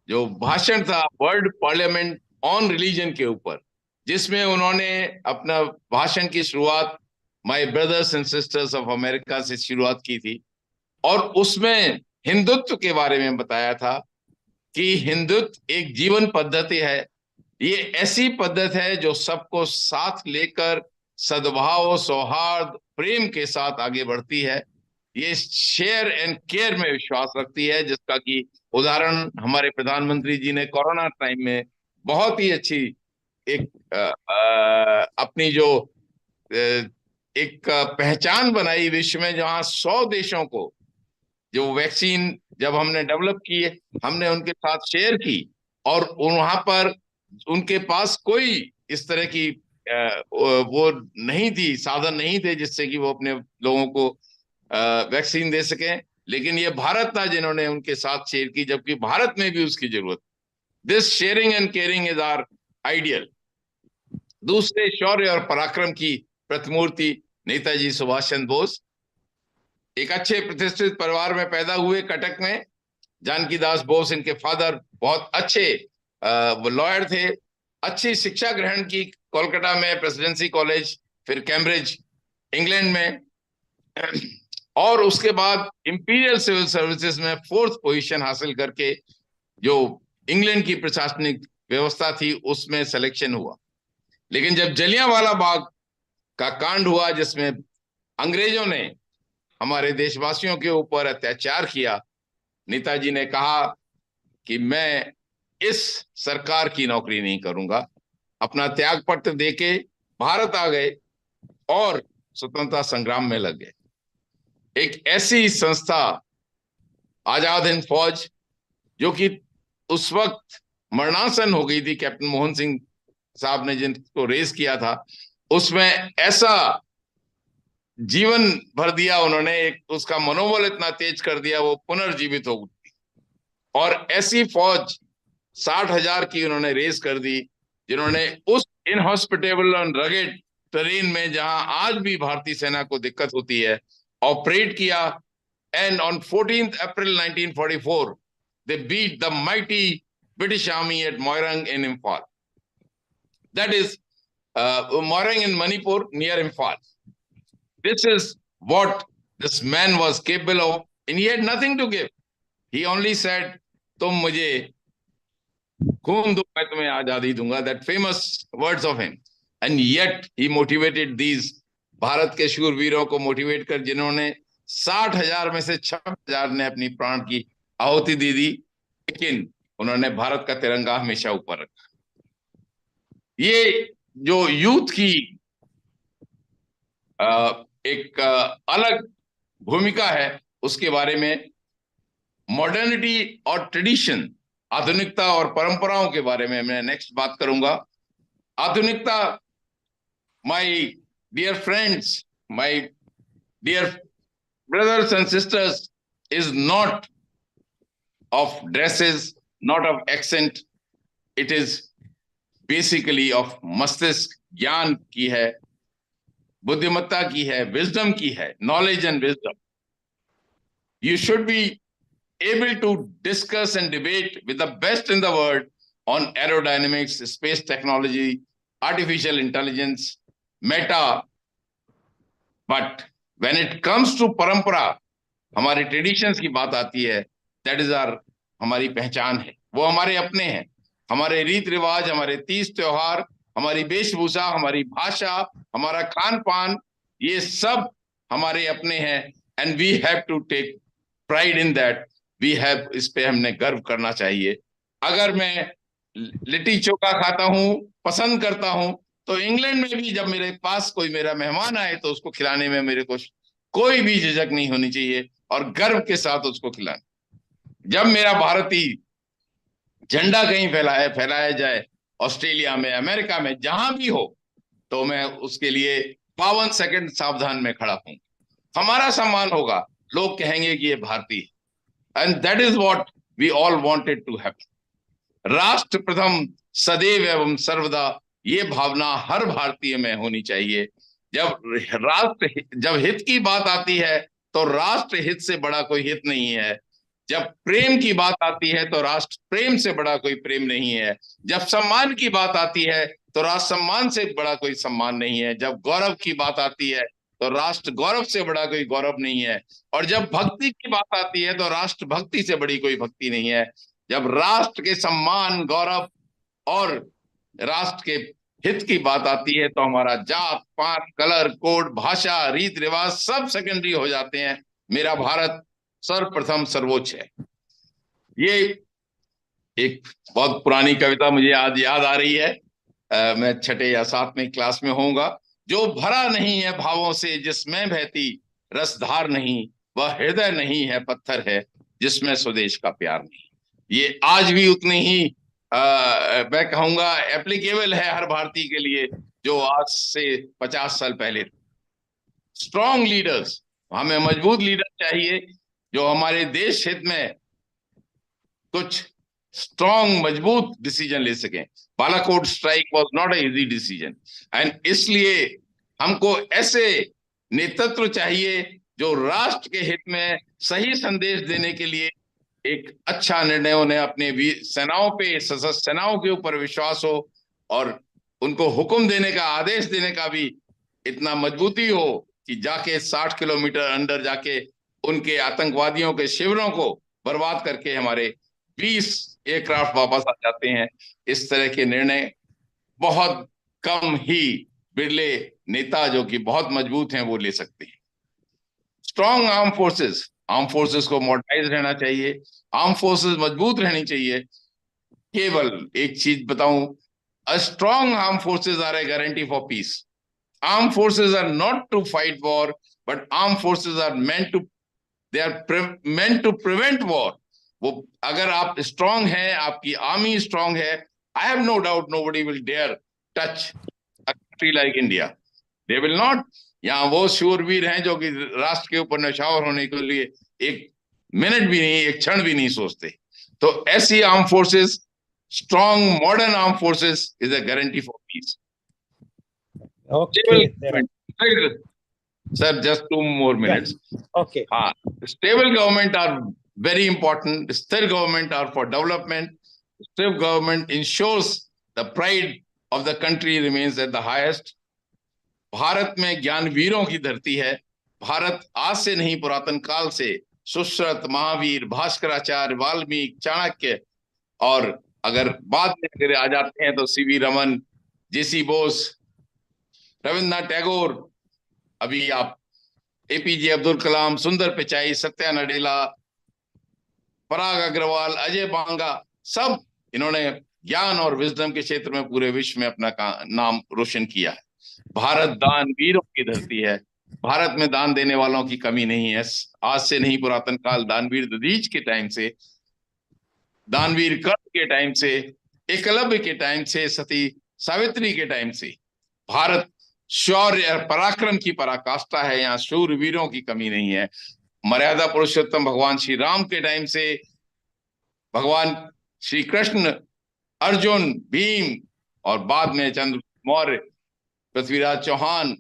जो भाषण था वर्ल्ड पार्लियामेंट ऑन रिलीजन के ऊपर, जिसमें उन्होंने अपना भाषण की शुरुआत my brothers and sisters of America से शुरुआत की थी, और उसमें हिंदुत्व के बारे में बताया था कि हिंदुत्व एक जीवन पद्धति है। ये ऐसी पद्धति है जो सबको साथ लेकर सद्भाव, सौहार्द, प्रेम के साथ आगे बढ़ती है। ये शेयर एंड केयर में विश्वास रखती है, जिसका कि उदाहरण हमारे प्रधानमंत्री जी ने कोरोना टाइम में बहुत ही अच्छी एक अपनी जो एक पहचान बनाई विश्व में, जहां 100 देशों को जो वैक्सीन जब हमने डेवलप की, हमने उनके साथ शेयर की, और वहां पर उनके पास कोई इस तरह की वो नहीं थी, साधन नहीं थे जिससे कि वो अपने लोगों को वैक्सीन दे सकें, लेकिन ये भारत था जिन्होंने उनके साथ शेयर की, जबकि भारत में भी उसकी जरूरत। This sharing and caring is our ideal. दूसरे शौर्य और पराक्रम की प्रतिमूर्ति नेताजी सुभाष चंद्र बोस। एक अच्छे प्रतिष्ठित परिवार में पैदा हुए कटक में। जानकी दास बोस इनके फादर बहुत अच्छे लॉयर थे। अच्छी शिक्षा ग्रहण की कोलकाता में प्रेसिडेंसी कॉलेज, फिर कैम्ब्रिज इंग्लैंड में, और उसके बाद इंपीरियल सिविल सर्विसेज में 4th पोजीशन हासिल करके जो इंग्लैंड की प्रशासनिक व्यवस्था थी उसमें सिलेक्शन हुआ। लेकिन जब जलियांवाला बाग का कांड हुआ, जिसमें अंग्रेजों ने हमारे देशवासियों के ऊपर अत्याचार किया, नेताजी ने कहा कि मैं इस सरकार की नौकरी नहीं करूंगा। अपना त्याग पत्र देके भारत आ गए और स्वतंत्रता संग्राम में लग गए। एक ऐसी संस्था आजाद हिंद फौज, जो कि उस वक्त मरणासन हो गई थी, कैप्टन मोहन सिंह साहब ने जिनको रेस किया था, उसमें ऐसा जीवन भर दिया उन्होंने, एक उसका मनोबल इतना तेज कर दिया, वो पुनर्जीवित हो गई। और ऐसी फौज 60,000 की उन्होंने रेस कर दी, जिन्होंने उस इनहॉस्पिटेबल एंड रगेड टेरेन में, जहां आज भी भारतीय सेना को दिक्कत होती है, ऑपरेट किया। And on 14th April 1944 they beat the mighty British Army at Moirang in Imphal. That is Moirang in Manipur near Imphal. This is what this man was capable of, and he had nothing to give. He only said, "तुम मुझे खून दो, मैं तुम्हें आजादी दूंगा." That famous words of him. And yet he motivated these Bharat के शूरवीरों को मोटिवेट कर, जिन्होंने 60,000 में से 6,000 ने अपनी प्राण की आहुति दे दी, लेकिन उन्होंने भारत का तिरंगा हमेशा ऊपर रखा। ये जो यूथ की एक अलग भूमिका है, उसके बारे में, मॉडर्निटी और ट्रेडिशन, आधुनिकता और परंपराओं के बारे में मैं नेक्स्ट बात करूंगा। आधुनिकता, my dear friends, my dear brothers and sisters, is not of dresses, not of accent. It is basically of मस्तिष्क, ज्ञान की है, बुद्धिमत्ता की है, विजडम की है, knowledge and wisdom. You should be able to discuss and debate with the best in the world on aerodynamics, space technology, artificial intelligence, meta. But when it comes to परंपरा, हमारे ट्रेडिशंस की बात आती है, that is our, हमारी पहचान है, वो हमारे अपने हैं। हमारे रीत रिवाज, हमारे तीज त्योहार, हमारी वेशभूषा, हमारी भाषा, हमारा खान पान, ये सब हमारे अपने हैं, and we have to take pride in that. We have, इस पे हमने गर्व करना चाहिए। अगर मैं लिट्टी चोखा खाता हूँ, पसंद करता हूँ, तो इंग्लैंड में भी जब मेरे पास कोई मेरा मेहमान आए तो उसको खिलाने में मेरे को कोई भी झिझक नहीं होनी चाहिए, और गर्व के साथ उसको खिलाना। जब मेरा भारतीय झंडा कहीं फैलाया जाए, ऑस्ट्रेलिया में, अमेरिका में, जहां भी हो, तो मैं उसके लिए 52 सेकंड सावधान में खड़ा हूं। हमारा सम्मान होगा, लोग कहेंगे कि ये भारतीय, and that is what we all wanted to happen. राष्ट्र प्रथम सदैव एवं सर्वदा, ये भावना हर भारतीय में होनी चाहिए। जब हित की बात आती है तो राष्ट्र हित से बड़ा कोई हित नहीं है। जब प्रेम की बात आती है तो राष्ट्र प्रेम से बड़ा कोई प्रेम नहीं है। जब सम्मान की बात आती है तो राष्ट्र सम्मान से बड़ा कोई सम्मान नहीं है। जब गौरव की बात आती है तो राष्ट्र गौरव से बड़ा कोई गौरव नहीं है। और जब भक्ति की बात आती है तो राष्ट्र भक्ति से बड़ी कोई भक्ति नहीं है। जब राष्ट्र के सम्मान, गौरव और राष्ट्र के हित की बात आती है तो हमारा जात पात, कलर कोड, भाषा, रीत रिवाज सब सेकेंडरी हो जाते हैं। मेरा भारत सर्वप्रथम सर्वोच्च है। ये एक बहुत पुरानी कविता मुझे आज याद आ रही है। मैं 6ठी या 7वीं क्लास में होऊंगा। जो भरा नहीं है भावों से जिसमें बहती रसधार नहीं, वह हृदय नहीं है, पत्थर है जिसमें स्वदेश का प्यार नहीं। ये आज भी उतनी ही मैं कहूंगा एप्लीकेबल है हर भारतीय के लिए जो आज से 50 साल पहले। स्ट्रॉन्ग लीडर्स, हमें मजबूत लीडर चाहिए जो हमारे देश हित में कुछ स्ट्रॉन्ग मजबूत डिसीजन ले सकें। Balakot strike was not a easy decision, and इसलिए हमको ऐसे नेतृत्व चाहिए जो राष्ट्र के हित में सही संदेश देने के लिए एक अच्छा निर्णय, उन्हें अपने सेनाओं पे, सशस्त्र सेनाओं के ऊपर विश्वास हो, और उनको हुक्म देने का, आदेश देने का भी इतना मजबूती हो कि जाके 60 किलोमीटर अंदर जाके उनके आतंकवादियों के शिविरों को बर्बाद करके हमारे 20 एयरक्राफ्ट वापस आ जाते हैं। इस तरह के निर्णय बहुत कम ही बिरले नेता जो कि बहुत मजबूत हैं वो ले सकते हैं। स्ट्रॉन्ग आर्म फोर्सेस को मॉडर्नाइज रहना चाहिए, आर्म फोर्सेस मजबूत रहनी चाहिए। केवल एक चीज बताऊं, a strong arm forces are a guarantee for peace. Arm forces are not to fight war, but arm forces are meant to prevent war. वो अगर आप स्ट्रांग हैं, आपकी आर्मी स्ट्रांग है, I have no doubt nobody will dare touch a country like India. They will not. यहाँ वो शूरवीर हैं जो कि राष्ट्र के ऊपर नौछावर होने के लिए एक मिनट भी नहीं, एक क्षण भी नहीं सोचते। तो ऐसी arm forces, strong modern arm forces is a guarantee for piece. Sir, just 2 more minutes. Okay. Stable government are very important. Stable government are for development. Stable government ensures the pride of the country remains at the highest. Bharat में ज्ञानवीरों की धरती है। भारत आज से नहीं, पुरातन काल से सुश्रुत, महावीर, भास्कराचार्य, वाल्मीकि, चाणक्य, और अगर बाद में अगर आ जाते हैं तो सीवी रमन, जेसी बोस, रविन्द्रनाथ टैगोर, अभी आप एपीजे अब्दुल कलाम, सुंदर पिचाई, सत्या नडेला, पराग अग्रवाल, अजय बांगा, सब इन्होंने ज्ञान और विजडम के क्षेत्र में पूरे विश्व में अपना नाम रोशन किया है। भारत दानवीरों की धरती है। भारत में दान देने वालों की कमी नहीं है। आज से नहीं, पुरातन काल, दानवीर दधीच के टाइम से, दानवीर कर्ण के टाइम से, एकलव्य के टाइम से, सती सावित्री के टाइम से भारत शौर्य पराक्रम की पराकाष्ठा है। यहाँ शूरवीरों की कमी नहीं है। मर्यादा पुरुषोत्तम भगवान श्री राम के टाइम से भगवान श्री कृष्ण, अर्जुन, भीम, और बाद में चंद्र मौर्य, पृथ्वीराज चौहान,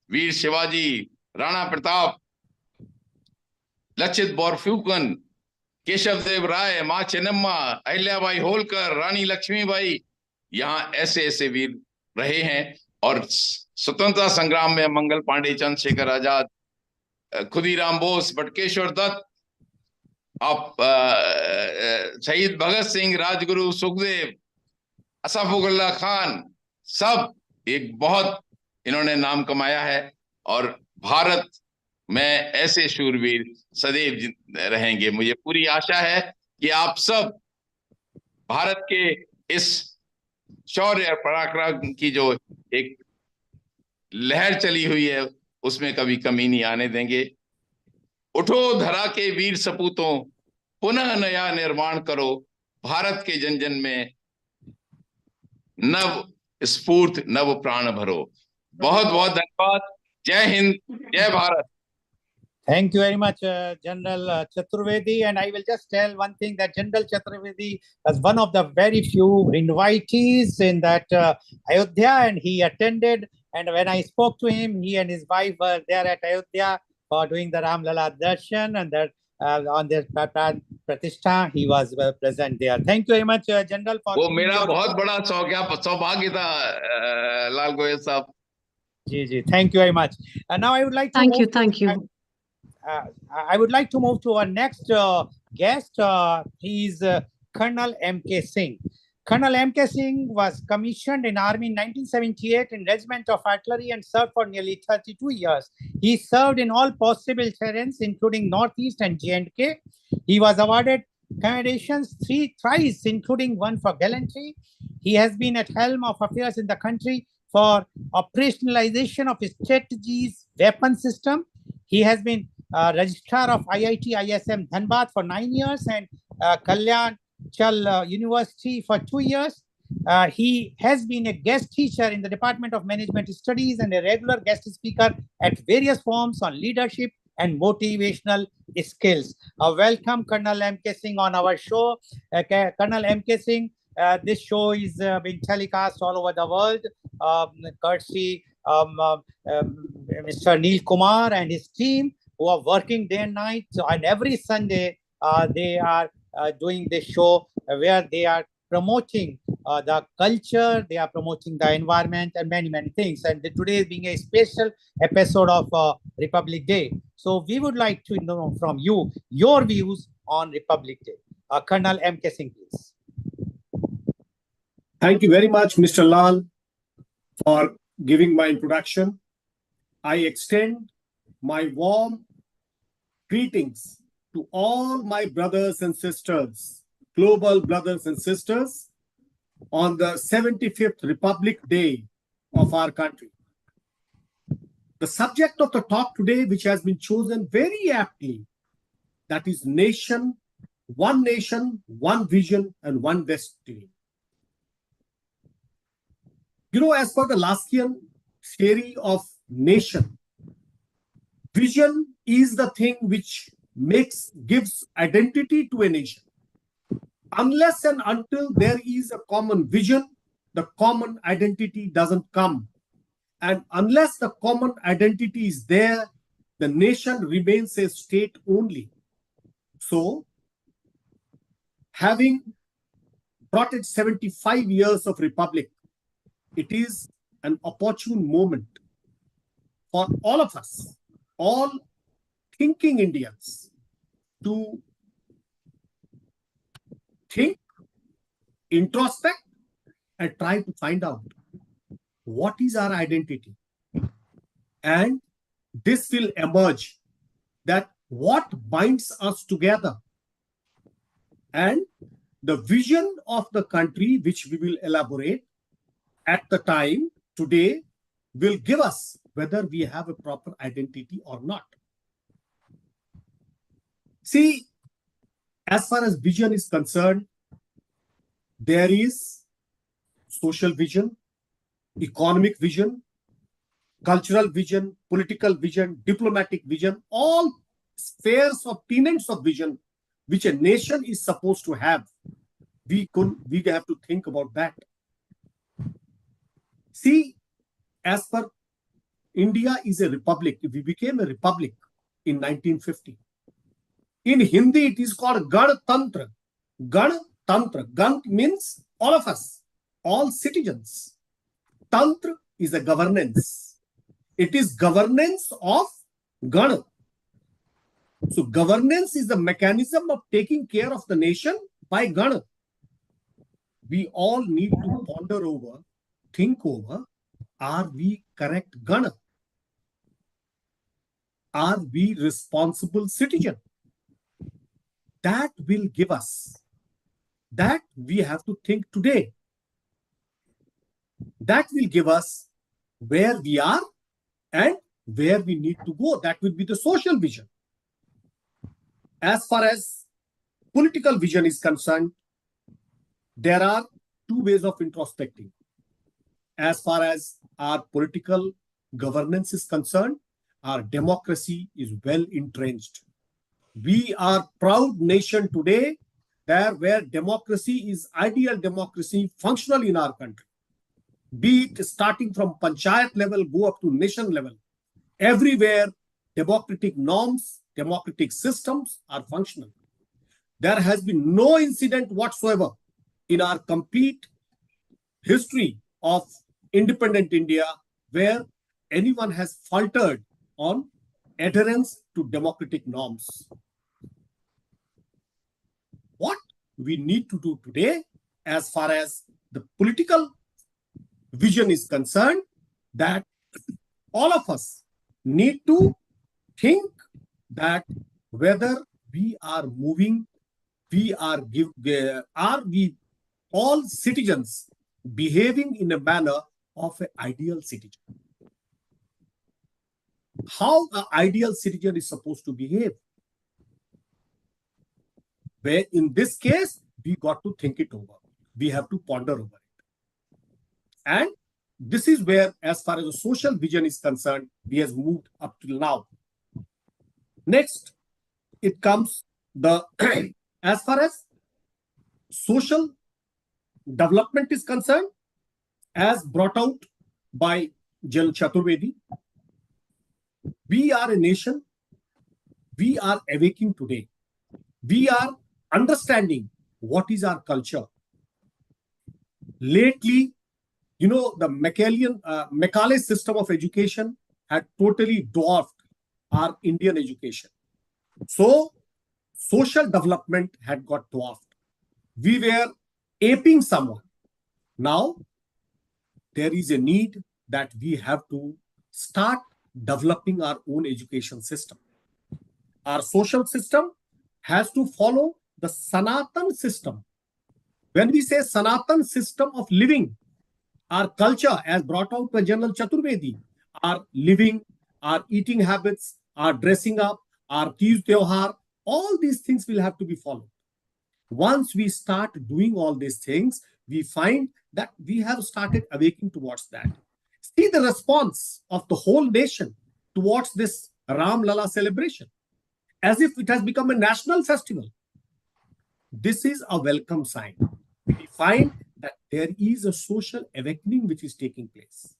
वीर शिवाजी, राणा प्रताप, लक्षित बोरफ्यूकन, केशव देव राय, माँ चेन्नम्मा, अहिल्याबाई होलकर, रानी लक्ष्मीबाई, यहाँ ऐसे ऐसे वीर रहे हैं। और स्वतंत्रता संग्राम में मंगल पांडे, चंद्रशेखर आजाद, खुदीराम बोस, बटकेश्वर दत्त, आप शहीद भगत सिंह, राजगुरु सुखदेव, असफाकुल्ला खान, सब एक बहुत इन्होंने नाम कमाया है और भारत में ऐसे शूरवीर सदैव रहेंगे। मुझे पूरी आशा है कि आप सब भारत के इस शौर्य पराक्रम की जो एक लहर चली हुई है उसमें कभी कमी नहीं आने देंगे। उठो धरा के वीर सपूतों, पुनः नया निर्माण करो, भारत के जन जन में नव स्फूर्त नव प्राण भरो। बहुत बहुत धन्यवाद। जय हिंद, जय Bharat. Thank you very much, General Chaturvedi. And I will just tell one thing, that General Chaturvedi was one of the very few invitees in that Ayodhya, and he attended. And when I spoke to him, he and his wife were there at Ayodhya for doing the Ram Lala Darshan, and that on their Pratishtha, he was present there. Thank you very much, General. वो मेरा बहुत बड़ा सौभाग्य था लाल गोयल साहब। जी, thank you very much. And now I would like to thank you. I would like to move to our next guest. He is Colonel M.K. Singh. Colonel M.K. Singh was commissioned in Army in 1978 in Regiment of Artillery and served for nearly 32 years. He served in all possible terrains, including Northeast and J&K. He was awarded commendations thrice, including one for gallantry. He has been at helm of affairs in the country for operationalization of strategies, weapon system. He has been registrar of IIT ISM Dhanbad for 9 years and Kalyan Chal University for 2 years. He has been a guest teacher in the Department of Management Studies and a regular guest speaker at various forums on leadership and motivational skills. Welcome, Colonel M.K. Singh, on our show. Colonel M.K. Singh, this show is being telecast all over the world, courtesy Mr. Neil Kumar and his team, who are working day and night. So, and every Sunday, they are doing this show where they are promoting the culture, they are promoting the environment and many, many things. And today is being a special episode of Republic Day. So we would like to know from you your views on Republic Day. Colonel M.K. Singh, please. Thank you very much, Mr. Lal, for giving my introduction. I extend my warm greetings to all my brothers and sisters, global brothers and sisters, on the 75th Republic Day of our country. The subject of the talk today, which has been chosen very aptly, that is nation, one vision, and one destiny. You know, as per the Laskian theory of nation, vision is the thing which gives identity to a nation. Unless and until there is a common vision, the common identity doesn't come. And unless the common identity is there, the nation remains a state only. So, having brought it 75 years of republic, it is an opportune moment for all of us, all thinking Indians, to think, introspect, and try to find out what is our identity. And this will emerge, that what binds us together. And the vision of the country, which we will elaborate at the time today, will give us whether we have a proper identity or not. See, as far as vision is concerned, there is social vision, economic vision, cultural vision, political vision, diplomatic vision, all spheres of tenets of vision which a nation is supposed to have. We have to think about that. See, as per India is a republic, we became a republic in 1950. In Hindi, it is called Ganatantra. Ganatantra. Gan means all of us, all citizens. Tantra is a governance. It is governance of Gana. So governance is the mechanism of taking care of the nation by Gana. We all need to ponder over think over, are we correct gunner? Are we responsible citizen? That will give us, that we have to think today. That will give us where we are and where we need to go. That will be the social vision. As far as political vision is concerned, there are two ways of introspecting. As far as our political governance is concerned, our democracy is well entrenched. We are proud nation today there where democracy is ideal democracy functional in our country. Be it starting from panchayat level, go up to nation level. Everywhere, democratic norms, democratic systems are functional. There has been no incident whatsoever in our complete history of independent India where anyone has faltered on adherence to democratic norms. What we need to do today, as far as the political vision is concerned, that all of us need to think that whether we are moving, are we all citizens behaving in a manner of an ideal citizen? How an ideal citizen is supposed to behave? Where in this case, we got to think it over. We have to ponder over it. And this is where, as far as the social vision is concerned, we have moved up till now. Next, it comes the, as far as social development is concerned, as brought out by General Chaturvedi, we are a nation, we are awaking today. We are understanding what is our culture. Lately, you know, the Macaulay system of education had totally dwarfed our Indian education. So, social development had got dwarfed. We were aping someone. Now, there is a need that we have to start developing our own education system. Our social system has to follow the Sanatan system. When we say Sanatan system of living, our culture, as brought out by General Chaturvedi, our living, our eating habits, our dressing up, our Teej Tyohar, all these things will have to be followed. Once we start doing all these things, we find that we have started awaking towards that. See the response of the whole nation towards this Ram Lala celebration, as if it has become a national festival. This is a welcome sign. We find that there is a social awakening which is taking place.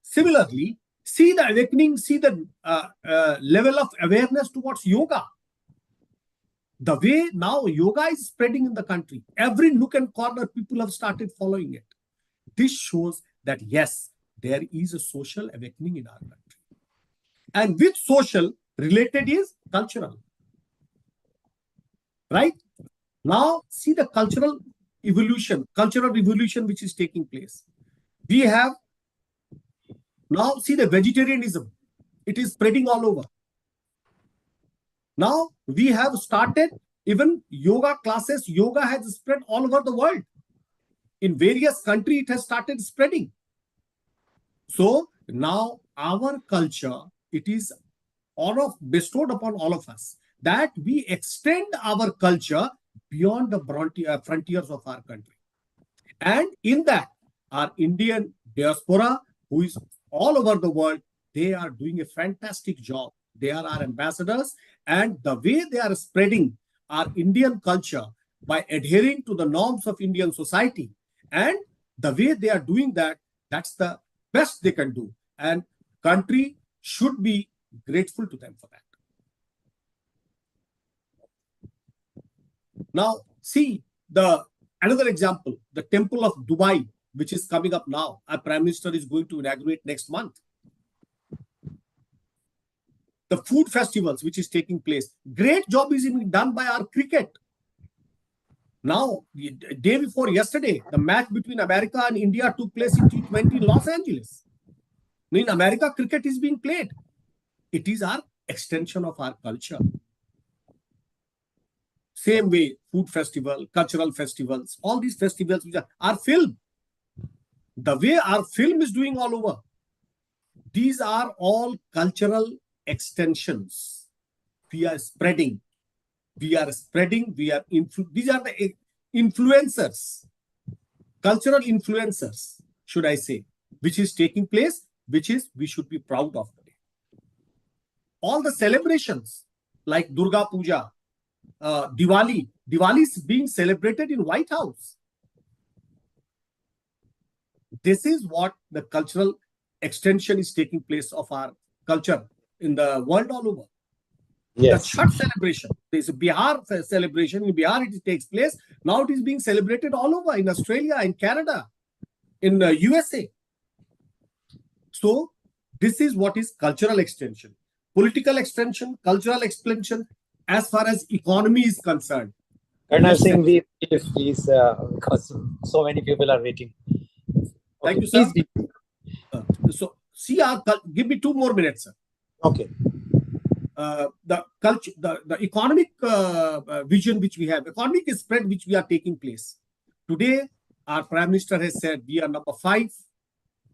Similarly, see the awakening, see the level of awareness towards yoga. The way now yoga is spreading in the country, every nook and corner, people have started following it. This shows that yes, there is a social awakening in our country. And with social related is cultural. Right? Now, see the cultural revolution which is taking place. We have now see the vegetarianism. It is spreading all over. Now, we have started even yoga classes. Yoga has spread all over the world. In various countries, it has started spreading. So, now our culture, it is bestowed upon all of us that we extend our culture beyond the frontiers of our country. And in that, our Indian diaspora, who is all over the world, they are doing a fantastic job. They are our ambassadors, and the way they are spreading our Indian culture by adhering to the norms of Indian society, and the way they are doing that, that's the best they can do. And country should be grateful to them for that. Now, see another example, the Temple of Dubai, which is coming up now. Our Prime Minister is going to inaugurate next month. The food festivals which is taking place. Great job is being done by our cricket. Now, the day before yesterday, the match between America and India took place in T20 in Los Angeles. In America, cricket is being played. It is our extension of our culture. Same way, food festival, cultural festivals, all these festivals which are film. The way our film is doing all over. These are all cultural extensions. We are spreading. We are spreading. These are the influencers, cultural influencers, should I say, which is taking place, which is we should be proud of today. All the celebrations like Durga Puja, Diwali is being celebrated in White House. This is what the cultural extension is taking place of our culture in the world all over. Yes. The Chhath celebration, there's a Bihar celebration. In Bihar, it takes place. Now it is being celebrated all over in Australia, in Canada, in the USA. So this is what is cultural extension. Political extension, cultural extension, as far as economy is concerned. Colonel Singh, please, because so many people are waiting. Thank you, sir. So, see, give me 2 more minutes, sir. Okay. The culture, the economic vision which we have, economic spread which we are taking place. Today, our Prime Minister has said we are number 5.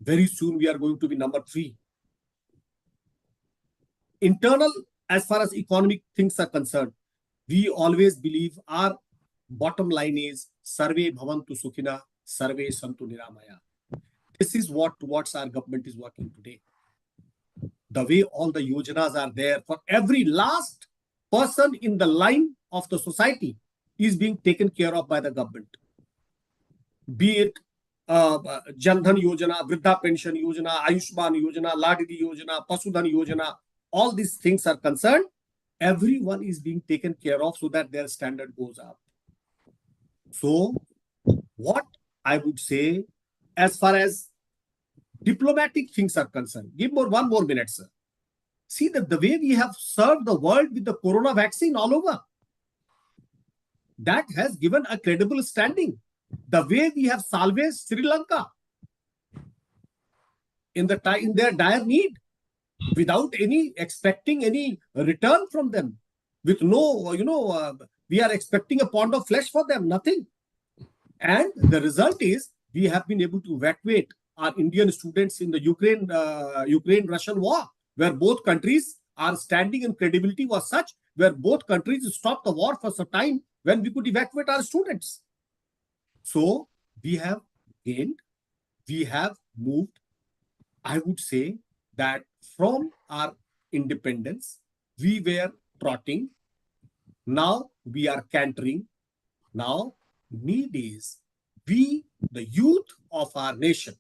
Very soon we are going to be number 3. Internal, as far as economic things are concerned, we always believe our bottom line is Sarve Bhavantu Sukhina, Sarve Santu Niramaya. This is what towards our government is working today. The way all the yojanas are there for every last person in the line of the society is being taken care of by the government. Be it Jandhan Yojana, Vriddha Pension Yojana, Ayushman Yojana, Ladidi Yojana, Pasudhan Yojana, all these things are concerned. Everyone is being taken care of so that their standard goes up. So, what I would say, as far as diplomatic things are concerned, give 1 more minute, sir. See that the way we have served the world with the corona vaccine all over, that has given a credible standing. The way we have salvaged Sri Lanka in their dire need, without expecting any return from them, with no, we are expecting a pound of flesh for them, nothing. And the result is we have been able to evacuate our Indian students in the Ukraine-Russian war, where both countries are standing and credibility was such, where both countries stopped the war for some time when we could evacuate our students. So we have gained, we have moved. I would say that from our independence, we were trotting. Now we are cantering. Now need is we, the youth of our nation,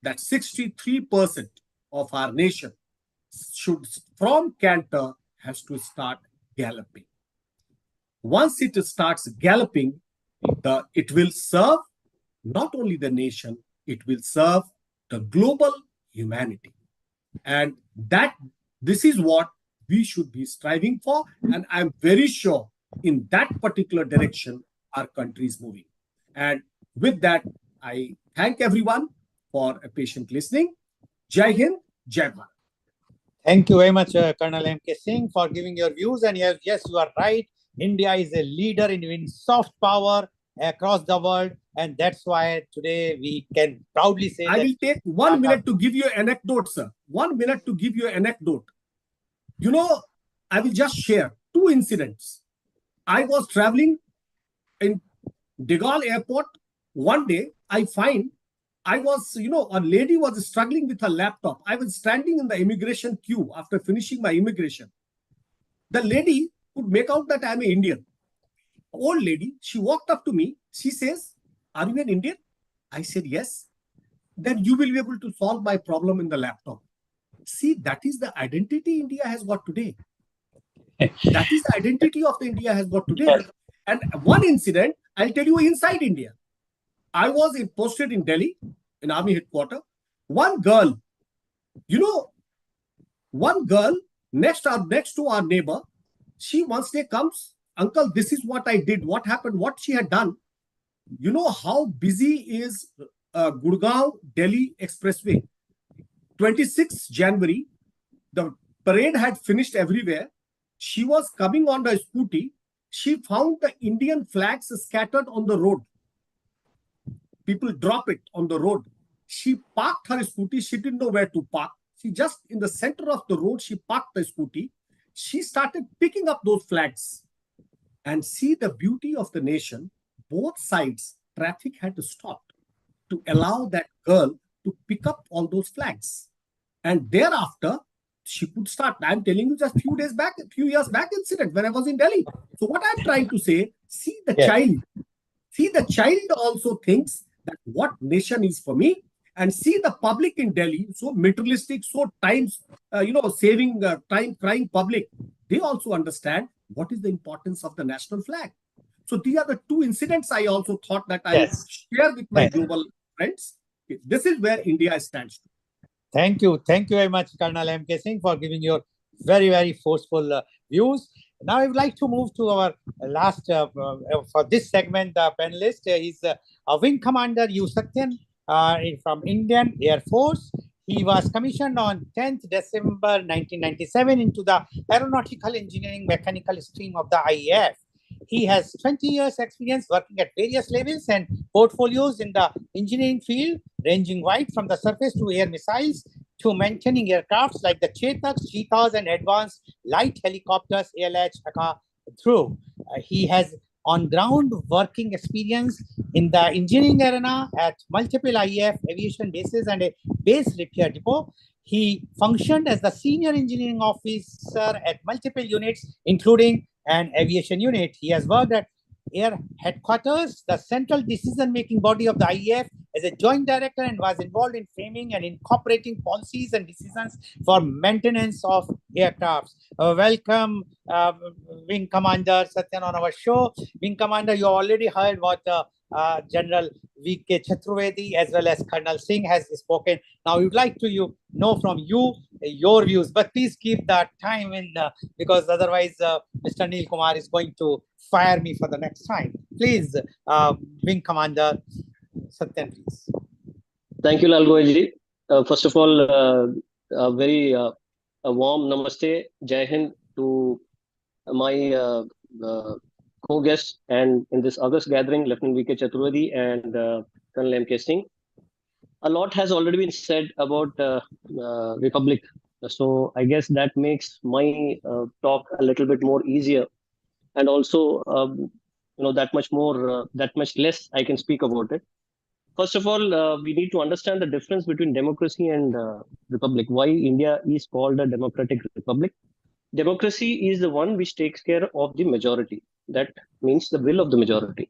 that 63% of our nation should, from canter, has to start galloping. Once it starts galloping, it will serve not only the nation, it will serve the global humanity. And this is what we should be striving for. And I'm very sure in that particular direction, our country is moving. And with that, I thank everyone for a patient listening. Jai Hind, Jai Bharat. Thank you very much, Colonel M.K. Singh, for giving your views. And yes, you are right. India is a leader in soft power across the world. And that's why today we can proudly say I will take 1 minute to give you an anecdote, sir. 1 minute to give you an anecdote. I will just share 2 incidents. I was traveling in De Gaulle Airport. One day, I find a lady was struggling with her laptop. I was standing in the immigration queue after finishing my immigration. The lady could make out that I'm an Indian. Old lady, she walked up to me. She says, "Are you an Indian?" I said, "Yes." "Then you will be able to solve my problem in the laptop." See, that is the identity India has got today. That is the identity of the India has got today. And one incident, I'll tell you inside India. I was posted in Delhi, in army headquarters. One girl, next to our neighbor, she once day comes uncle, this is what I did. What happened? What she had done? You know how busy is Gurgaon Delhi Expressway? 26th January, the parade had finished everywhere. She was coming on the scooty. She found the Indian flags scattered on the road. People drop it on the road. She parked her scooty. She didn't know where to park. She just in the center of the road, she parked the scooty. She started picking up those flags. And see the beauty of the nation. Both sides, traffic had to stop to allow that girl to pick up all those flags. And thereafter, she could start. I'm telling you, just few years back incident when I was in Delhi. So what I'm trying to say, see the child. See the child also thinks that what nation is for me, and see the public in Delhi, so materialistic, so saving time, crying public. They also understand what is the importance of the national flag. So these are the two incidents I also thought that I share with my global friends. This is where India stands. Thank you very much, Colonel M.K. Singh, for giving your very, very forceful views. Now I would like to move to our last, for this segment, the panelist is Wing Commander U. Satyan from Indian Air Force. He was commissioned on 10th December 1997 into the Aeronautical Engineering Mechanical stream of the IAF. He has 20 years experience working at various levels and portfolios in the engineering field, ranging wide from the surface to air missiles to maintaining aircrafts like the Chetaks, Cheetahs, and advanced light helicopters, ALH, Aka, through. He has on-ground working experience in the engineering arena at multiple IAF aviation bases and a base repair depot. He functioned as the senior engineering officer at multiple units, including an aviation unit. He has worked at Air Headquarters, the central decision-making body of the IAF, as a joint director, and was involved in framing and incorporating policies and decisions for maintenance of aircrafts. Welcome, Wing Commander Satyan, on our show. Wing Commander, you already heard what General V.K. Chaturvedi as well as Colonel Singh has spoken. Now we would like to know from you your views, but please keep that time in because otherwise Mr. Neil Kumar is going to fire me for the next time. Please, Wing Commander Satyan, please. Thank you, Lal Goyalji. First of all, a very a warm namaste, Jai Hind to my co-guests and in this August gathering, Lieutenant V.K. Chaturvedi and Colonel M.K. Singh. A lot has already been said about Republic. So I guess that makes my talk a little bit more easier, and also that much less I can speak about it. First of all, we need to understand the difference between democracy and republic. Why India is called a democratic republic? Democracy is the one which takes care of the majority. That means the will of the majority.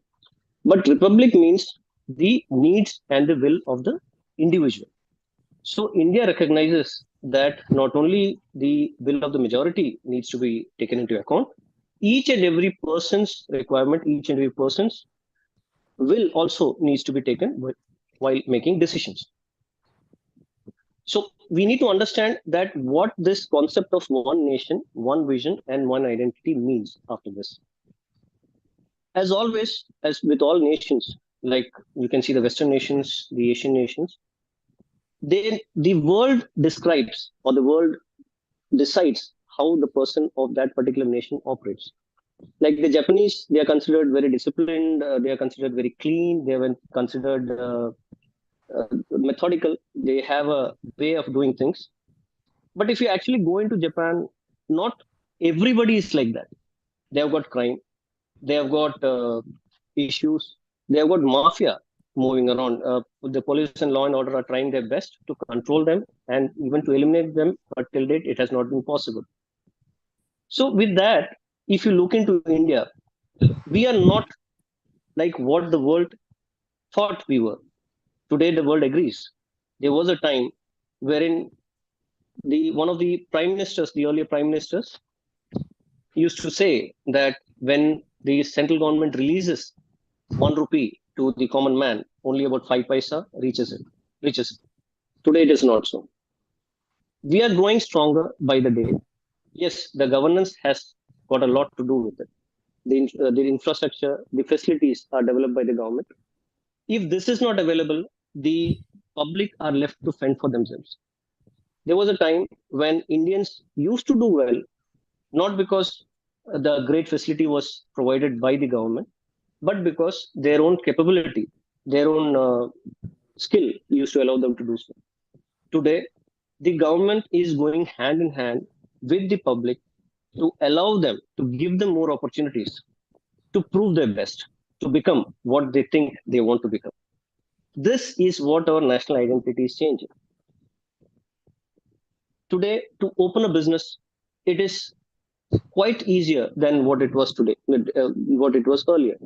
But republic means the needs and the will of the individual. So India recognizes that not only the will of the majority needs to be taken into account, each and every person's requirement, each and every person's will also needs to be taken while making decisions. So we need to understand that what this concept of one nation, one vision, and one identity means after this. As always, as with all nations, like you can see the Western nations, the Asian nations, the world describes or the world decides how the person of that particular nation operates. Like the Japanese, they are considered very disciplined, they are considered very clean, they are considered methodical, they have a way of doing things. But if you actually go into Japan, not everybody is like that. They have got crime, they have got issues, they have got mafia moving around. The police and law and order are trying their best to control them and even to eliminate them, but till date it has not been possible. So with that, if you look into India, we are not like what the world thought we were. Today, the world agrees. There was a time wherein one of the prime ministers, the earlier prime ministers, used to say that when the central government releases 1 rupee to the common man, only about 5 paisa reaches it. Today, it is not so. We are growing stronger by the day. Yes, the governance has got a lot to do with it. the infrastructure, the facilities are developed by the government. If this is not available, the public are left to fend for themselves. There was a time when Indians used to do well, not because the great facility was provided by the government, but because their own capability, their own skill used to allow them to do so. Today, the government is going hand in hand with the public to allow them, to give them more opportunities, to prove their best, to become what they think they want to become. This is what our national identity is changing. Today, to open a business, it is quite easier than what it was today, what it was earlier.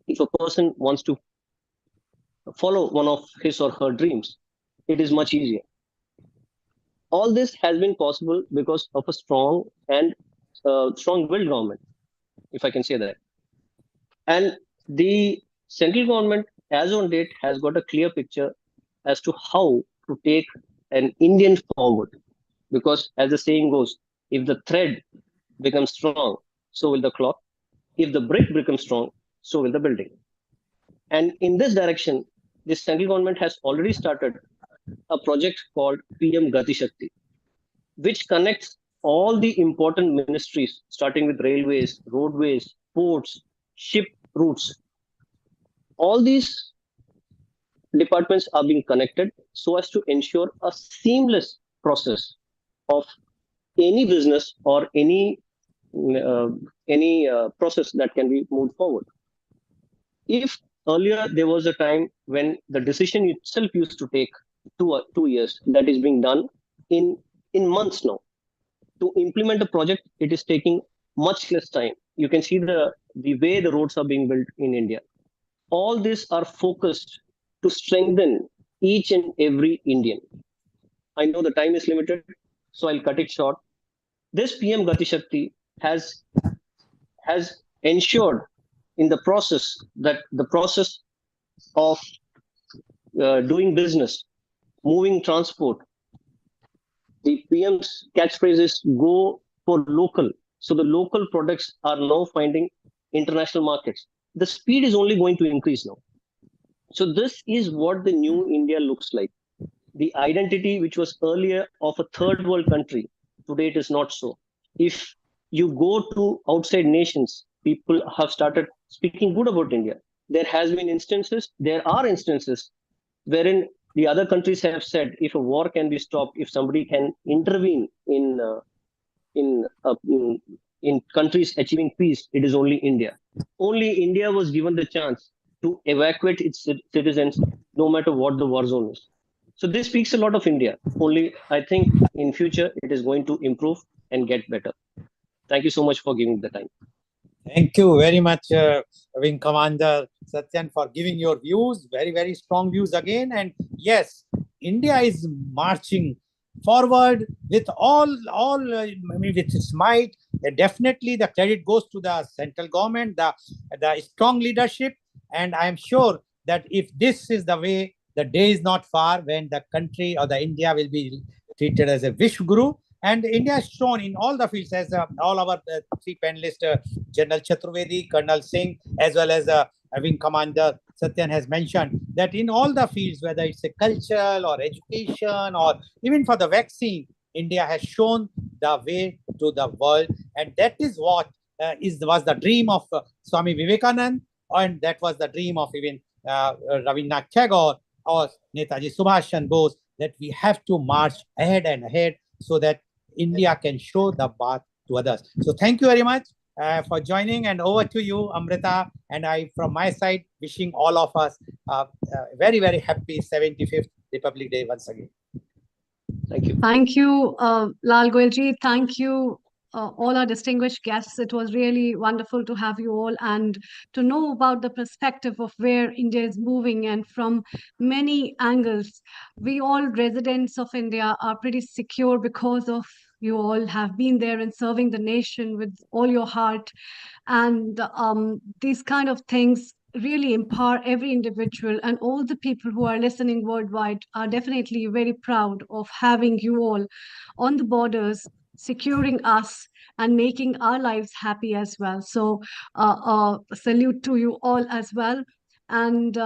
If a person wants to follow one of his or her dreams, it is much easier. All this has been possible because of a strong and strong-willed government, if I can say that. And the central government, as on date, has got a clear picture as to how to take an Indian forward. Because, as the saying goes, if the thread becomes strong, so will the cloth. If the brick becomes strong, so will the building. And in this direction, the central government has already started a project called PM Gati Shakti, which connects all the important ministries, starting with railways, roadways, ports, ship routes. All these departments are being connected so as to ensure a seamless process of any business or any process that can be moved forward. If earlier there was a time when the decision itself used to take 2 years, that is being done in months now. To implement a project, it is taking much less time. You can see the way the roads are being built in India. All these are focused to strengthen each and every Indian. I know the time is limited, so I'll cut it short. This PM Gati Shakti has ensured in the process that the process of doing business, moving transport, the PM's catchphrase is go for local. So the local products are now finding international markets. The speed is only going to increase now. So this is what the new India looks like. The identity which was earlier of a third world country, today it is not so. If you go to outside nations, people have started speaking good about India. There are instances wherein the other countries have said if a war can be stopped, if somebody can intervene in countries achieving peace, it is only India. Only India was given the chance to evacuate its citizens, no matter what the war zone is. So this speaks a lot of India. Only I think in future it is going to improve and get better. Thank you so much for giving the time. Thank you very much, Wing Commander Satyan, for giving your views. Very, very strong views again. And yes, India is marching forward with with its might. Definitely, the credit goes to the central government, the strong leadership. And I am sure that if this is the way, the day is not far when the country or the India will be treated as a Vishwaguru. And India has shown in all the fields, as all our three panelists, General Chaturvedi, Colonel Singh, as well as Wing Commander Satyan has mentioned, that in all the fields, whether it's a cultural or education or even for the vaccine, India has shown the way to the world. And that is what was the dream of Swami Vivekananda, and that was the dream of even Rabindranath Tagore or Netaji Subhash Chandra Bose, that we have to march ahead and ahead so that India can show the path to others. So thank you very much for joining, and over to you, Amrita. And I, from my side, wishing all of us a very, very happy 75th Republic Day once again. Thank you. Thank you, Lal Goelji. Thank you, all our distinguished guests. It was really wonderful to have you all and to know about the perspective of where India is moving, and from many angles. We all residents of India are pretty secure because of you all have been there and serving the nation with all your heart. And these kind of things really empower every individual, and all the people who are listening worldwide are definitely very proud of having you all on the borders securing us and making our lives happy as well. So salute to you all as well. And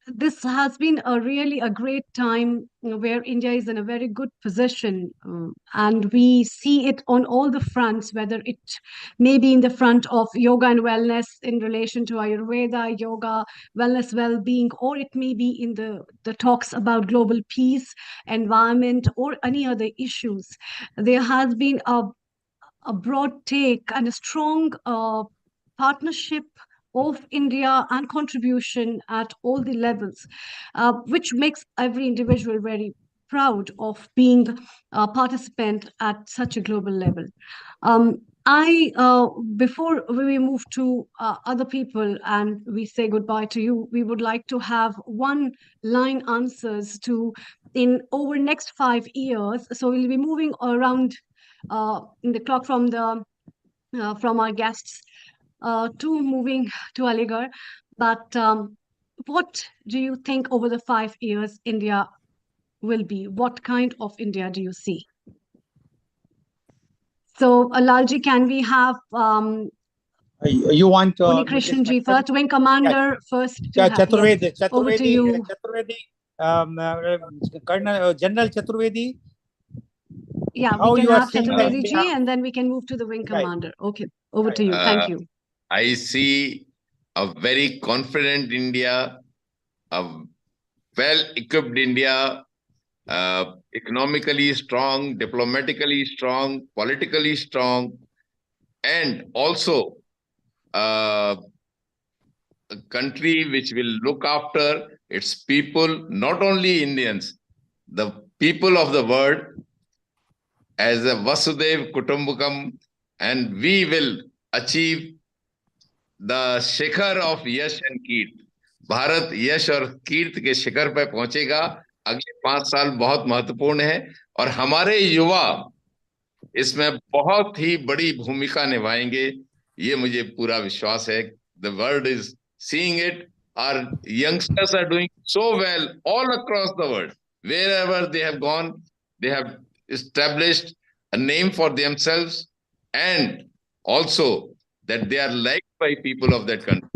this has been really a great time, where India is in a very good position, and we see it on all the fronts, whether it may be in the front of yoga and wellness in relation to Ayurveda, yoga, wellness, well-being, or it may be in the talks about global peace, environment, or any other issues. There has been a broad take and a strong partnership of India and contribution at all the levels, which makes every individual very proud of being a participant at such a global level. Before we move to other people and we say goodbye to you, we would like to have one line answers to in over next 5 years. So we'll be moving around in the clock from our guests to moving to Aligarh. But what do you think over the 5 years India will be? What kind of India do you see? So, Lalji, can we have you want Uni Krishnan ji first, Wing Commander first? Chaturvedi, yes. Over to you. Chaturvedi, Colonel General Chaturvedi. Yeah, we can have Chaturvedi ji, and then we can move to the Wing Commander. Okay, over to you. Thank you. I see a very confident India, a well-equipped India, economically strong, diplomatically strong, politically strong, and also a country which will look after its people, not only Indians, the people of the world, as a Vasudev Kutumbakam, and we will achieve the Shikhar of Yash and कीर्त. भारत यश और कीर्त के शिखर पर पहुंचेगा. अगले 5 साल बहुत महत्वपूर्ण है और हमारे युवा इसमें बहुत ही बड़ी भूमिका निभाएंगे. ये मुझे पूरा विश्वास है. The world is seeing it. Our youngsters are doing so well all across the world. Wherever they have gone, they have established a name for themselves, and also that they are liked by people of that country.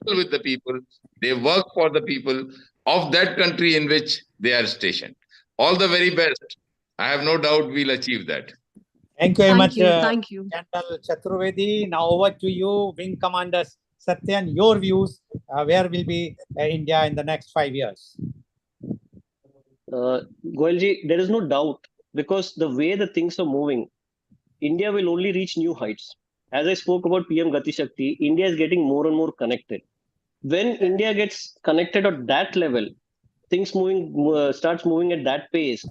With the people, they work for the people of that country in which they are stationed. All the very best. I have no doubt we'll achieve that. Thank you very much. Thank you. General Chaturvedi. Now over to you, Wing Commander Satyan. Your views. Where will be India in the next 5 years? Goelji, there is no doubt, because the way the things are moving, India will only reach new heights. As I spoke about PM Gati Shakti, India is getting more and more connected. When India gets connected at that level, things starts moving at that pace,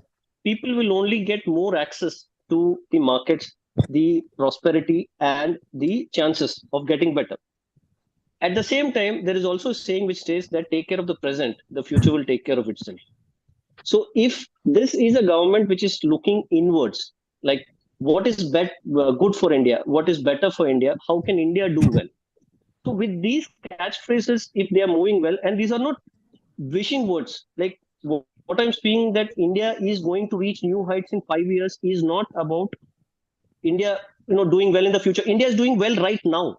people will only get more access to the markets, the prosperity, and the chances of getting better. At the same time, there is also a saying which says that take care of the present, the future will take care of itself. So if this is a government which is looking inwards, like what is good for India, what is better for India, how can India do well? So with these catchphrases, if they are moving well, and these are not wishing words, like what I'm speaking, that India is going to reach new heights in 5 years is not about India, doing well in the future. India is doing well right now.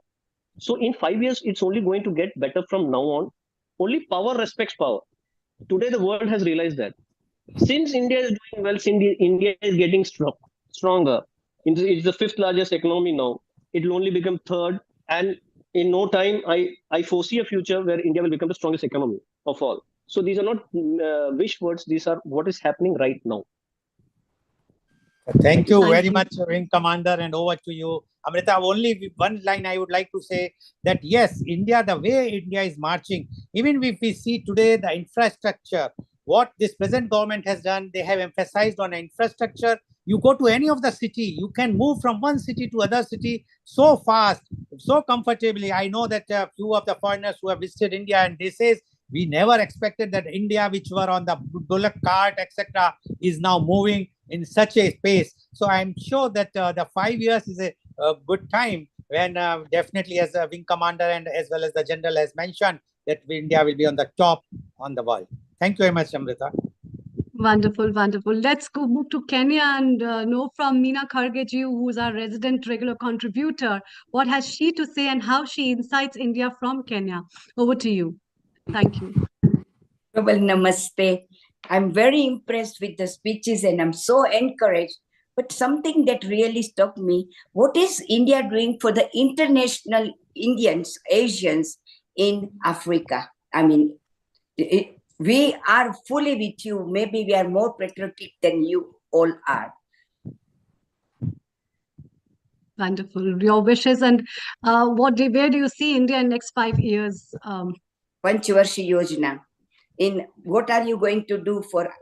So in 5 years, it's only going to get better from now on. Only power respects power. Today, the world has realized that. Since India is doing well, since India is getting stronger, it's the 5th largest economy now. It will only become 3rd, and in no time, I foresee a future where India will become the strongest economy of all. So these are not wish words; these are what is happening right now. Thank you very much, Wing Commander, and over to you, Amrita. Only one line I would like to say, that yes, India, the way India is marching, even if we see today the infrastructure, what this present government has done, they have emphasized on infrastructure. You go to any of the city, you can move from one city to other city so fast, so comfortably. I know that a few of the foreigners who have visited India, and they say, we never expected that India, which were on the bullock cart, etc., is now moving in such a pace. So I'm sure that the 5 years is a good time when definitely, as a Wing Commander and as well as the General has mentioned, that India will be on the top on the world. Thank you very much, Amrita. Wonderful, wonderful. Let's go move to Kenya and know from Meena Khargeji, who's our resident regular contributor, what has she to say and how she insights India from Kenya. Over to you. Thank you. Well, namaste. I'm very impressed with the speeches and I'm so encouraged. But something that really struck me, what is India doing for the international Indians, Asians in Africa? I mean, we are fully with you. Maybe we are more patriotic than you all are. Wonderful. Your wishes and where do you see India in next 5 years? Panchvarshi Yojana. In what are you going to do for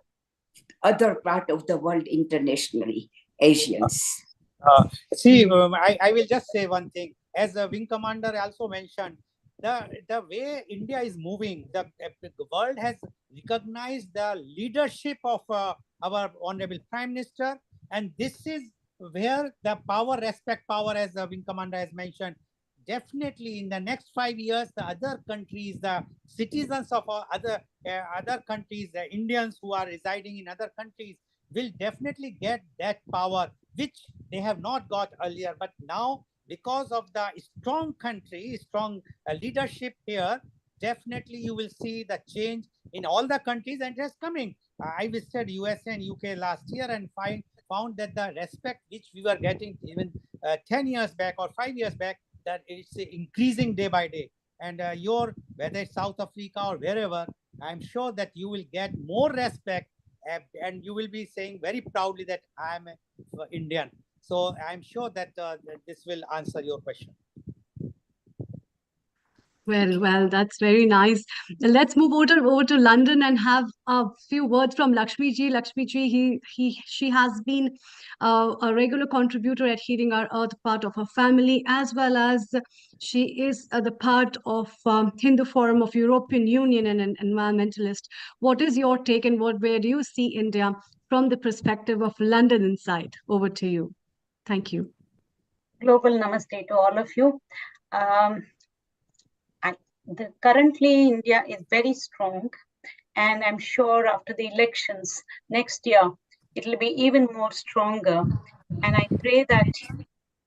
other part of the world internationally, Asians? I will just say one thing. As the wing commander also mentioned, the way India is moving, the world has recognized the leadership of our honorable Prime Minister, and this is where the respect power, as the wing commander has mentioned. Definitely, in the next 5 years, the other countries, the citizens of other countries, the Indians who are residing in other countries, will definitely get that power, which they have not got earlier. But now, because of the strong country, strong leadership here, definitely you will see the change in all the countries, and it is coming. I visited USA and UK last year and found that the respect which we were getting even 10 years back or 5 years back, that it's increasing day by day. And whether it's South Africa or wherever, I'm sure that you will get more respect and you will be saying very proudly that I'm Indian. So I'm sure that this will answer your question. Well, that's very nice. Let's move over to London and have a few words from Lakshmi ji. Lakshmi ji, she has been a regular contributor at Healing Our Earth, part of her family, as well as she is the part of Hindu Forum of European Union and an environmentalist. What is your take and where do you see India from the perspective of London inside? Over to you. Thank you. Global namaste to all of you. Currently, India is very strong, and I'm sure after the elections next year, it will be even more stronger. And I pray that,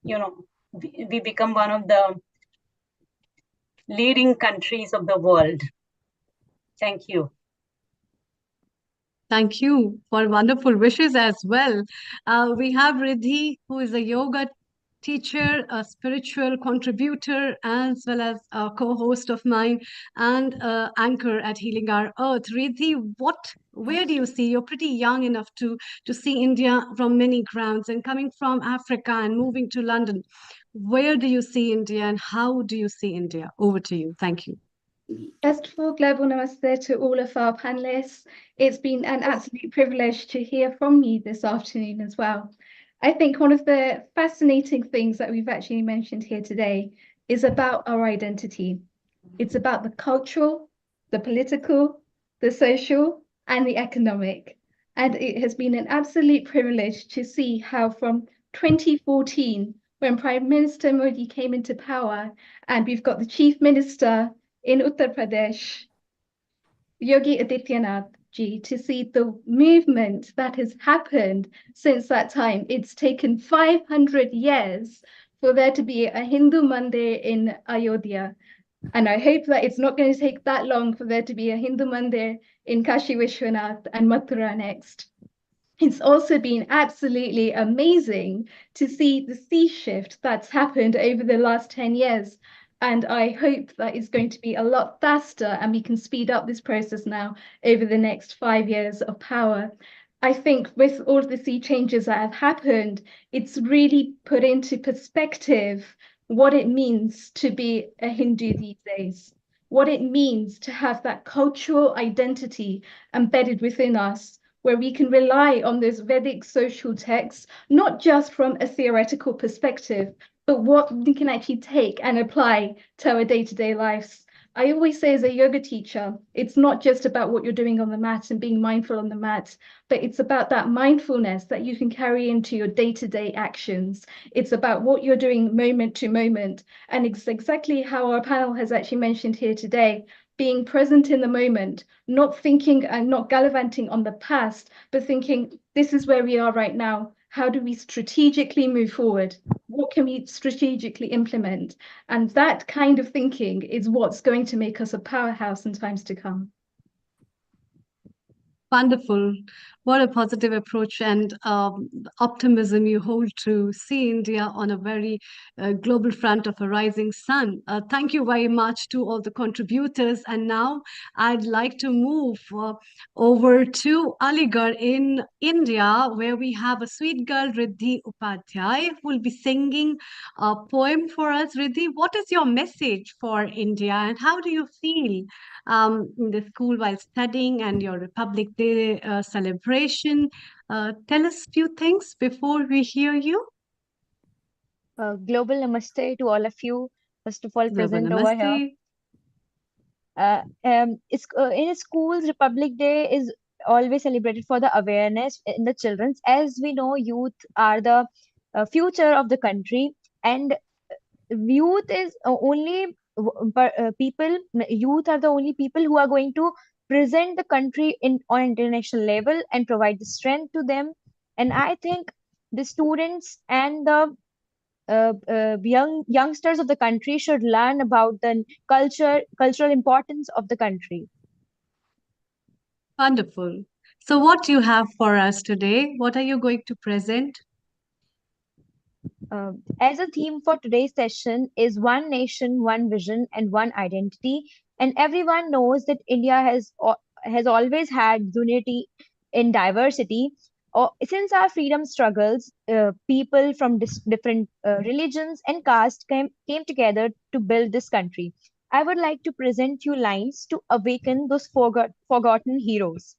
we become one of the leading countries of the world. Thank you. Thank you for wonderful wishes as well. We have Riddhi, who is a yoga teacher, a spiritual contributor, as well as a co-host of mine and anchor at Healing Our Earth. Riddhi, where do you see? You're pretty young enough to see India from many grounds, and coming from Africa and moving to London. Where do you see India and how do you see India? Over to you. Thank you. First of all, global namaste to all of our panelists. It's been an absolute privilege to hear from you this afternoon as well. I think one of the fascinating things that we've actually mentioned here today is about our identity. It's about the cultural, the political, the social, and the economic. And it has been an absolute privilege to see how from 2014, when Prime Minister Modi came into power, and we've got the Chief Minister in Uttar Pradesh, Yogi Adityanath ji, to see the movement that has happened since that time. It's taken 500 years for there to be a Hindu mandir in Ayodhya. And I hope that it's not going to take that long for there to be a Hindu mandir in Kashi Vishwanath and Mathura next. It's also been absolutely amazing to see the sea shift that's happened over the last 10 years. And I hope that it's going to be a lot faster and we can speed up this process now over the next 5 years of power. I think with all of the sea changes that have happened, it's really put into perspective what it means to be a Hindu these days, what it means to have that cultural identity embedded within us, where we can rely on those Vedic social texts, not just from a theoretical perspective, but what we can actually take and apply to our day-to-day lives. I always say as a yoga teacher, it's not just about what you're doing on the mat and being mindful on the mat, but it's about that mindfulness that you can carry into your day-to-day actions. It's about what you're doing moment to moment. And it's exactly how our panel has actually mentioned here today. being present in the moment, not thinking and not gallivanting on the past, but thinking, this is where we are right now. How do we strategically move forward? What can we strategically implement? And that kind of thinking is what's going to make us a powerhouse in times to come. Wonderful. What a positive approach and optimism you hold to see India on a very global front of a rising sun. Thank you very much to all the contributors. And now I'd like to move over to Aligarh in India, where we have a sweet girl, Riddhi Upadhyay, who will be singing a poem for us. Riddhi, what is your message for India and how do you feel in the school while studying and your Republic Day celebration? Tell us a few things before we hear you. Global namaste to all of you. First of all, Global present over here. namaste. In schools, Republic Day is always celebrated for the awareness in the children's. As we know, youth are the future of the country, and youth is youth are the only people who are going to present the country on international level and provide the strength to them. And I think the students and the youngsters of the country should learn about the cultural importance of the country. Wonderful. So what you have for us today? What are you going to present? As a theme for today's session is one nation, one vision, and one identity. And everyone knows that India has always had unity in diversity. Since our freedom struggles, people from different religions and castes came together to build this country. I would like to present you lines to awaken those forgotten heroes.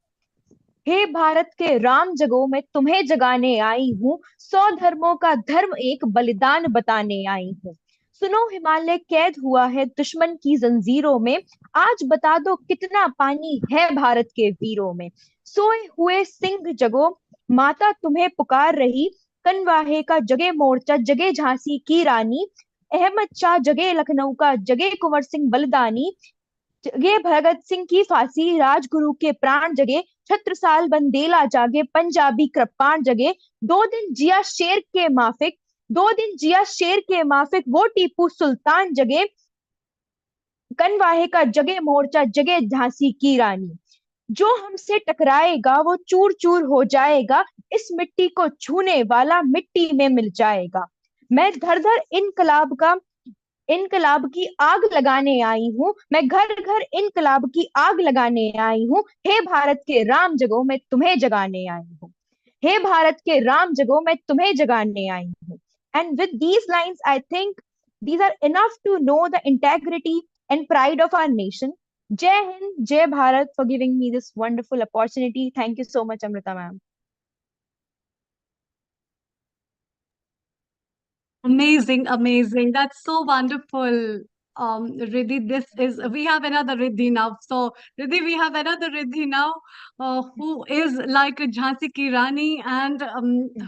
हे भारत के राम जगो मैं तुम्हें जगाने आई हूँ, 100 धर्मों का धर्म एक बलिदान बताने आई हूँ। सुनो हिमालय कैद हुआ है दुश्मन की जंजीरों में, आज बता दो कितना पानी है भारत के वीरों में। सोए हुए सिंह जगो माता तुम्हें पुकार रही, कनवाहे का जगे मोर्चा जगे झांसी की रानी, अहमद शाह जगे लखनऊ का जगे कुंवर सिंह बलिदानी, जगे भगत सिंह की फांसी राजगुरु के प्राण जगे, छत्रसाल बंदेला जागे पंजाबी कृपाण जगे, 2 दिन जिया शेर के माफिक, 2 दिन जिया शेर के माफिक, वो टीपू सुल्तान जगे, कनवाहे का जगे मोर्चा जगे झांसी की रानी। जो हमसे टकराएगा वो चूर चूर हो जाएगा, इस मिट्टी को छूने वाला मिट्टी में मिल जाएगा। मैं धर धर इनकलाब की आग लगाने आई हूँ, मैं घर घर इनकलाब की आग लगाने आई हूँ, हे भारत के राम जगो मैं तुम्हें जगाने आई हूँ, हे भारत के राम जगो मैं तुम्हें जगाने आई हूँ। And with these lines, I think these are enough to know the integrity and pride of our nation. Jai Hind, Jai Bharat for giving me this wonderful opportunity. Thank you so much, Amrita ma'am. Amazing, amazing. That's so wonderful. Riddhi, we have another Riddhi now. So, Riddhi, we have another Riddhi now, who is like a Jhansi Ki Rani and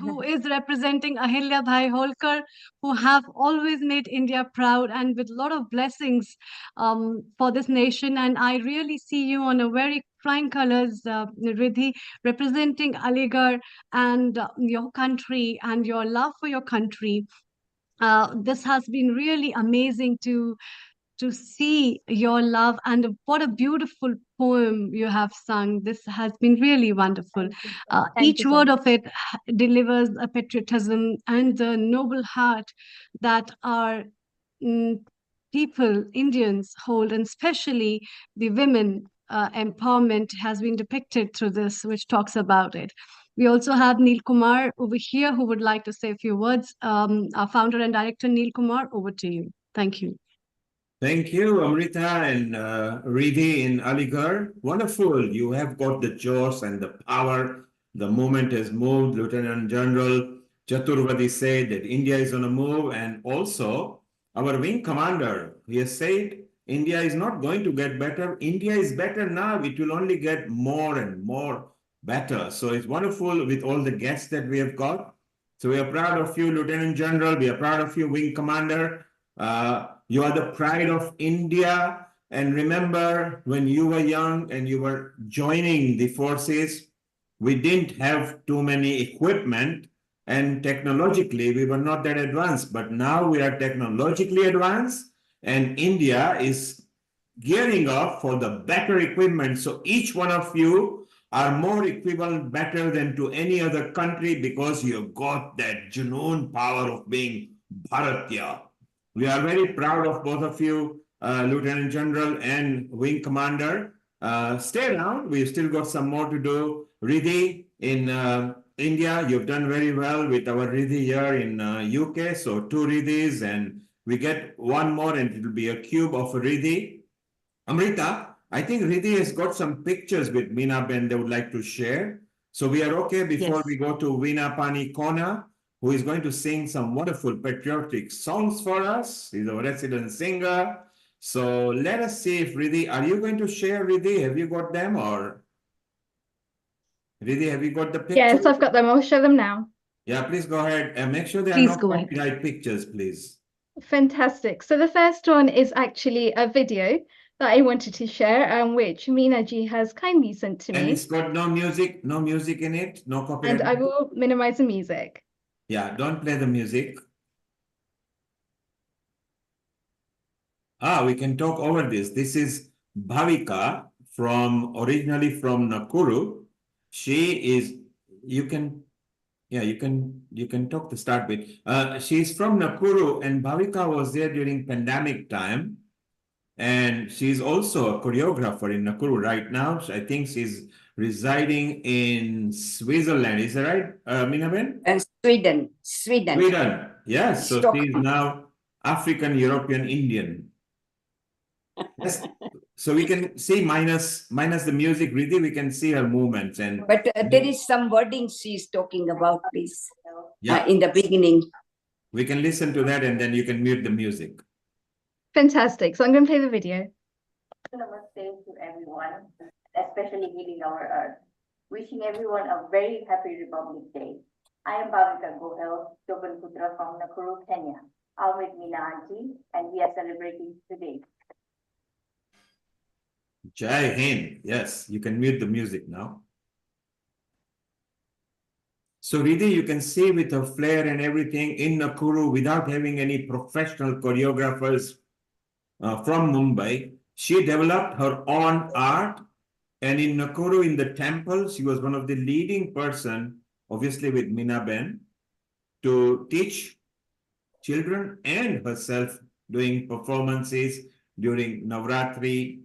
who is representing Ahilya Bhai Holkar, who have always made India proud and with a lot of blessings for this nation. And I really see you on a very flying colors, Riddhi, representing Aligarh and your country and your love for your country. This has been really amazing to see your love and what a beautiful poem you have sung. This has been really wonderful. Each word of it delivers a patriotism and the noble heart that our people, Indians, hold, and especially the women empowerment has been depicted through this, which talks about it. We also have Neil Kumar over here who would like to say a few words. Our founder and director, Neil Kumar, over to you. Thank you. Thank you, Amrita and Riddhi in Aligarh. Wonderful. You have got the josh and the power. The movement has moved. Lieutenant General Chaturvedi said that India is on a move, and also our wing commander, he has said India is not going to get better. India is better now. It will only get more and more better. So it's wonderful with all the guests that we have got. So we are proud of you, Lieutenant General. We are proud of you, Wing Commander. You are the pride of India. And remember when you were young and you were joining the forces, we didn't have too many equipment, and technologically we were not that advanced, but now we are technologically advanced, and India is gearing up for the better equipment. So each one of you are more equivalent, better than to any other country, because you've got that Junoon power of being Bharatiya. We are very proud of both of you, Lieutenant General and Wing Commander. Stay around, we've still got some more to do. Riddhi in India, you've done very well with our Riddhi here in UK. So 2 Riddhis, and we get one more and it will be a cube of a Riddhi. Amrita, I think Riddhi has got some pictures with Meena Ben they would like to share. So we are okay before we go to Veena Pani Kona, who is going to sing some wonderful patriotic songs for us. He's our resident singer. So let us see if Riddhi, are you going to share, Riddhi? Have you got them, or? Riddhi, have you got the pictures? Yes, I've got them. I'll show them now. Yeah, please go ahead and make sure there are Please no go ahead. copyright pictures, please. Fantastic. So the first one is actually a video that I wanted to share, which Meena ji has kindly sent to And me. it's got no music in it, no copyright. And I will minimize the music. Yeah, don't play the music. We can talk over this. This is Bhavika originally from Nakuru. She is, you can talk to start with. She's from Nakuru, and Bhavika was there during pandemic time. And she's also a choreographer in Nakuru right now. I think she's residing in Switzerland. Is that right, Minaben? Sweden. Sweden. Yes. So she's now African, European, Indian. Yes. So we can see minus the music, really, we can see her movements. But there is some wording she's talking about, please. Yeah. In the beginning. We can listen to that and then you can mute the music. Fantastic. So I'm going to play the video. Namaste to everyone, especially healing our earth. Wishing everyone a very happy Republic Day. I am Bhavika Gohel, Chobanputra from Nakuru, Kenya. I'm with Meena Auntie, and we are celebrating today. Jai Hind. Yes, you can mute the music now. So Riddhi, you can see with her flair and everything in Nakuru without having any professional choreographers from Mumbai. She developed her own art, and in Nakuru in the temple, she was one of the leading person, obviously with Meena Ben, to teach children and herself doing performances during Navratri,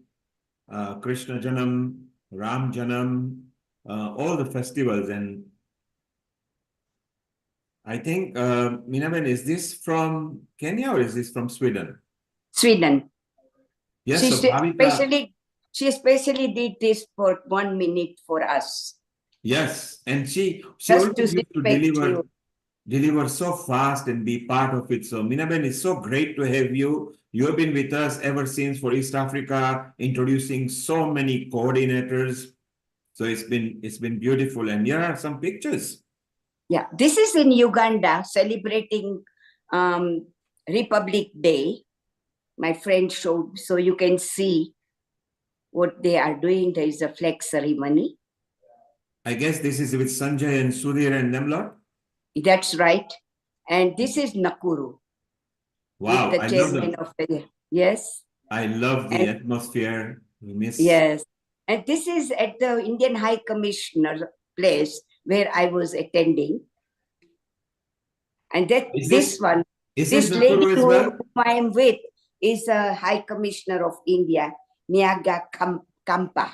Krishna Janam, Ram Janam, all the festivals. And I think, Meena Ben, is this from Kenya or is this from Sweden? Sweden. Yes, She so Bhavika, especially did this for 1 minute for us. yes, and she Just always to used to respect deliver so fast and be part of it. So Meena Ben, it's so great to have you. You have been with us ever since for East Africa, introducing so many coordinators. So it's been beautiful. And here are some pictures. Yeah, this is in Uganda, celebrating Republic Day. My friend showed, so you can see what they are doing. There is a flag ceremony. I guess this is with Sanjay and Sudhir and Nemlot. That's right. And this is Nakuru. Wow, with the chairman of the, yes. I love the atmosphere. We miss. Yes. And this is at the Indian High Commissioner place where I was attending. And that this lady who I am with is a High Commissioner of India, Nyaga Kampa.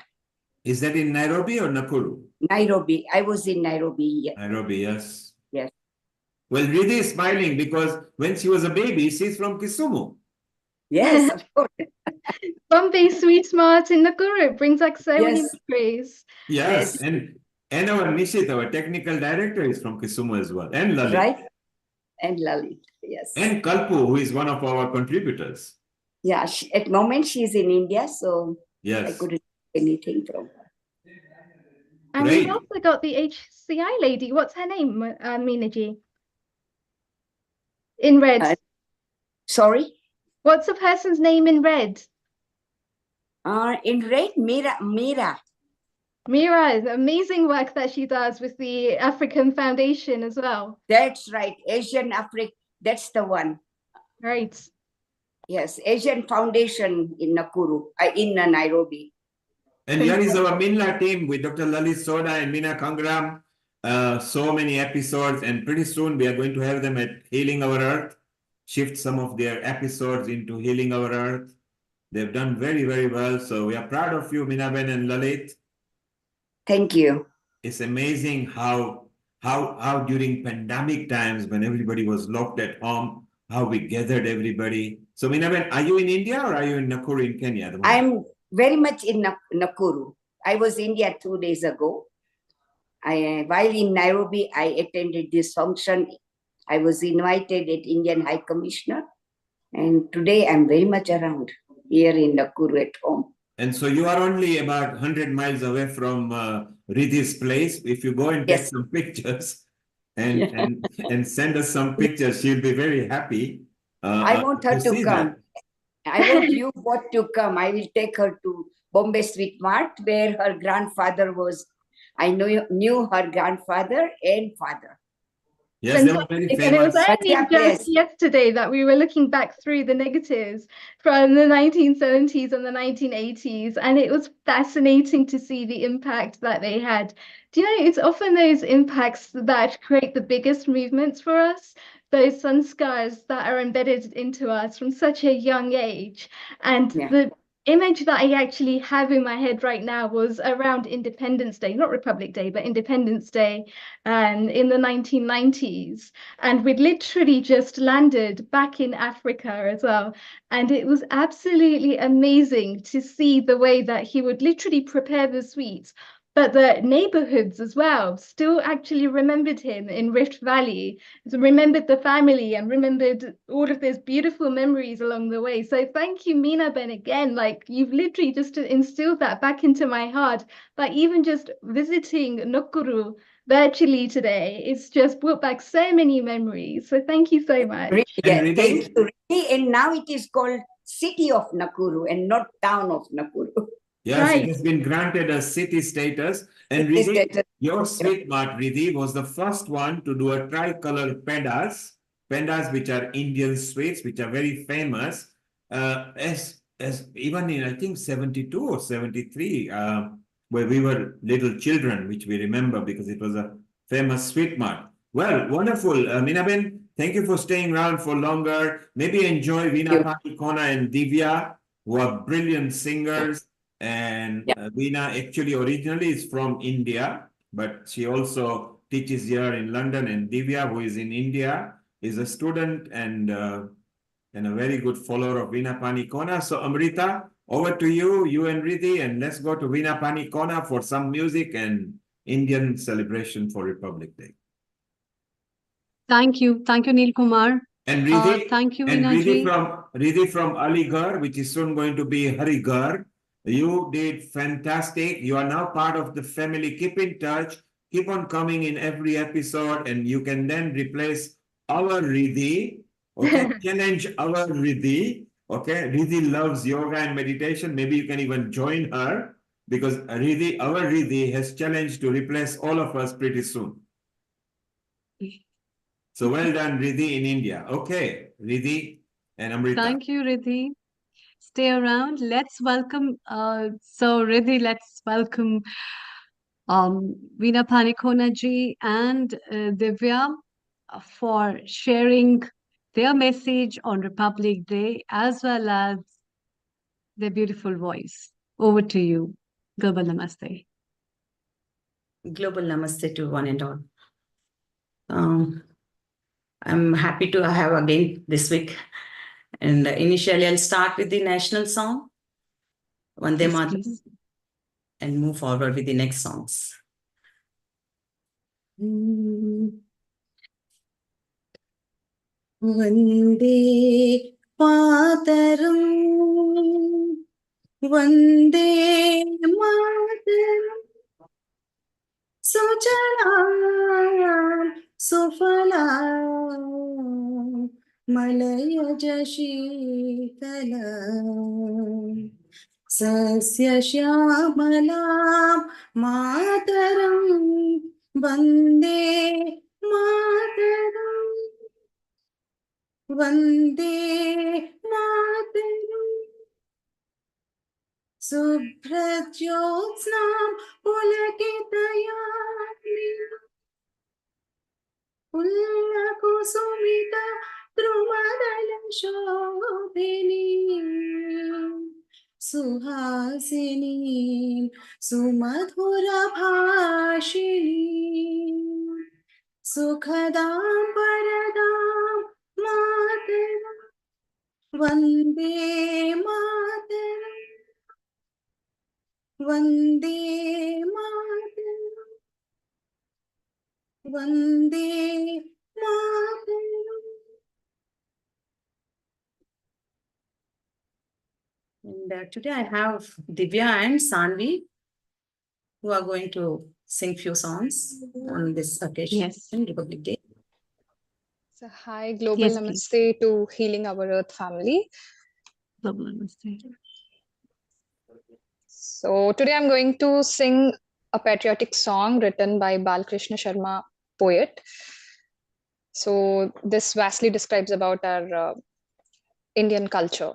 Is that in Nairobi or Nakuru? Nairobi. I was in Nairobi. Nairobi, yes. Yes. Well, Riddhi is smiling because when she was a baby, she's from Kisumu. Yes, of course. From being sweet, smart in Nakuru brings like so many memories. Yes. And our Nishit, our technical director, is from Kisumu as well. And Lalit. Right. And Lalit, yes. And Kalpu, who is one of our contributors. Yeah, at the moment she's in India, so yes. I couldn't do anything from her. And we've also got the HCI lady. What's her name, Meena ji? In red. Sorry? What's the person's name in red? In red, Mira. Mira is amazing work that she does with the African Foundation as well. That's right, Asian Africa, that's the one. Right. Yes, Asian Foundation in Nakuru, in Nairobi. And here is our Minla team with Dr. Lalit Soda and Meena Kangram. So many episodes, and pretty soon we are going to have them at Healing Our Earth, shift some of their episodes into Healing Our Earth. They've done very, very well. So we are proud of you, Minaben and Lalit. Thank you. It's amazing how during pandemic times when everybody was locked at home, how we gathered everybody. So Minaben, are you in India or are you in Nakuru in Kenya at the moment? I'm very much in Nakuru. I was in India 2 days ago. While in Nairobi, I attended this function. I was invited at Indian High Commissioner. And today I'm very much around here in Nakuru at home. And so you are only about 100 miles away from Ridhi's place. If you go and take some pictures and send us some pictures, she'll be very happy. I want her to come. I want you both to come. I will take her to Bombay Sweet Mart, where her grandfather was. I knew her grandfather and father. Yes, they were very And it was famous. only just yesterday that we were looking back through the negatives from the 1970s and the 1980s, and it was fascinating to see the impact that they had. Do you know, it's often those impacts that create the biggest movements for us, those sanskars that are embedded into us from such a young age. And the image that I actually have in my head right now was around Independence Day, not Republic Day, but Independence Day in the 1990s. And we'd literally just landed back in Africa as well. And it was absolutely amazing to see the way that he would literally prepare the sweets. But the neighborhoods as well still actually remembered him in Rift Valley, remembered the family and remembered all of those beautiful memories along the way. So thank you, Minaben, again. Like, you've literally just instilled that back into my heart. Like, even just visiting Nakuru virtually today, it's just brought back so many memories. So thank you so much. Yeah, thank you. And now it is called City of Nakuru and not Town of Nakuru. Yes, it has been granted a city status. And Ridhi, your sweet mart, Ridhi, was the first one to do a tricolor pendas, which are Indian sweets, which are very famous. As even in, I think, 72 or 73, where we were little children, which we remember because it was a famous sweet mart. Well, wonderful. Minaben, thank you for staying around for longer. Maybe enjoy Veena Panikona and Divya, who are brilliant singers. And Veena actually originally is from India, but she also teaches here in London. And Divya, who is in India, is a student and a very good follower of Veena Panikona. So Amrita, over to you, you and Ridhi, and let's go to Veena Panikona for some music and Indian celebration for Republic Day. Thank you, Neil Kumar. And Ridhi, thank you, and Veena Ridhi from Aligarh, which is soon going to be Harigarh. You did fantastic. You are now part of the family. Keep in touch. Keep on coming in every episode, and you can then replace our Ridhi. Okay, challenge our Ridhi. Okay, Ridhi loves yoga and meditation. Maybe you can even join her because Ridhi, our Ridhi, has challenged to replace all of us pretty soon. So well done, Ridhi in India. Okay, Ridhi and Amrita. Thank you, Ridhi. Stay around. Let's welcome, Ridhi, let's welcome Veena Panikona ji and Divya for sharing their message on Republic Day as well as their beautiful voice. Over to you. Global Namaste. Global Namaste to one and all. I'm happy to have again this week. And initially, I'll start with the national song, Vande Mataram, and move forward with the next songs. Vande Mataram, Vande Mataram, Sujalam, Sufalam, Malayaj Sheetalam, सस्यश्यामलां मातरं वन्दे मातरम् वन्दे मातरम् शुभ्रज्योत्स्नां पुलकितयामिनीं पुल्लकुसुमित द्रुमदलशोभिनीं सुहासिनीं सुमधुरभाषिणीं सुखदां वरदां मातरं Vande Mataram Vande Mataram Vande Mataram. And today I have Divya and Sanvi who are going to sing few songs on this occasion, Yes. Republic Day. So, hi, global Yes, please. namaste to Healing Our Earth family. Global namaste. So, today I'm going to sing a patriotic song written by Balkrishna Sharma, poet. So, this vastly describes about our Indian culture.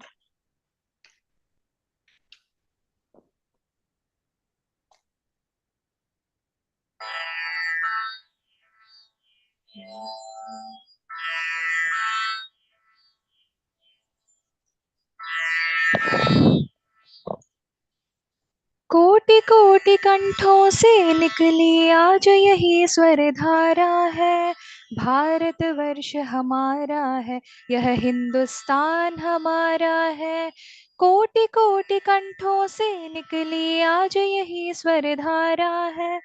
कोटि कोटि कंठों से निकली आज यही स्वर धारा है। भारत वर्ष हमारा है, यह हिंदुस्तान हमारा है। कोटि कोटि कंठों से निकली आज यही स्वर धारा है।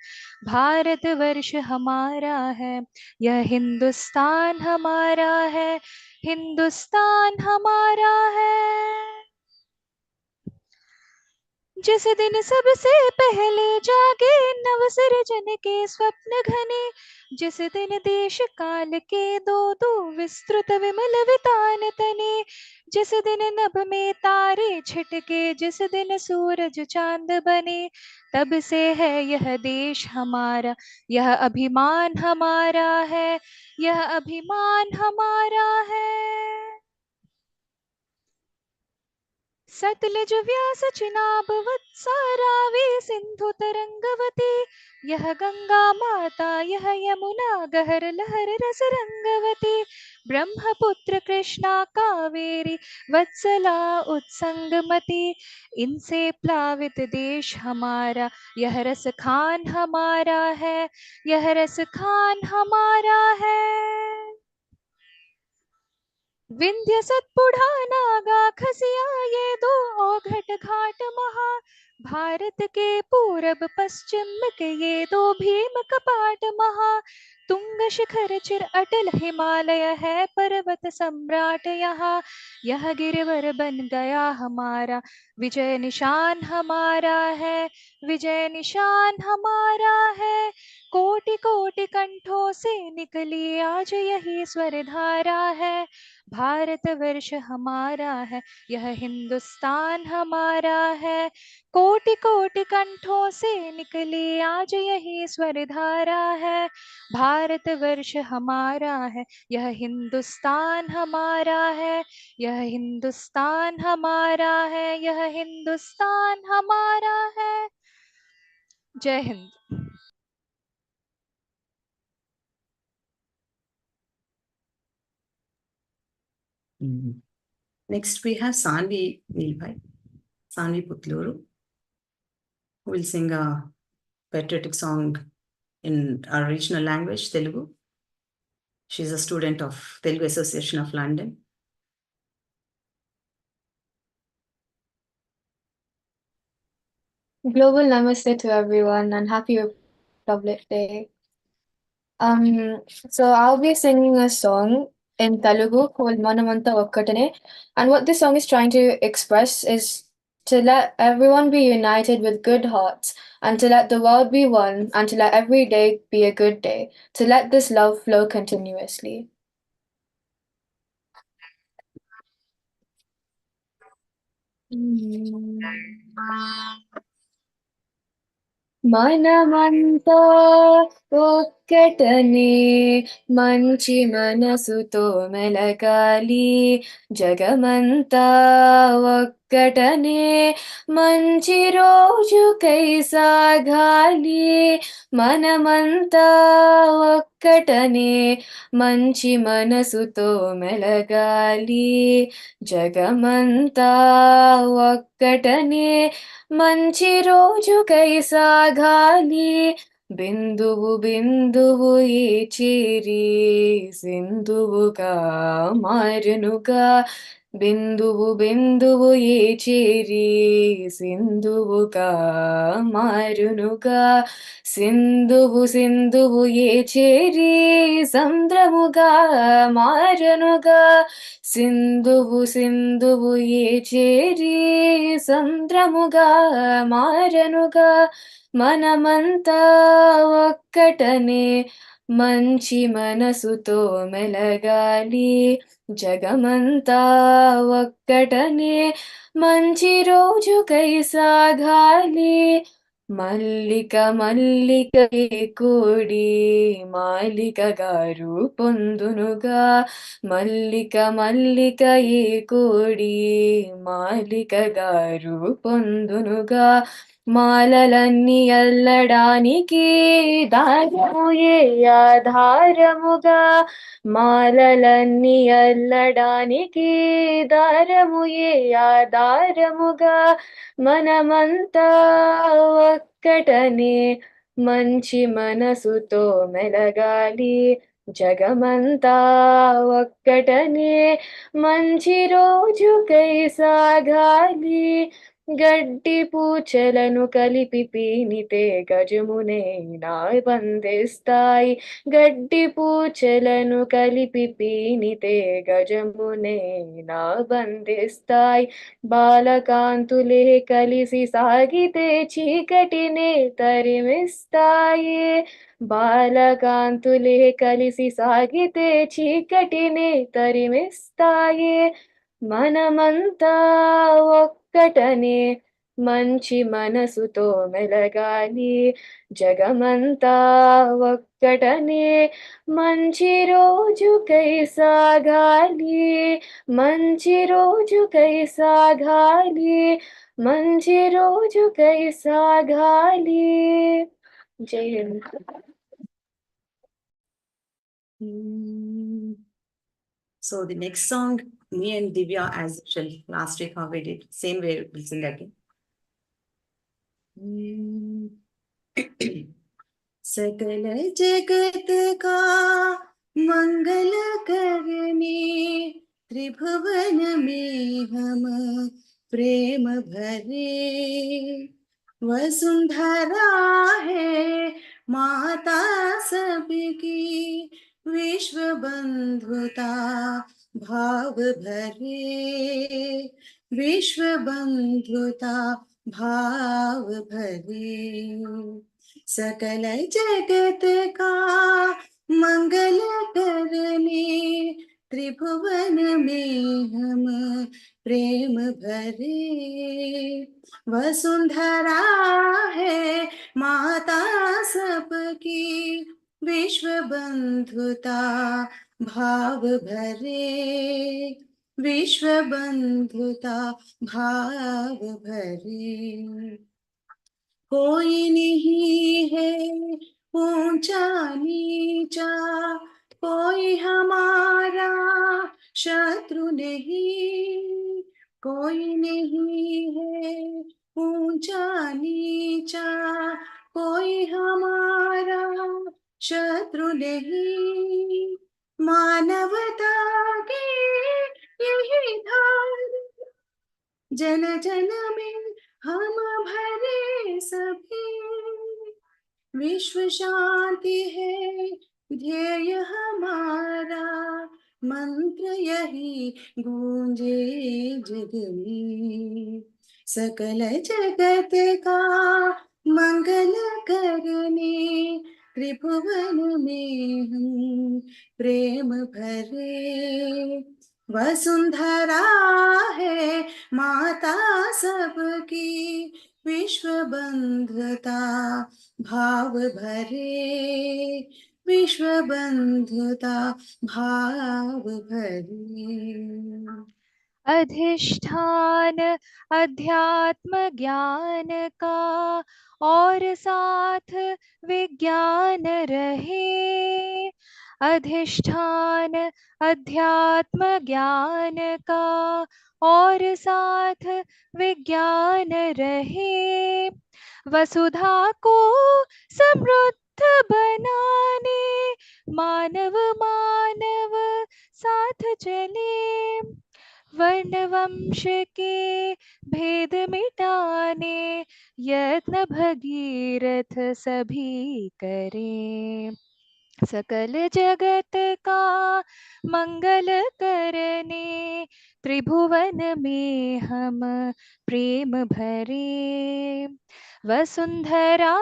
भारत वर्ष हमारा है, यह हिंदुस्तान हमारा है। हिंदुस्तान हमारा है। जिस दिन सबसे पहले जागे नव सृजन के स्वप्न घने, जिस दिन देश काल के दो दो विस्तृत विमल वितान तने, जिस दिन नभ में तारे छिटके, जिस दिन सूरज चांद बने, तब से है यह देश हमारा, यह अभिमान हमारा है, यह अभिमान हमारा है। सतलज व्यास चिनाब वत्सा रावी सिंधु तरंगवती, यह गंगा माता यह यमुना गहर लहर रस रंगवती। ब्रह्मपुत्र कृष्णा कावेरी वत्सला उत्संगमती, इनसे प्लावित देश हमारा, यह रस खान हमारा है, यह रस खान हमारा है। विंध्य सतपुड़ा नागा खसिया ये दो औघट घाट महा, भारत के पूरब पश्चिम के ये दो भीम कपाट महा। तुंग शिखर चिर अटल हिमालय है पर्वत सम्राट यहाँ, यह गिरवर बन गया हमारा, विजय निशान हमारा है, विजय निशान हमारा है। कोटि कोटि कंठों से निकली आज यही स्वर धारा है। भारत वर्ष हमारा है, यह हिंदुस्तान हमारा है। कोटि कोटि कंठों से निकली आज यही स्वर धारा है। भारत वर्ष हमारा है, यह हिंदुस्तान हमारा है, यह हिंदुस्तान हमारा है, यह हिंदुस्तान हमारा है। जय Hind. Next we have Sanvi Nilbhai, Sanvi Putluru, who will sing a patriotic song in our regional language, Telugu. She is a student of Telugu Association of London. Global namaste to everyone and happy Republic Day. So I'll be singing a song in Telugu called Manamanta Okkatane, and what this song is trying to express is to let everyone be united with good hearts, and to let the world be one, and to let every day be a good day, to let this love flow continuously. మనమంతా ఒక్కటనే మంచి మనసుతో మెలగాలి జగమంతా ఒక్కటనే మంచి రోజుకై సాగాలి మనమంతా ఒక్కటనే మంచి మనసుతో మెలగాలి జగమంతా ఒక్కటనే మంచి రోజుకై సాగాలి బిందువు బిందువు ఈ చిరి సింధువుగా మారునుగా బిందువు బిందువు ఈ చిరి సింధువుగా మారునుగా సింధువు సింధువు ఏ చేరి సంద్రముగా మారనుగా సింధువు సింధువు ఏ చేరి సంద్రముగా మారనుగా మనమంతా ఒక్కటనే మంచి మనసుతో మెలగాలి జగమంతా ఒక్కటనే మంచి రోజుకై సాగాలి మల్లిక మల్లిక కోడి మాలిక గారు పొందునుగా మల్లిక మల్లిక కోడి మాలిక గారు పొందునుగా మాలలన్నీ అల్లడానికి దారము ఏ ఆధారముగా మాలలన్నీ అల్లడానికి దారము ఏ ఆధారముగా మనమంతా ఒక్కటనే మంచి మనసుతో మెలగాలి జగమంతా ఒక్కటనే మంచి రోజుకై సాగాలి గడ్డి పూచలను కలిపి పీనితే గజమునైనా బంధిస్తాయి గడ్డి పూచలను కలిపి పీనితే గజమునైనా బంధిస్తాయి బాలకాంతులే కలిసి సాగితే చీకటినే తరిమిస్తాయి బాలకాంతులే కలిసి సాగితే చీకటినే తరిమిస్తాయి మనమంతా ఒక్కటనే మంచి మనసుతో మెలగాలి జగమంతా ఒక్కటనే మంచి రోజుకై సాగాలి మంచి రోజుకై సాగాలి మంచి రోజుకై సాగాలి జై Hind So the next song, me and Divya, as usual, last week how we did, same way we'll sing again. सकल जगत का मंगल करने त्रिभुवन में हम प्रेम भरे वसुंधरा है माता सबकी विश्व बंधुता भाव भरे विश्व बंधुता भाव भरे सकल जगत का मंगल करने त्रिभुवन में हम प्रेम भरे वसुंधरा है माता सबकी विश्व बंधुता भाव भरे विश्व बंधुता भाव भरे कोई नहीं है ऊंचा नीचा कोई हमारा शत्रु नहीं कोई नहीं है ऊंचा नीचा कोई हमारा शत्रु नहीं मानवता की यही धार जन जन में हम भरे सभी विश्व शांति है ध्येय हमारा मंत्र यही गूंजे जग में सकल जगत का मंगल करने त्रिभुवन में हम प्रेम भरे वसुंधरा है माता सबकी, विश्व बंधुता भाव भरे, विश्व बंधुता भाव भरे। अधिष्ठान अध्यात्म ज्ञान का और साथ विज्ञान रहे। अधिष्ठान अध्यात्म ज्ञान का और साथ विज्ञान रहे। वसुधा को समृद्ध बनाने मानव मानव साथ चले। वर्ण वंश के भेद मिटाने यत्न भगीरथ सभी करें। सकल जगत का मंगल करने त्रिभुवन में हम प्रेम भरे। वसुंधरा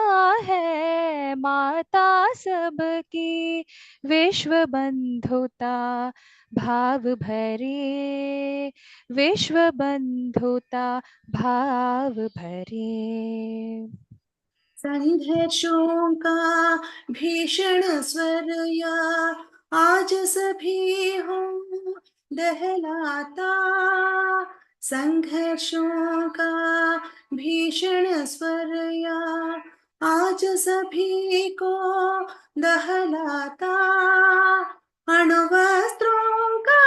है माता सबकी, विश्व बंधुता भाव भरे, विश्व बंधुता भाव भरे। संघर्षों का भीषण स्वर या आज सभी हों दहलाता। संघर्षों का भीषण स्वर या आज सभी को दहलाता। अणुवस्त्रों का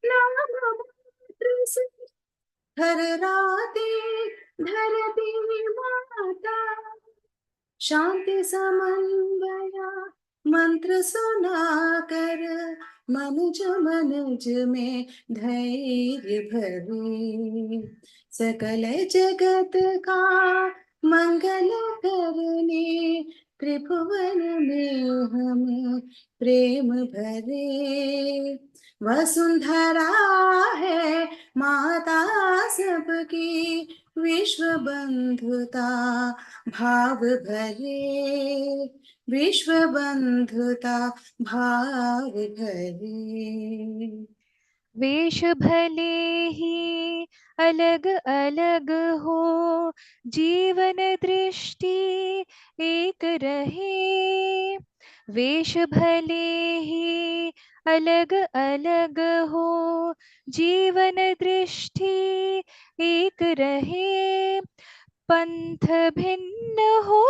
नाम मात्र से धरती धरती माता। शांति समन्वय मंत्र सुनाकर मनुज मनुज में धैर्य भरे। सकल जगत का मंगल करने त्रिभुवन में हम प्रेम भरे। वसुंधरा है माता सबकी, विश्व बंधुता भाव भरे, विश्व बंधुता भाव भरे। वेश भले ही अलग अलग हो, जीवन दृष्टि एक रहे। वेश भले ही अलग अलग हो, जीवन दृष्टि एक रहे। पंथ भिन्न हो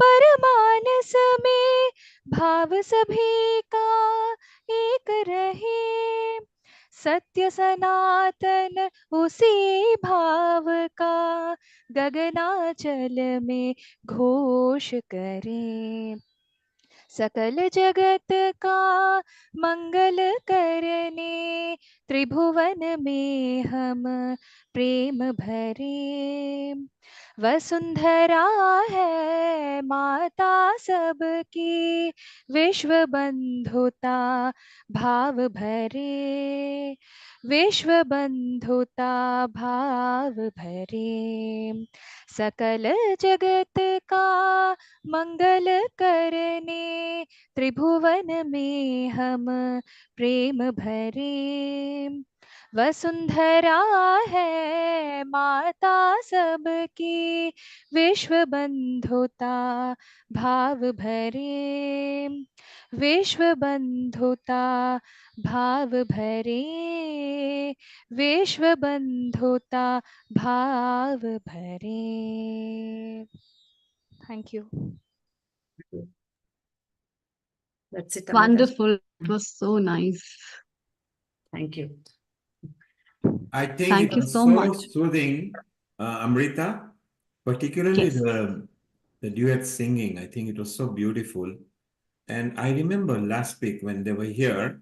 परमानस में, भाव सभी का एक रहे। सत्य सनातन उसी भाव का गगनाचल में घोष करें। सकल जगत का मंगल करने त्रिभुवन में हम प्रेम भरे। वसुंधरा है माता सबकी, विश्व बंधुता भाव भरे, विश्व बंधुता भाव भरे। सकल जगत का मंगल करने त्रिभुवन में हम प्रेम भरे। वसुंधरा है माता सबकी, विश्व बंधुता भाव भरे, विश्व बंधुता भाव भरे, विश्व बंधुता भाव भरे। Thank you. That's it, Amrita. Wonderful. It was so nice. Thank you. I think Thank it you was so so much. soothing, Amrita, particularly Yes. the duet singing. I think it was so beautiful. And I remember last week when they were here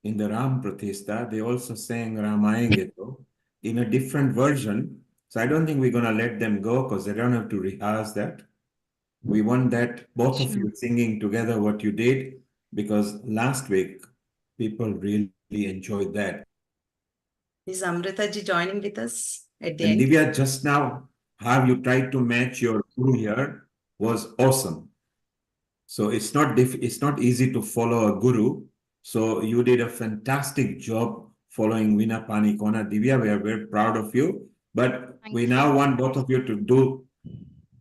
in the Ram Pratishta, they also sang Ramayangeto in a different version. So I don't think we're going to let them go because they don't have to rehearse that. We want that both of you singing together what you did, because last week people really enjoyed that. Is Amrita ji joining with us at the And end? Divya, just now, how you tried to match your guru here was awesome. So it's not easy to follow a guru, So you did a fantastic job following Veena Panikona. Divya, we are very proud of you. But we now want both of you to do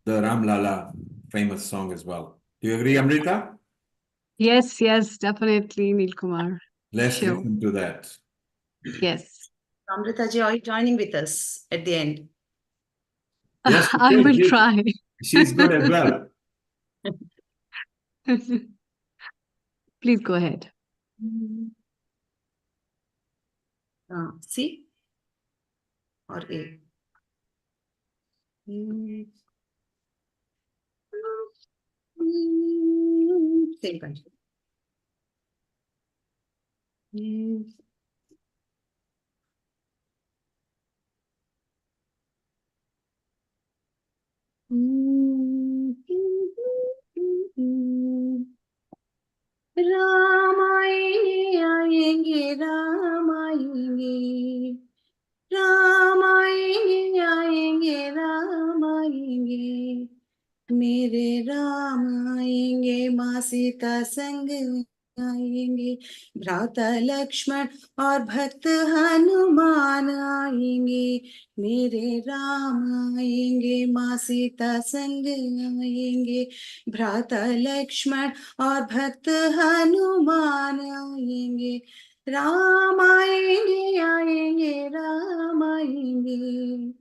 the Ram Lala famous song as well. Do you agree, Amrita? Yes, yes, definitely, Neelkumar. Let's Sure. listen to that. Yes. Amrita ji, are you joining with us at the end? Yes, I will try. she's good as well. Please go ahead. C or A? Same country. Ram आएंगे आएंगे राम आएंगे राम आएंगे आएंगे राम आएंगे मेरे राम आएंगे माँ सीता संग आएंगे भ्राता लक्ष्मण और भक्त हनुमान आएंगे मेरे राम आएंगे माँ सीता संग आएंगे भ्राता लक्ष्मण और भक्त हनुमान आएंगे राम आएंगे आएंगे राम आएंगे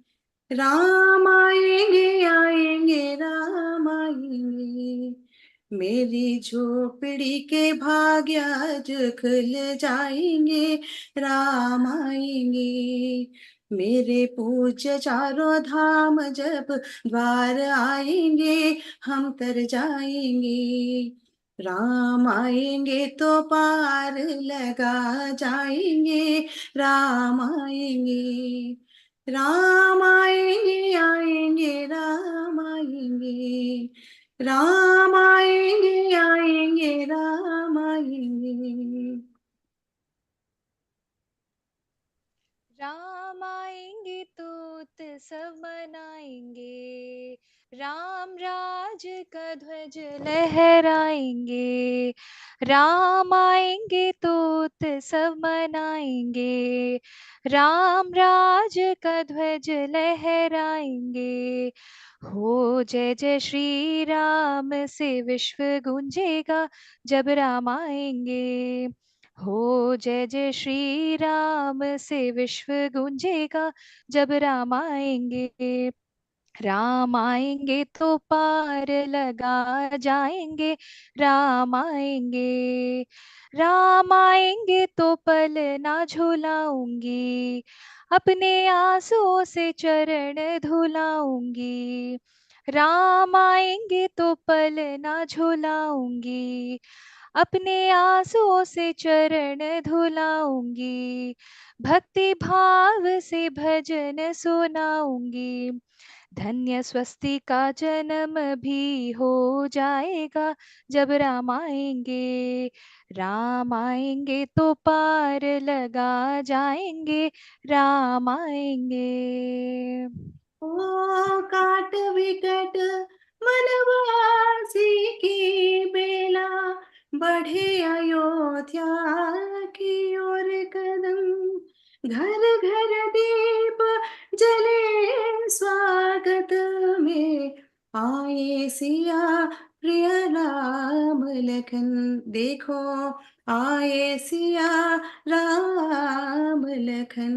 राम आएंगे आएंगे राम आएंगे मेरी झोपड़ी के भाग्य आज खुल जाएंगे राम आएंगे मेरे पूज्य चारों धाम जब द्वार आएंगे हम तर जाएंगे राम आएंगे तो पार लगा जाएंगे राम आएंगे राम आएंगे आएंगे राम आएंगे राम आएंगे आएंगे राम आएंगे राम आएंगे तो उत्सव मनाएंगे राम राज का ध्वज लहराएंगे राम आएंगे तो उत्सव मनाएंगे राम राज का ध्वज लहराएंगे हो जय जय श्री राम से विश्व गूंजेगा जब राम आएंगे हो जय जय श्री राम से विश्व गूंजेगा जब राम आएंगे राम आएंगे तो पार लगा जाएंगे राम आएंगे राम आएंगे तो पल ना झुलाऊंगी अपने आंसुओं से चरण धुलाऊंगी राम आएंगे तो पल ना झुलाऊंगी अपने आंसुओं से चरण धुलाऊंगी भक्ति भाव से भजन सुनाऊंगी धन्य स्वस्ति का जन्म भी हो जाएगा जब राम आएंगे तो पार लगा जाएंगे राम आएंगे ओ काट विकट मनवासी की बेला बढ़े अयोध्या की ओर कदम घर घर दीप जले स्वागत में आए सिया प्रिय राम लखन देखो आए सिया राम लखन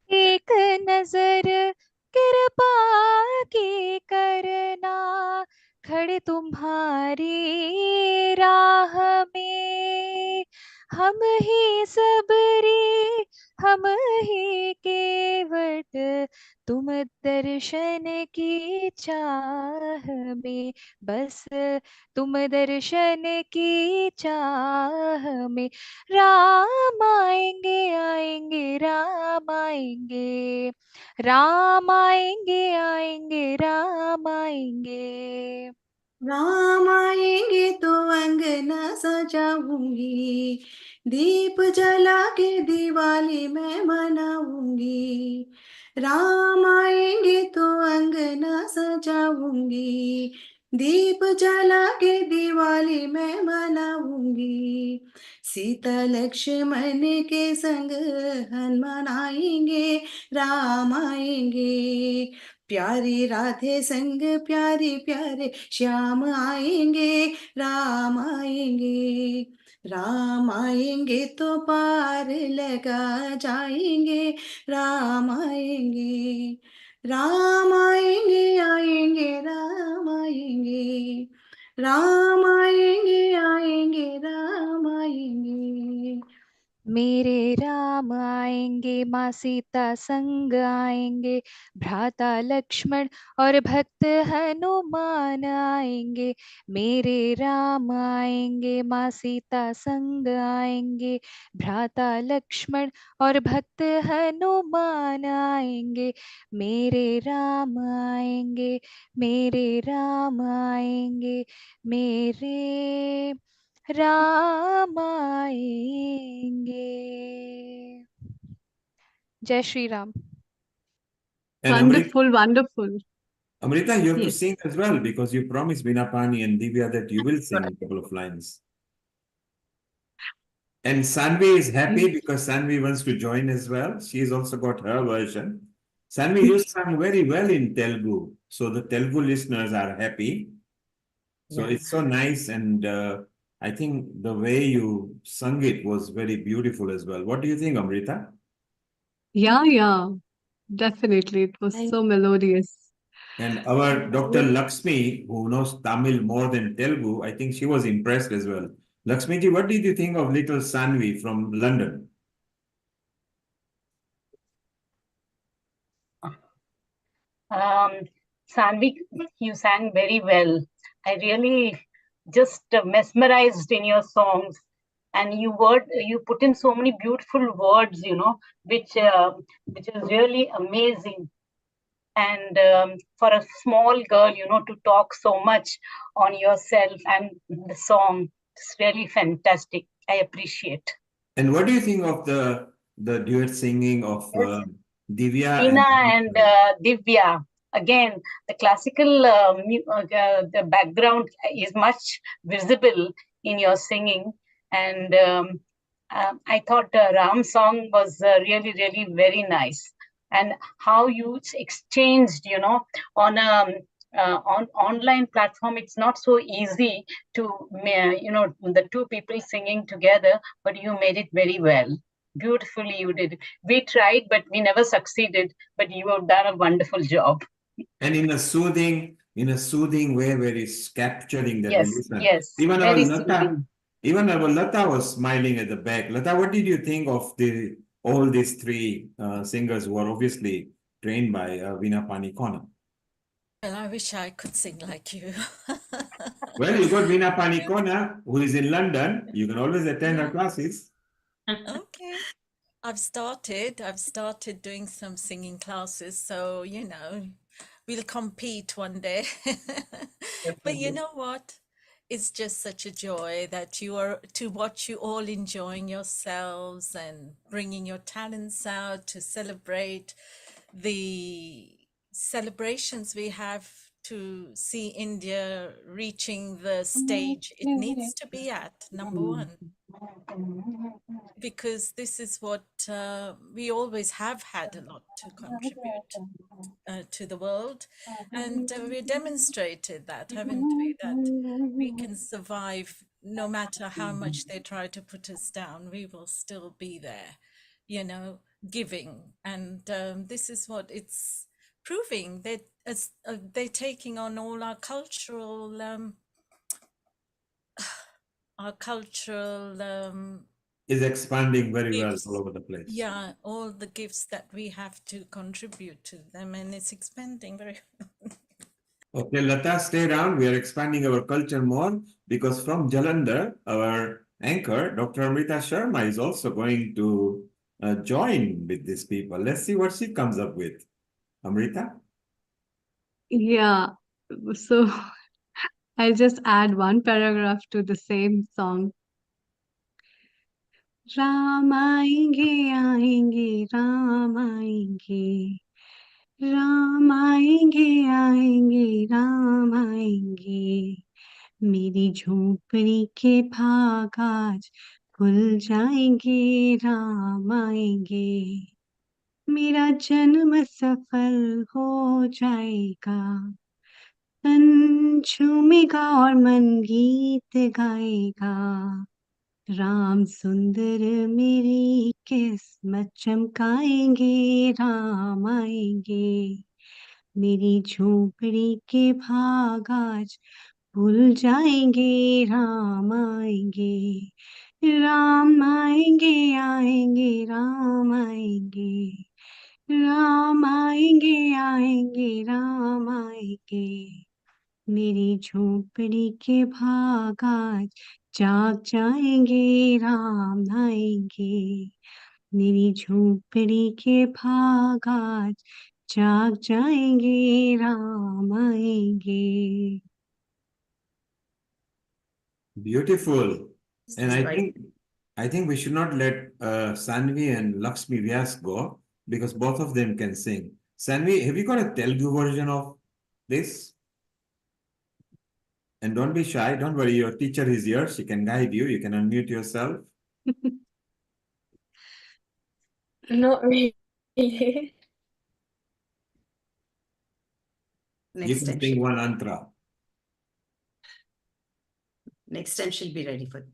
एक नजर कृपा की करना खड़े तुम्हारी राह में हम ही सबरी हम ही केवट तुम दर्शन की चाह में बस तुम दर्शन की चाह में राम आएंगे आएंगे राम आएंगे राम आएंगे आएंगे राम आएंगे राम आएंगे तो अंगना सजाऊंगी दीप जला के दिवाली मैं मनाऊंगी राम आएंगे तो अंगना सजाऊंगी दीप जला के दिवाली मैं मनाऊंगी, सीता लक्ष्मण के संग हनुमान आएंगे, राम आएंगे, प्यारी राधे संग प्यारे प्यारे श्याम आएंगे, राम आएंगे, राम आएंगे तो पार लगा जाएंगे, राम आएंगे, राम आएंगे आएंगे राम आएंगे, राम आएंगे आएंगे राम आएंगे। मेरे राम आएंगे, माँ सीता संग आएंगे, भ्राता लक्ष्मण और भक्त हनुमान आएंगे। मेरे राम आएंगे, माँ सीता संग आएंगे, भ्राता लक्ष्मण और भक्त हनुमान आएंगे। मेरे राम आएंगे, मेरे राम आएंगे, मेरे राम आएंगे। जय Shri Ram. And Wonderful, wonderful. Amrita, you have to Yes. sing as well because you promised Vinapani and Divya that you will sing a couple of lines. And Sanvi is happy because Sanvi wants to join as well. She's also got her version. Sanvi, you sang very well in Telugu. So the Telugu listeners are happy. So Yeah. it's so nice. And I think the way you sung it was very beautiful as well. What do you think, Amrita? Yeah, definitely. It was so melodious. And our Dr. Lakshmi, who knows Tamil more than Telugu, I think she was impressed as well. Lakshmi ji, what did you think of little Sanvi from London? Sanvi, you sang very well. I really just mesmerized in your songs, and you put in so many beautiful words, which is really amazing. And for a small girl, to talk so much on yourself and the song, it's really fantastic. I appreciate. And what do you think of the duet singing of Divya Tina and and Divya. Again, the classical the background is much visible in your singing, and I thought Ram's song was really, really very nice, and how you exchanged, on on online platform. It's not so easy to, the two people singing together, but you made it very well. Beautifully you did. We tried, but we never succeeded. But you have done a wonderful job. in a soothing way where it's capturing that Yes, listener. yes, Even our very Lata, soothing. even our Lata was smiling at the back. Lata, what did you think of all these three singers who are obviously trained by Veena Panikona? Well, I wish I could sing like you. Well, you got Veena Panikona, who is in London. You can always attend her Yeah. classes. Okay. I've started doing some singing classes, so we'll compete one day. But you know what? It's just such a joy that to watch you all enjoying yourselves and bringing your talents out to celebrate the celebrations we have to see India reaching the stage it needs to be at, number one, because this is what we always have had a lot to contribute to the world, and we demonstrated that, haven't we, that we can survive no matter how much they try to put us down. We will still be there, giving, and this is what it's proving, that as they're taking on all our cultural is expanding very well gifts. all over the place. Yeah, all the gifts that we have to contribute to them, and it's expanding very well. Okay, Lata, stay around. We are expanding our culture more because from Jalandhar, our anchor, Dr. Amrita Sharma, is also going to join with these people. Let's see what she comes up with. Amrita? Yeah. So I'll just add one paragraph to the same song. Ram आएंगे आएंगे राम आएंगे राम आएंगे आएंगे राम आएंगे, मेरी झोपड़ी के भाग आज खुल जाएंगे, राम आएंगे, मेरा जन्म सफल हो जाएगा, तन झूमेगा और मन गीत गाएगा, राम सुंदर मेरी किस्मत चमकाएंगे, राम आएंगे, मेरी झोपड़ी के भाग आज भूल जाएंगे, राम आएंगे, राम आएंगे आएंगे राम आएंगे, राम आएंगे आएंगे राम आएंगे, मेरी झोपड़ी के भाग आज जाग जाएंगे, राम आएंगे, मेरी झोपड़ी के भाग आज जाग जाएंगे, राम आएंगे. Beautiful. This And is I right. think I think we should not let Sanvi and Lakshmi Vyas go because both of them can sing. Sanvi, have you got a Telugu version of this? And don't be shy. Don't worry. Your teacher is here. She can guide you. You can unmute yourself. Not really. You Next can time, sing one antra. next time she'll be ready for it.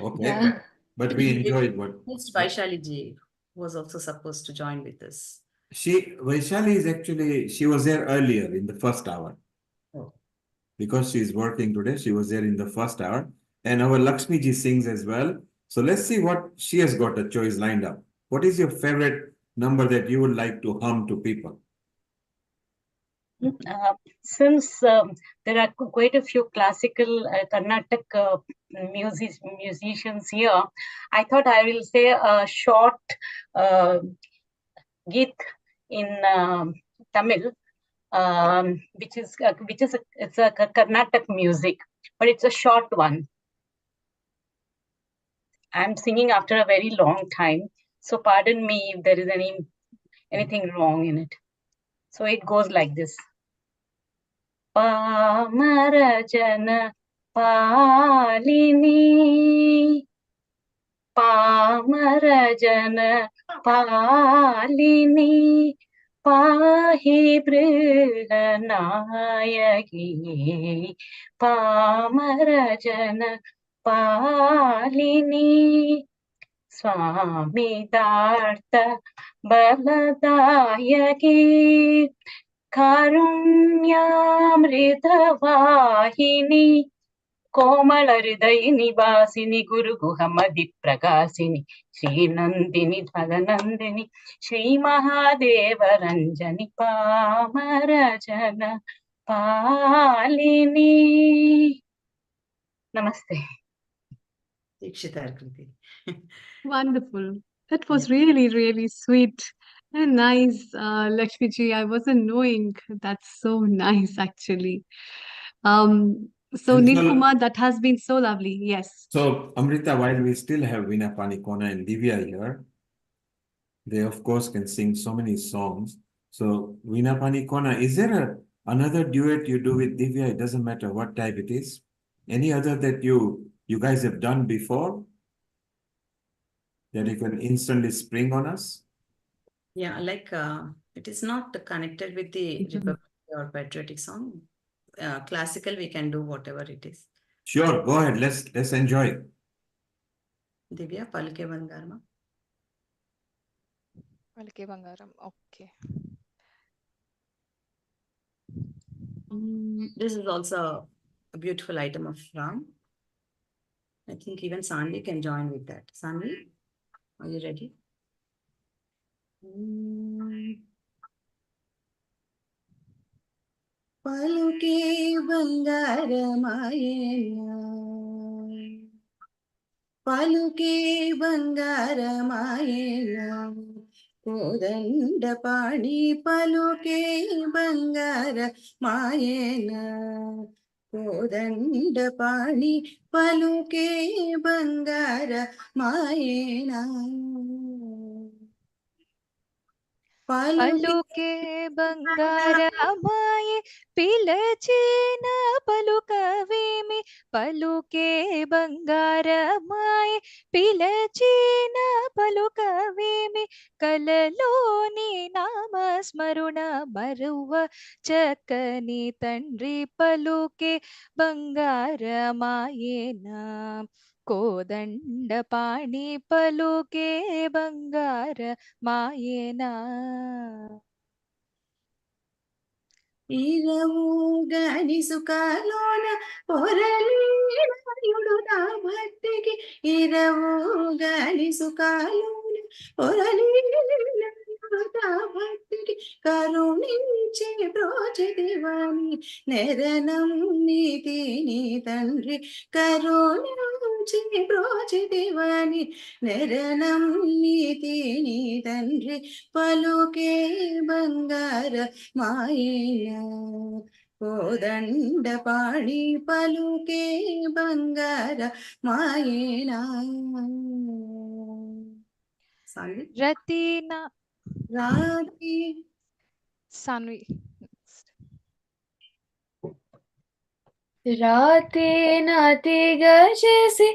Okay. Yeah. But we enjoyed what Next, Vaishali ji was also supposed to join with us. Vaishali is actually, she was there earlier in the first hour. Oh. Because she's working today, she was there in the first hour. And our Lakshmi ji sings as well. So let's see what she has got a choice lined up. What is your favorite number that you would like to hum to people? Since there are quite a few classical Carnatic musicians here, I thought I will say a short Geet in Tamil, which is it's a Carnatic music, but it's a short one. I'm singing after a very long time, so pardon me if there is anything wrong in it. So it goes like this. Pamarajana palini, Pamarajana palini, Pahi Brihanayaki, Pamarajana palini, Swami Dartha Baladayaki, कारुण्यामृतवाहिनी कोमलहृदयिनि वासिनि गुरुगुहमदि प्रकाशिनि श्रीनन्दिनि भगनन्दिनि श्रीमहादेवरञ्जनि पामरजन पालिनी. Namaste. Wonderful. That was really, really sweet and nice, Lakshmi ji. I wasn't knowing. That's so nice, actually. So And Nilkumar, that has been so lovely. Yes. So Amrita, while we still have Veena Panikona and Divya here, they of course can sing so many songs. So Veena Panikona, is there another duet you do with Divya? It doesn't matter what type it is. Any other that you guys have done before that you can instantly spring on us? Yeah, like it is not connected with the Republic or patriotic song. Classical, we can do whatever it is. Sure, go ahead. Let's enjoy. Divya, Palke Bangarma. Palke Bangaram. Okay. This is also a beautiful item of Ram. I think even Sanvi can join with that. Sanvi, are you ready? పలుకే బంగారమాయేనా పలుకే బంగారమాయేనా కోదండ పాణి పలుకే బంగారమాయేనా కోదండ పాణి పలుకే బంగారమాయేనా పలుకే బంగారమాయే పిలచిన పలుకవేమి పలుకే బంగారమాయే పిలచిన పలుకవేమి కలలోని నామస్మరుణ మరువ చక్కని తండ్రి పలుకే బంగారమాయేనా కోదండ పాణి పలుకే బంగార మాయేనా ఇరవు గని సుఖలోన పొరలీయుడు నా భక్తికి ఇరవు గని సుఖలోన పొరలీయుడు నా భక్తికి కరుణించి బ్రోచదివాని నెరనం నీతి నీ తండ్రి కరుణించి బ్రోచదివాని నెరనం నీతి నీ తండ్రి పలుకే బంగార మాయేనా కోదండ పాణి పలుకే బంగార మాయేనా రతినా రాతి సాన్వి రాతే నాతిగా చేసి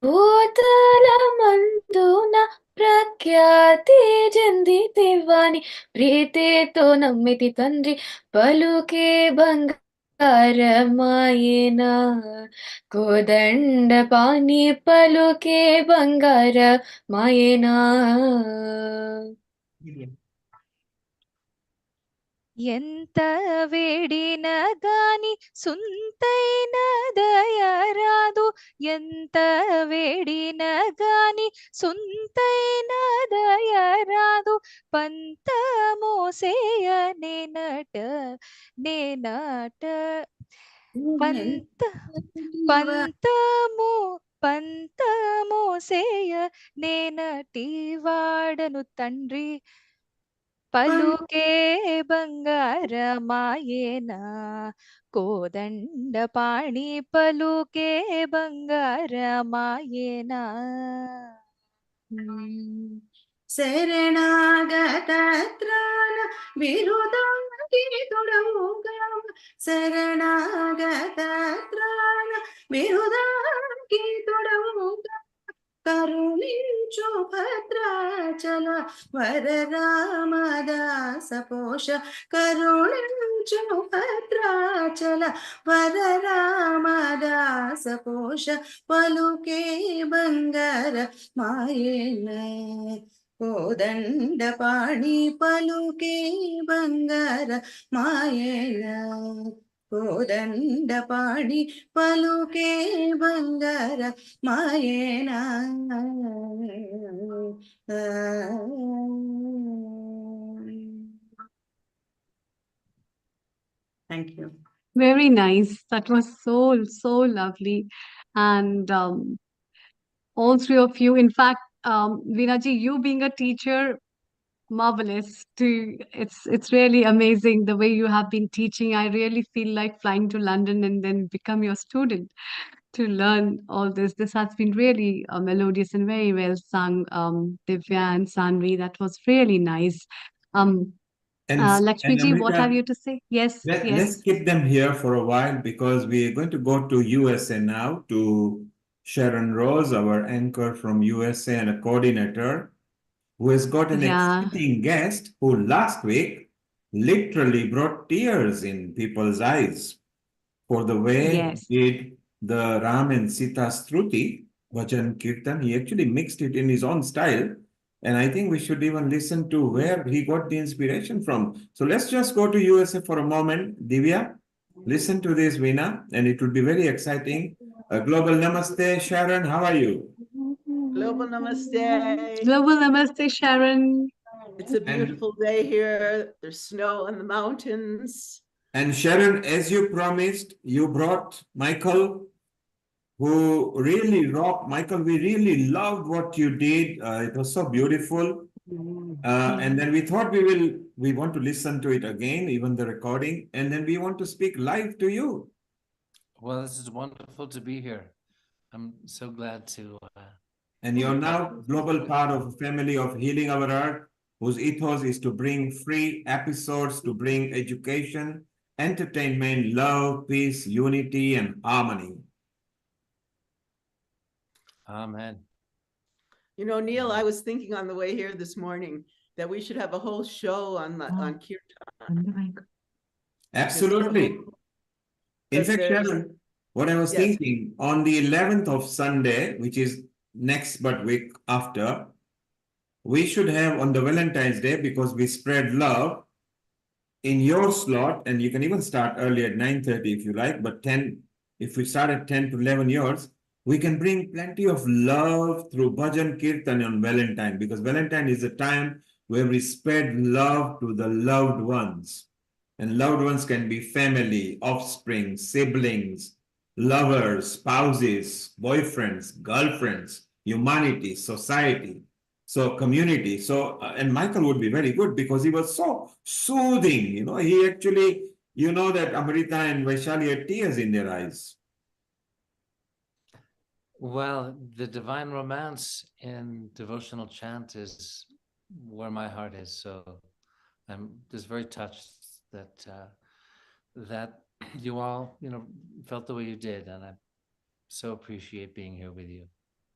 భూతల మందున ప్రఖ్యాతి చెందితివాని ప్రీతితో నమ్మితి తండ్రి పలుకే బంగారమాయేనా కోదండ పాణి పలుకే బంగారమాయేనా ఎంత వేడిన గాని సుంతైన దయరాదు ఎంత వేడిన గాని సుంతైన దయరాదు పంత మోసేయ నేనట పంతమోసేయ నేనటి వాడను తండ్రి పలుకే బంగారమాయేనా కోదండ పాణి పలుకే బంగారమాయేనా శరణాగత త్రాణ విరుదాకి తొడవుగా శరణాగత త్రాణ విరుదాకి తొడవుగా కరుణించు భద్రాచల వర రామదాస పోష కరుణించు భద్రాచల వర రామదాస పోష పలుకే బంగార మాయేన కోదండ పాణి పలుకే బంగార మాయేన కోదండ పాణి పలుకే బంగార మాయేనా thank you Very nice. That was so lovely. And all three of you, in fact, Veena-ji, you being a teacher, marvelous. It's really amazing the way you have been teaching. I really feel like flying to London and then become your student to learn all this. This has been really melodious and very well sung, Divya and Sanvi. That was really nice. And Lakshmi ji, what Amrita, have you to say? Yes, yes. let's keep them here for a while because we're going to go to USA now to Sharon Rose, our anchor from USA and a coordinator, who has got an exciting guest who last week literally brought tears in people's eyes for the way he did the Ram and Sita Struti, Bhajan Kirtan. He actually mixed it in his own style. And I think we should even listen to where he got the inspiration from. So let's just go to USA for a moment. Divya, listen to this, Veena, and it will be very exciting. Global Namaste, Sharon, how are you? Global Namaste. Global Namaste, Sharon. It's a beautiful day here. There's snow on the mountains. And Sharon, as you promised, you brought Michael, who really rocked. Michael, we really loved what you did. It was so beautiful. And then we thought we want to listen to it again, even the recording, and then we want to speak live to you. Well, this is wonderful to be here. I'm so glad to. And you're now global part of a family of Healing Our Earth, whose ethos is to bring free episodes, to bring education, entertainment, love, peace, unity, and harmony. Amen. You know, Neil, I was thinking on the way here this morning that we should have a whole show on kirtan. Absolutely. In fact, Sharon, what I was thinking, on the 11th of Sunday, which is next but week after, we should have on the Valentine's Day, because we spread love, in your slot, and you can even start early at 9:30 if you like, but 10, if we start at 10 to 11 yours, we can bring plenty of love through bhajan kirtan on Valentine, because Valentine is a time where we spread love to the loved ones. And loved ones can be family, offspring, siblings, lovers, spouses, boyfriends, girlfriends, humanity, society. So community. So, and Michael would be very good because he was so soothing. You know, he actually, you know that Amrita and Vaishali had tears in their eyes. Well, the divine romance in devotional chant is where my heart is. So I'm just very touched that that you all, felt the way you did, and I so appreciate being here with you.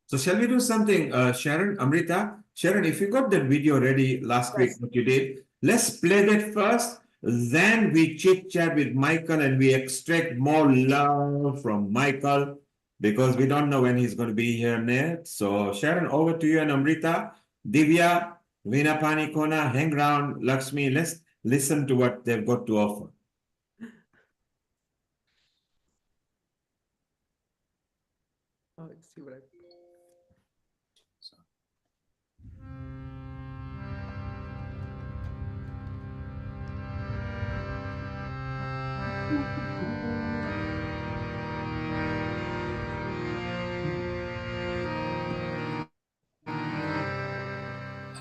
So shall we do something, Sharon, Amrita? Sharon, if you got that video ready last week, what you did, let's play that first. Then we chit chat with Michael and we extract more love from Michael because we don't know when he's going to be here next. So Sharon, over to you, and Amrita, Divya, Veena Pani Kona, hang around, Lakshmi. Let's listen to what they've got to offer. Oh, let's see what I. A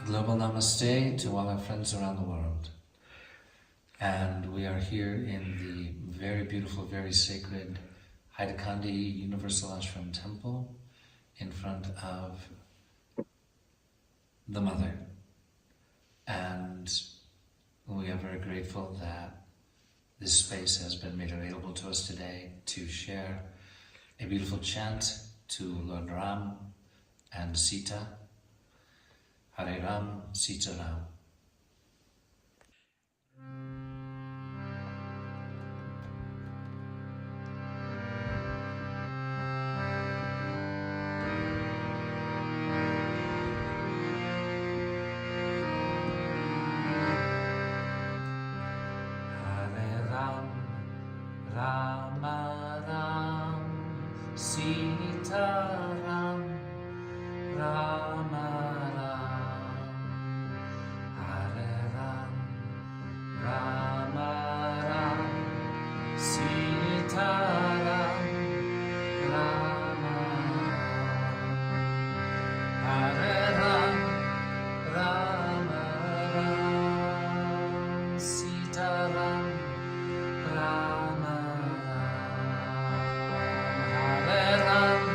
global namaste to all our friends around the world. And we are here in the very beautiful, very sacred Haidakandi Universal Ashram Temple in front of the Mother. And we are very grateful that this space has been made available to us today to share a beautiful chant to Lord Ram and Sita. Hare Ram, Sita Ram. Rama Ram, Sita Ram, Rama Ram, Hare Ram, Rama Ram, Sita Ram, Rama Ram, Hare Ram, Rama Ram, Sita Ram, Rama. Rama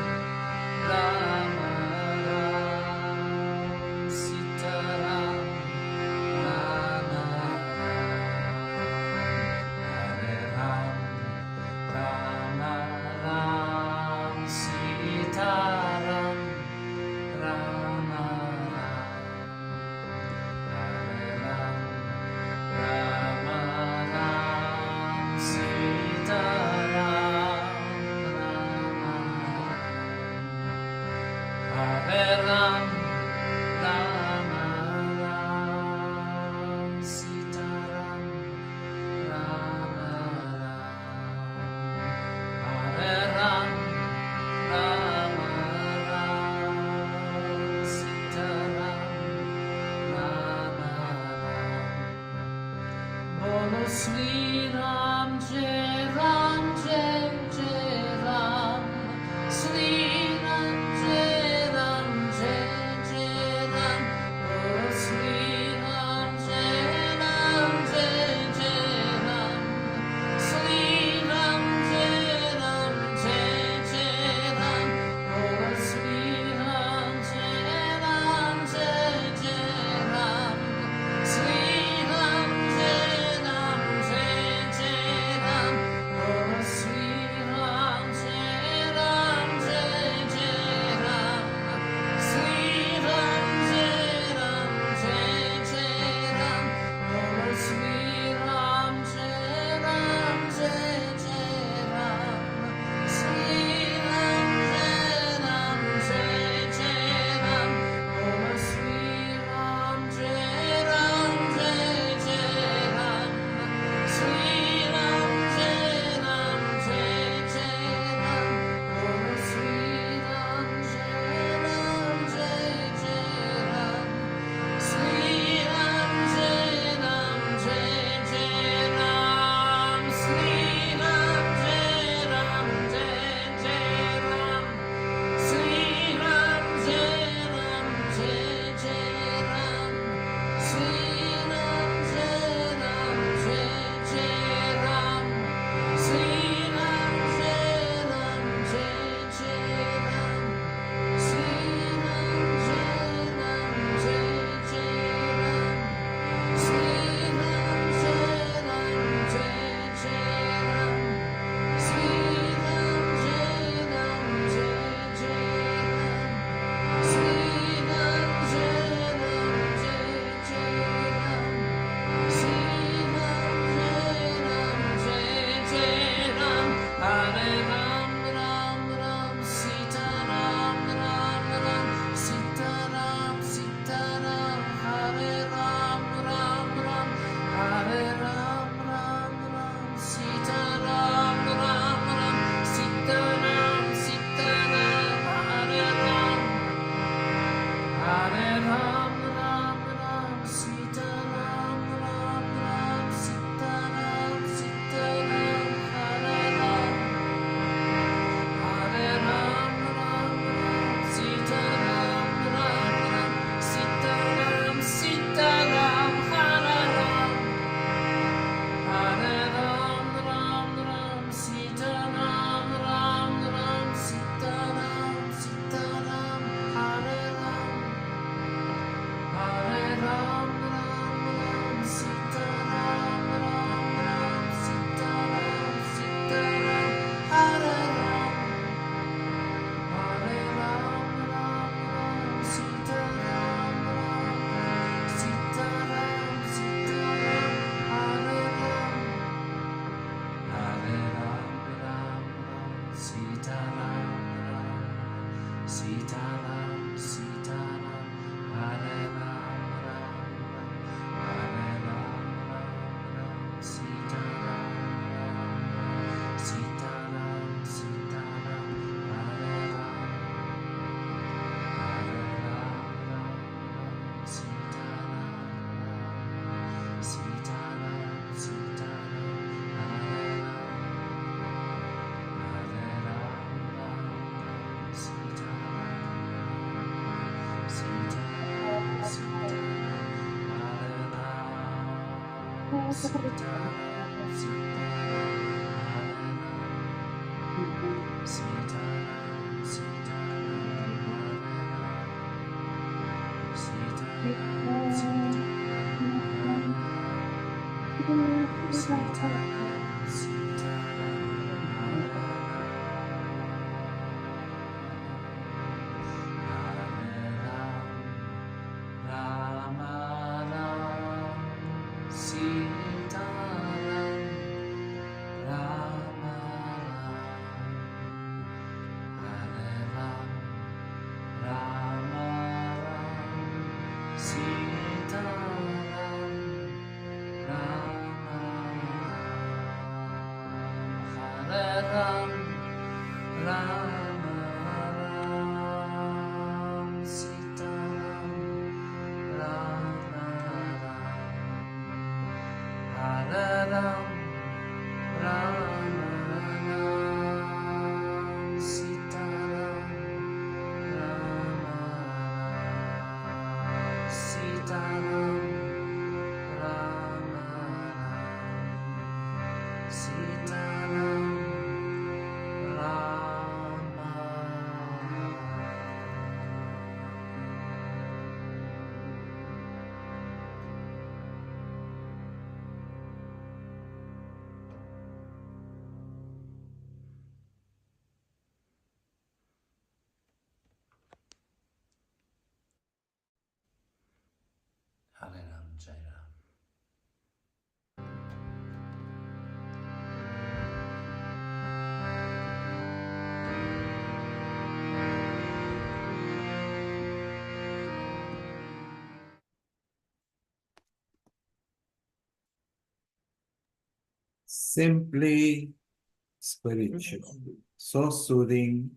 Sitaram, Sitaram, Hare Ram, Ram, Ram, Hare Ram, Ram, Ram, Sitaram, Ram, Ram, Sitaram, Sitaram, Hare Ram, Hare Ram, Ram, Ram, Sitaram, Ram, Sitaram, Sitaram, Hare Ram, Hare Ram, Ram, Ram, Sitaram, Sitaram, Sitaram, Hare Ram, Sitaram, Sitaram, Hare Ram, Sitaram, Sitaram, Hare Ram, Sitaram, Sitaram, Hare Ram, Sitaram, Sitaram, Hare Ram, Rama Ram, Sitaram, Rama Ram, Hare Ram, Rama Ram, Sitaram, Rama Ram, Hare Ram, Rama Ram, Sitaram, Rama Ram, Hare Ram, Rama Ram, Sitaram, Rama Ram, Sitaram, Rama Ram, Sitaram, Rama Hare Ram, Jai Ram. Simply spiritual, so soothing,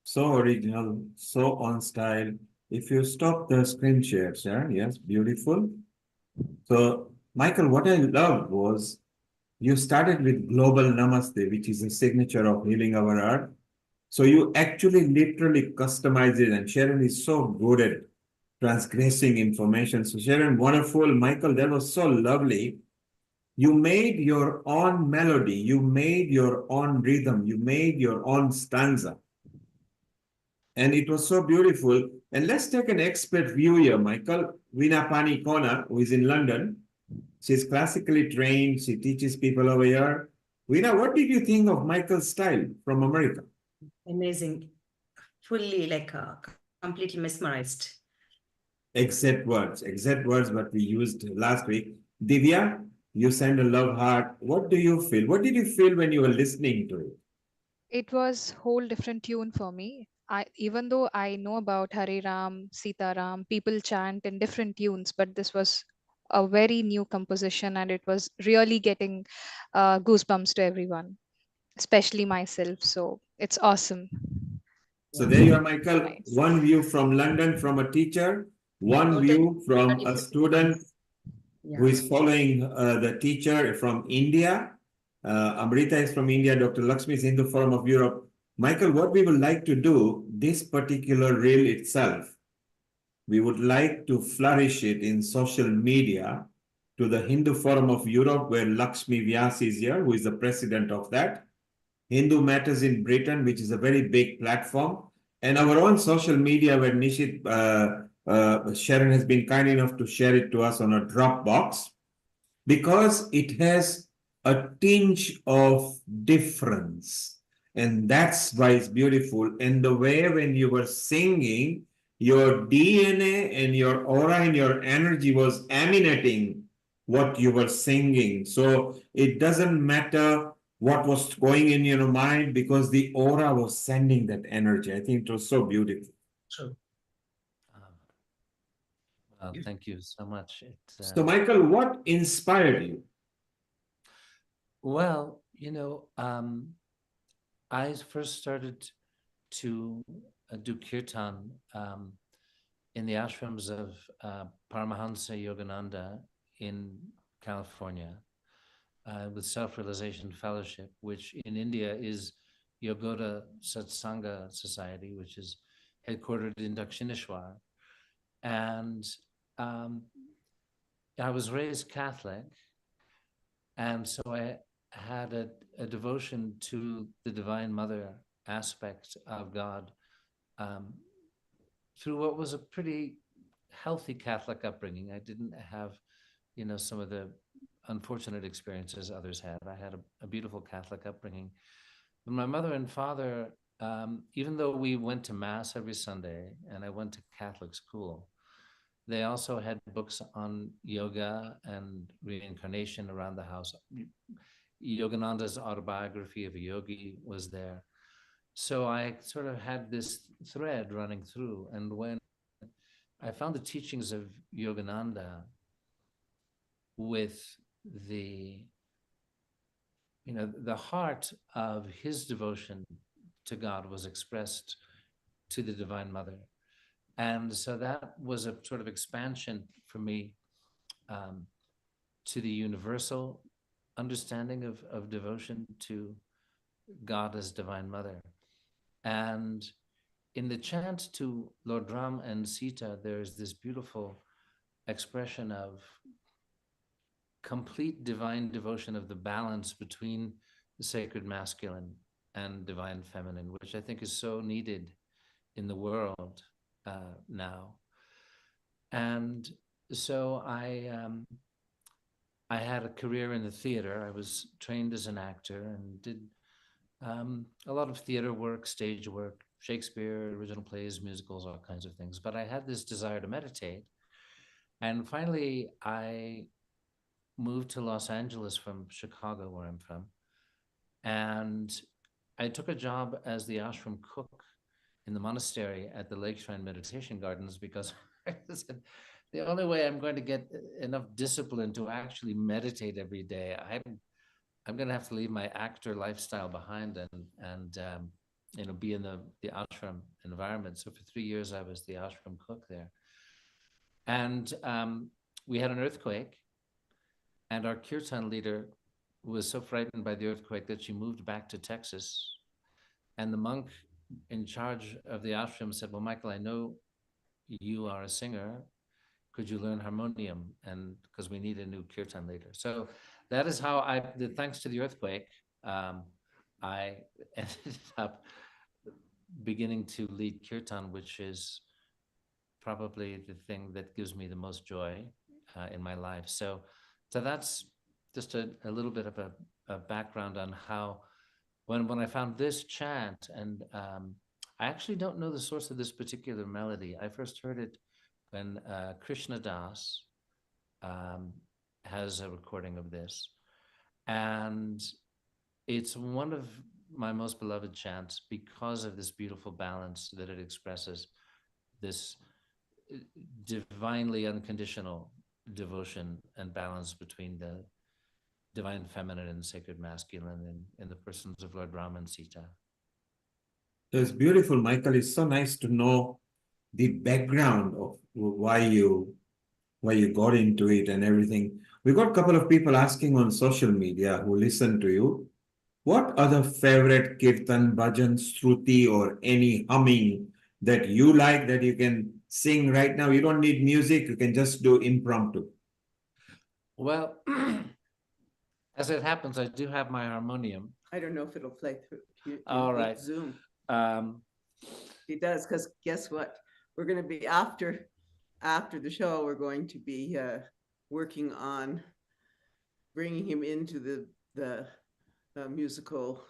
so original, so on style. If you stop the screen shares, yeah, yes, beautiful. So, Michael, what I loved was you started with Global Namaste, which is a signature of Healing Our Earth. So you actually literally customize it, and Sharon is so good at transgressing information. So Sharon, wonderful. Michael, that was so lovely. You made your own melody, you made your own rhythm, you made your own stanza. And it was so beautiful. And let's take an expert view here, Michael. Veena Pani Kona, who is in London. She's classically trained. She teaches people over here. Veena, what did you think of Michael's style from America? Amazing. Fully completely mesmerized. Exact words what we used last week. Divya, you send a love heart. What do you feel? What did you feel when you were listening to it? It was whole different tune for me. Even though I know about Hare Ram, Sita Ram, people chant in different tunes, but this was a very new composition, and it was really getting goosebumps to everyone, especially myself. So it's awesome. So there you are, Michael. Nice. One view from London from a teacher, one view from a student who is following the teacher from India. Amrita is from India. Dr. Lakshmi is Hindu Forum of Europe. Michael, what we would like to do, this particular reel itself, we would like to flourish it in social media to the Hindu Forum of Europe, where Lakshmi Vyas is here, who is the president of that. Hindu Matters in Britain, which is a very big platform, and our own social media, where Nishit Sharon has been kind enough to share it to us on a Dropbox, because it has a tinge of difference, and that's why it's beautiful. And the way when you were singing, your DNA and your aura and your energy was emanating what you were singing. So it doesn't matter what was going in your mind, because the aura was sending that energy. I think it was so beautiful. True. Well, thank you so much. So, Michael, what inspired you? Well, I first started to do kirtan in the ashrams of Paramahansa Yogananda in California with Self-Realization Fellowship, which in India is Yogoda Satsanga Society, which is headquartered in Dakshineshwar. And I was raised Catholic, and so I had a devotion to the Divine Mother aspect of God through what was a pretty healthy Catholic upbringing. I didn't have, some of the unfortunate experiences others had. I had a beautiful Catholic upbringing. But my mother and father, even though we went to Mass every Sunday and I went to Catholic school, they also had books on yoga and reincarnation around the house. Yogananda's autobiography of a yogi was there. So I sort of had this thread running through. And when I found the teachings of Yogananda with the heart of his devotion to God was expressed to the Divine Mother. And so that was a sort of expansion for me to the universal understanding of devotion to God as Divine Mother. And in the chant to Lord Ram and Sita, there's this beautiful expression of complete divine devotion, of the balance between the sacred masculine and divine feminine, which I think is so needed in the world now. And so I had a career in the theater. I was trained as an actor and did a lot of theater work, stage work, Shakespeare, original plays, musicals, all kinds of things. But I had this desire to meditate. And finally, I moved to Los Angeles from Chicago, where I'm from. And I took a job as the ashram cook in the monastery at the Lake Shrine Meditation Gardens, because I said, the only way I'm going to get enough discipline to actually meditate every day, I'm going to have to leave my actor lifestyle behind and be in the ashram environment. So for 3 years, I was the ashram cook there. And we had an earthquake, and our kirtan leader was so frightened by the earthquake that she moved back to Texas. And the monk in charge of the ashram said, well, Michael, I know you are a singer. Could you learn harmonium? And because we need a new kirtan leader. So that is how thanks to the earthquake, I ended up beginning to lead kirtan, which is probably the thing that gives me the most joy in my life. So that's just a little bit of a background on how, when I found this chant, and I actually don't know the source of this particular melody. I first heard it when Krishna Das has a recording of this. And it's one of my most beloved chants because of this beautiful balance that it expresses, this divinely unconditional devotion and balance between the divine feminine and sacred masculine in the persons of Lord Ram and Sita. It's beautiful, Michael. It's so nice to know the background of why you got into it and everything. We got a couple of people asking on social media who listen to you, what other favorite kirtan, bhajan, shruti, or any humming that you like that you can sing right now? You don't need music. You can just do impromptu. Well, as it happens, I do have my harmonium. I don't know if it'll play through All right. Zoom. It does, because guess what? We're going to be after the show. We're going to be working on bringing him into the musical,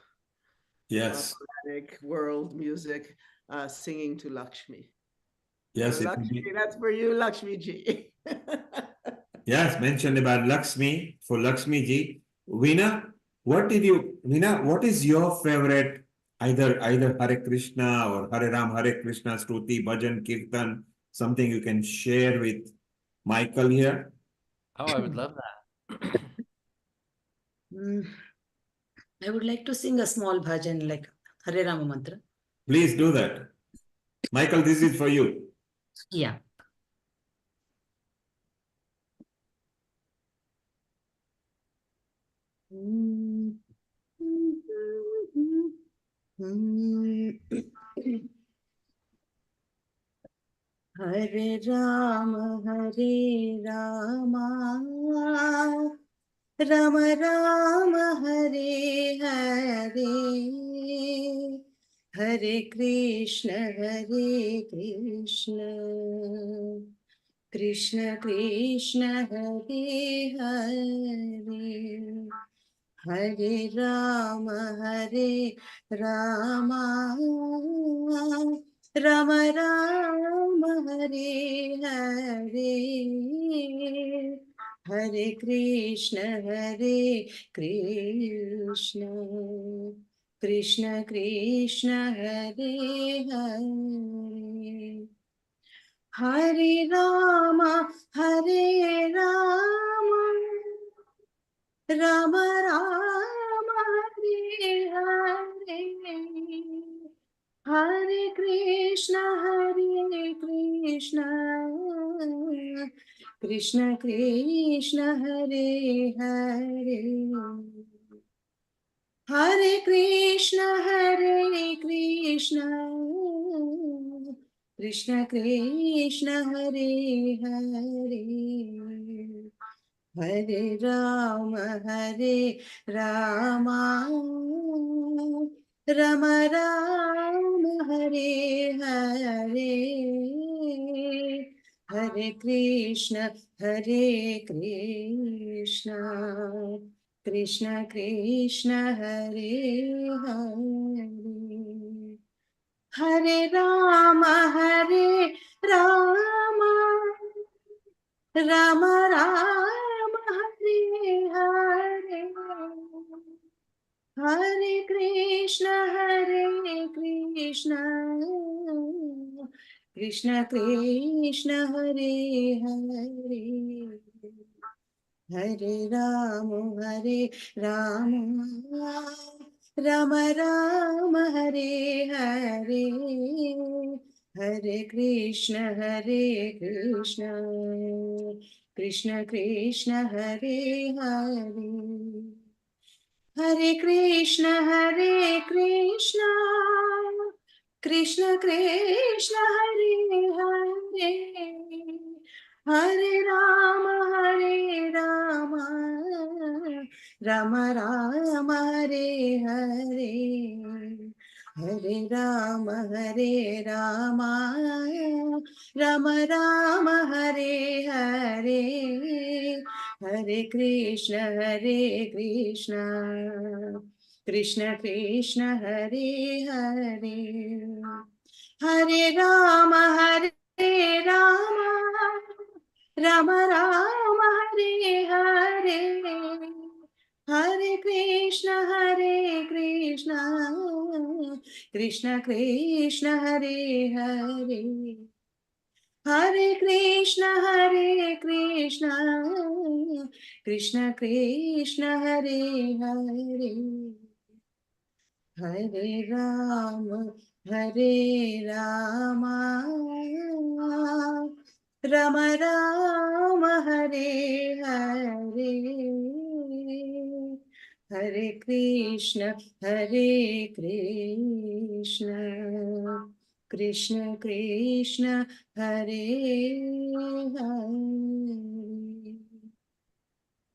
operatic world music, singing to Lakshmi. Yes, so Lakshmi, that's for you, Lakshmi ji. Yes, mentioned about Lakshmi for Lakshmi ji. Veena, What did you, Meena, what is your favorite, either Hare Krishna or Hare Ram, Hare Krishna, Stuti, Bhajan, Kirtan, something you can share with Michael here? Oh, I would love that. I would like to sing a small bhajan like Hare Rama mantra. Please do that. Michael, this is for you. Yeah. Hare Rama, Rama Rama, Hare Hare, Hare Krishna, Krishna Krishna, Hare Hare. Hare Rama, Rama Rama, Hare Hare, Hare Krishna, Krishna Krishna, Hare Hare. Hare Rama, Rama Rama, Hare Hare, Hare Krishna, Krishna Krishna, Hare Hare. Hare Krishna, Krishna Krishna, Hare Hare. Hare Rama, Rama Rama, Hare Hare, Hare Krishna, Krishna Krishna, Hare Hare. Hare Rama, Rama Rama, Hare Hare, Hare Krishna, Krishna Krishna, Hare Hare. Hare Rama, Rama Rama, Hare Hare, Hare Krishna, Krishna Krishna, Hare Hare. Hare Krishna, Krishna Krishna, Hare Hare, Hare Rama, Rama Rama, Hare Hare, Hare Rama, Rama Rama, Hare Hare, Hare Krishna, Krishna Krishna, Hare Hare, Hare Rama, Rama Rama, Hare Hare, Hare Krishna, Krishna Krishna, Hare Hare. Hare Krishna, Krishna Krishna, Hare Hare. Hare Rama, Rama Rama, Hare Hare, Hare Krishna, Krishna Krishna, Hare Hare.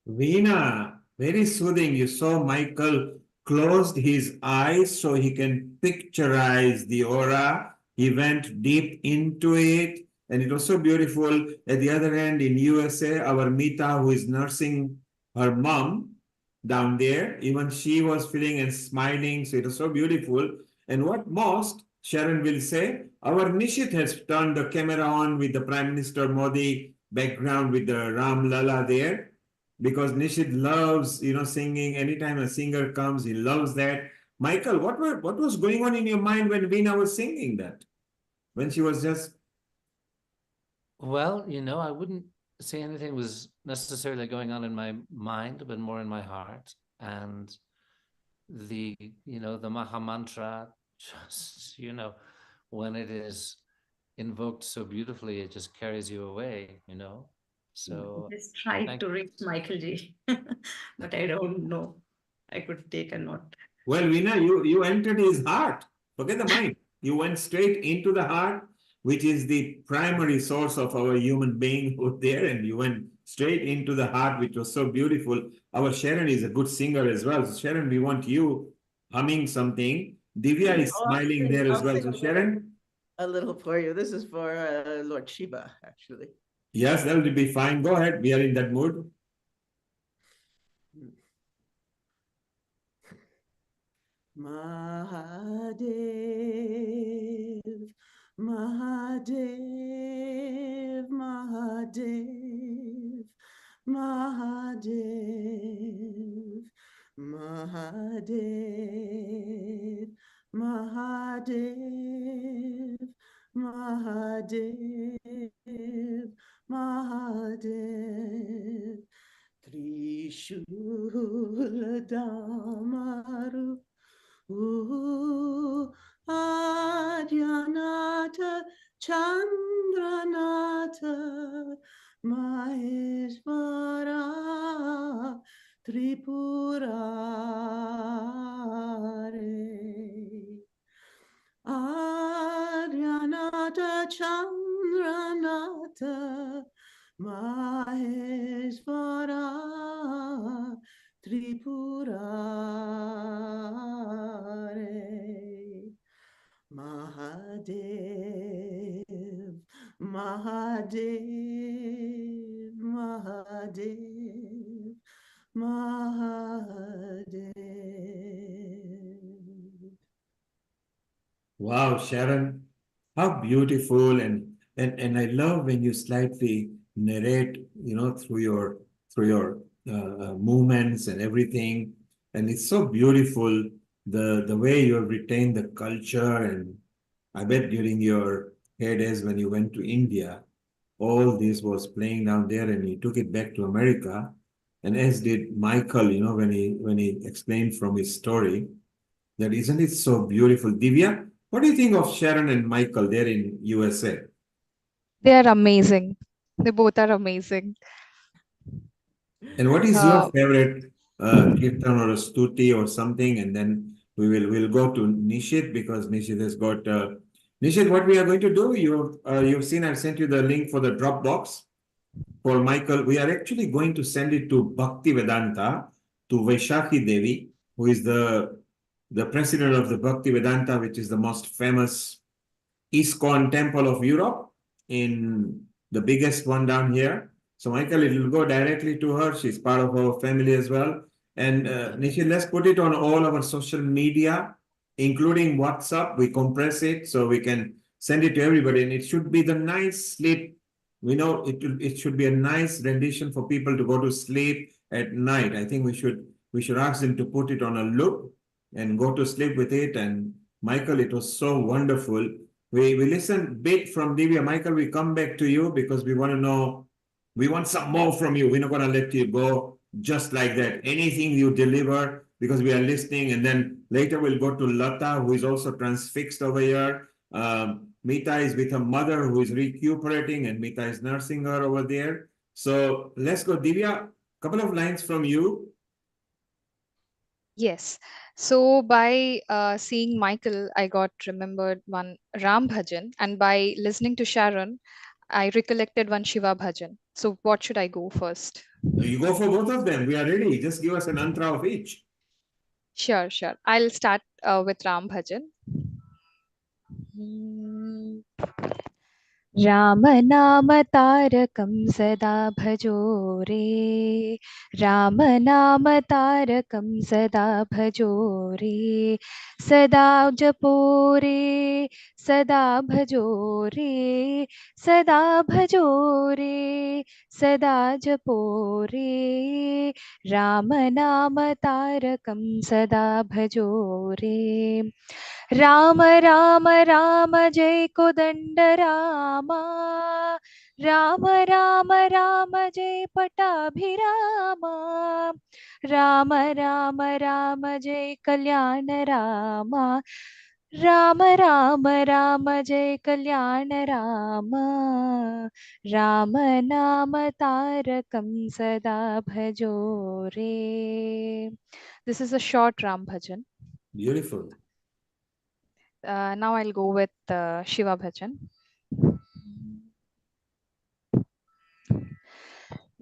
Veena, very soothing. You saw Michael closed his eyes so he can picturize the aura. He went deep into it, and it was so beautiful. At the other end, in USA, our Mita, who is nursing her mom down there, even she was feeling and smiling. So it was so beautiful. And what most, Sharon will say, our Nishit has turned the camera on with the Prime Minister Modi background with the Ram Lala there. because Nishit loves, singing. Anytime a singer comes, he loves that. Michael, what was going on in your mind when Veena was singing that? When she was just... Well, I wouldn't say anything was necessarily going on in my mind, but more in my heart. And the Maha Mantra, just, when it is invoked so beautifully, it just carries you away, So I just tried to reach Michael G, but I don't know. I could take a note. Well, Veena, you entered his heart. Forget the mind. You went straight into the heart, which is the primary source of our human being out there, and you went straight into the heart, which was so beautiful. Our Sharon is a good singer as well. So Sharon, we want you humming something. Divya is smiling there as I'll well. sing So Sharon? a little for you. This is for Lord Shiva, actually. Yes, that will be fine. Go ahead. We are in that mood. Mahadev, Mahadev, Mahadev, Mahadev, Mahadev, Mahadev, Mahadev, Mahadev, Trishula Damaru. Adyanata Chandranata Maheshwara Tripurare Adyanata Chandranata Maheshwara Tripurare Mahadev, Mahadev, Mahadev, Mahadev. Wow, Sharon, how beautiful, and I love when you slightly narrate, through your movements and everything, and it's so beautiful the way you have retained the culture. And I bet during your heydays when you went to India, all this was playing down there, and you took it back to America, and as did Michael, when he explained from his story. That isn't it so beautiful? Divya, what do you think of Sharon and Michael there in USA? They are amazing. They both are amazing. And what is your Uh, favorite kirtan or a stuti or something? And then we'll go to Nishit, because Nishit has got Nishit. What we are going to do? You've seen I've sent you the link for the Dropbox for Michael. We are actually going to send it to Bhakti Vedanta, to Vaishakhi Devi, who is the president of the Bhakti Vedanta, which is the most famous ISKCON temple of Europe, in the biggest one down here. So Michael, it will go directly to her. She's part of our family as well. And Nikhil, let's put it on all our social media, including WhatsApp. We compress it so we can send it to everybody. And it should be the nice sleep. We know it should be a nice rendition for people to go to sleep at night. I think we should ask them to put it on a loop and go to sleep with it. And Michael, it was so wonderful. We listened bit from Divya. Michael, we come back to you because we want to know, we want some more from you. We're not going to let you go just like that. Anything you deliver, because we are listening. And then later we'll go to Lata, who is also transfixed over here. Mita is with her mother, who is recuperating, and Mita is nursing her over there. So let's go. Divya, couple of lines from you. yes. So by seeing Michael, I got remembered one Ram Bhajan, and by listening to Sharon, I recollected one Shiva Bhajan. So what should I go first? You go for both of them. We are ready. Just give us an antra of each. Sure, sure. I'll start with Ram Bhajan. Ram नाम तारकं सदा भजो रे राम नाम तारकं सदा भजो रे सदा जपो रे सदा भजो रे सदा भजो रे सदा जपो रे राम नाम तारकं सदा भजो रे राम राम राम जय कोदंड रामा राम राम राम जय पटाभिरामा राम राम राम जय कल्याण रामा राम राम राम जय कल्याण रामा राम नाम तारकं सदा भजो रे. This is a short Ram bhajan. Beautiful. Now I'll go with Shiva bhajan.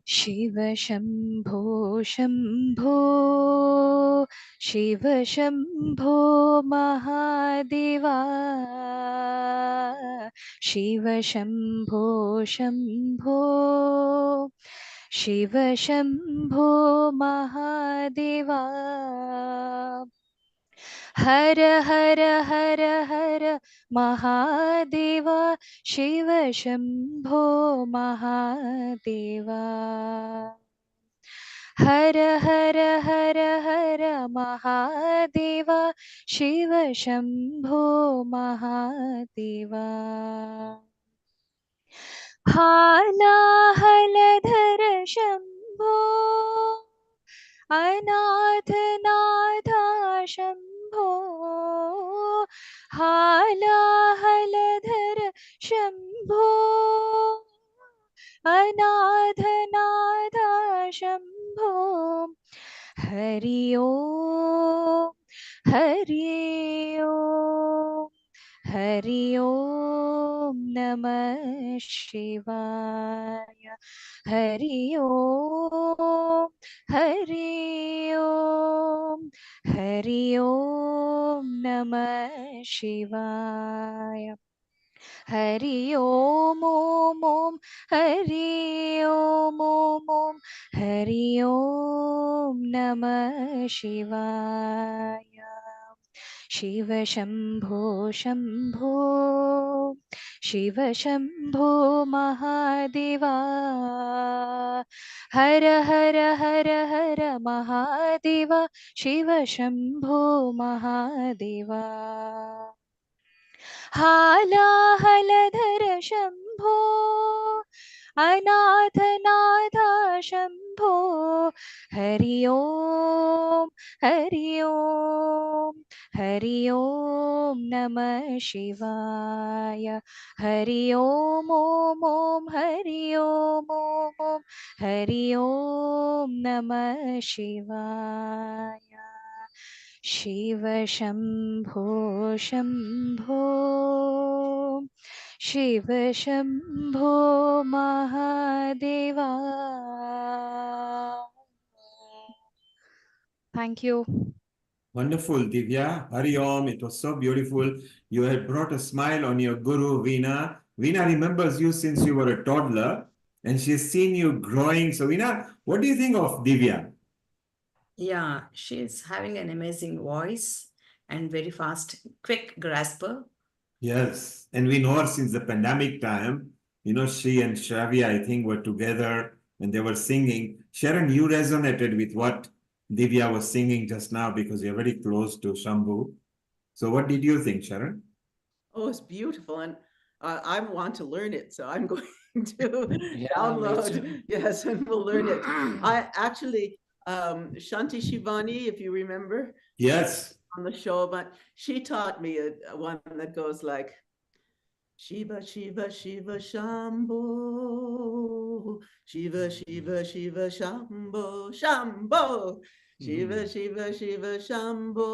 Shiv Shambho Shambho Shiv Shambho Mahadeva Shiv Shambho Shambho Shiv Shambho Mahadeva हर हर हर हर महादेवा शिव शम्भो महादेवा हर हर हर हर महादेवा शिव शम्भो महादेवा हालाहलधर शम्भो अनाथनाथा शम्भो हालाहलधर शम्भो अनाथनाथा शम्भो हरि ओम हरि ओम हरि ओम नमः शिवाय हरि ओम हरि ओम हरि ओम नमः शिवाय हरि ओम ओम ओम हरि ओम ओम ओम हरि ओम नमः शिवाय शिव शम्भो शम्भो शिव शम्भो महादेवा हर हर हर हर महादेवा शिव शम्भो महादेवा हालाहलधर शम्भो अनाथनाथा शम्भो हरि ओम हरि ओम हरि ओम नमः शिवाय हरि ओम ओम ओम हरि ओम ओम ओम हरि ओम नमः शिवाय Shiv Shambho Shambho Shiv Shambho Mahadeva. Thank you. Wonderful, Divya. Hari Om. It was so beautiful. You had brought a smile on your guru, Veena. Veena remembers you since you were a toddler and she has seen you growing. So, Veena, what do you think of Divya? Yeah, she's having an amazing voice and very fast, quick grasper. Yes. And we know her since the pandemic time. You know, she and Shravya, I think, were together and they were singing. Sharon, you resonated with what Divya was singing just now because you're very close to Shambhu. So what did you think, Sharon? Oh, it's beautiful. And I want to learn it. So I'm going to Yeah, me download. too. Yes, and we'll learn it. I actually, Shanti Shivani, if you remember, Yes. on the show, but she taught me a one that goes like, Shiva, Shiva, Shiva, Shambho, Shiva, Shiva, Shiva, Shambho, Shambho, Shiva, Shiva, Shiva, Shambho,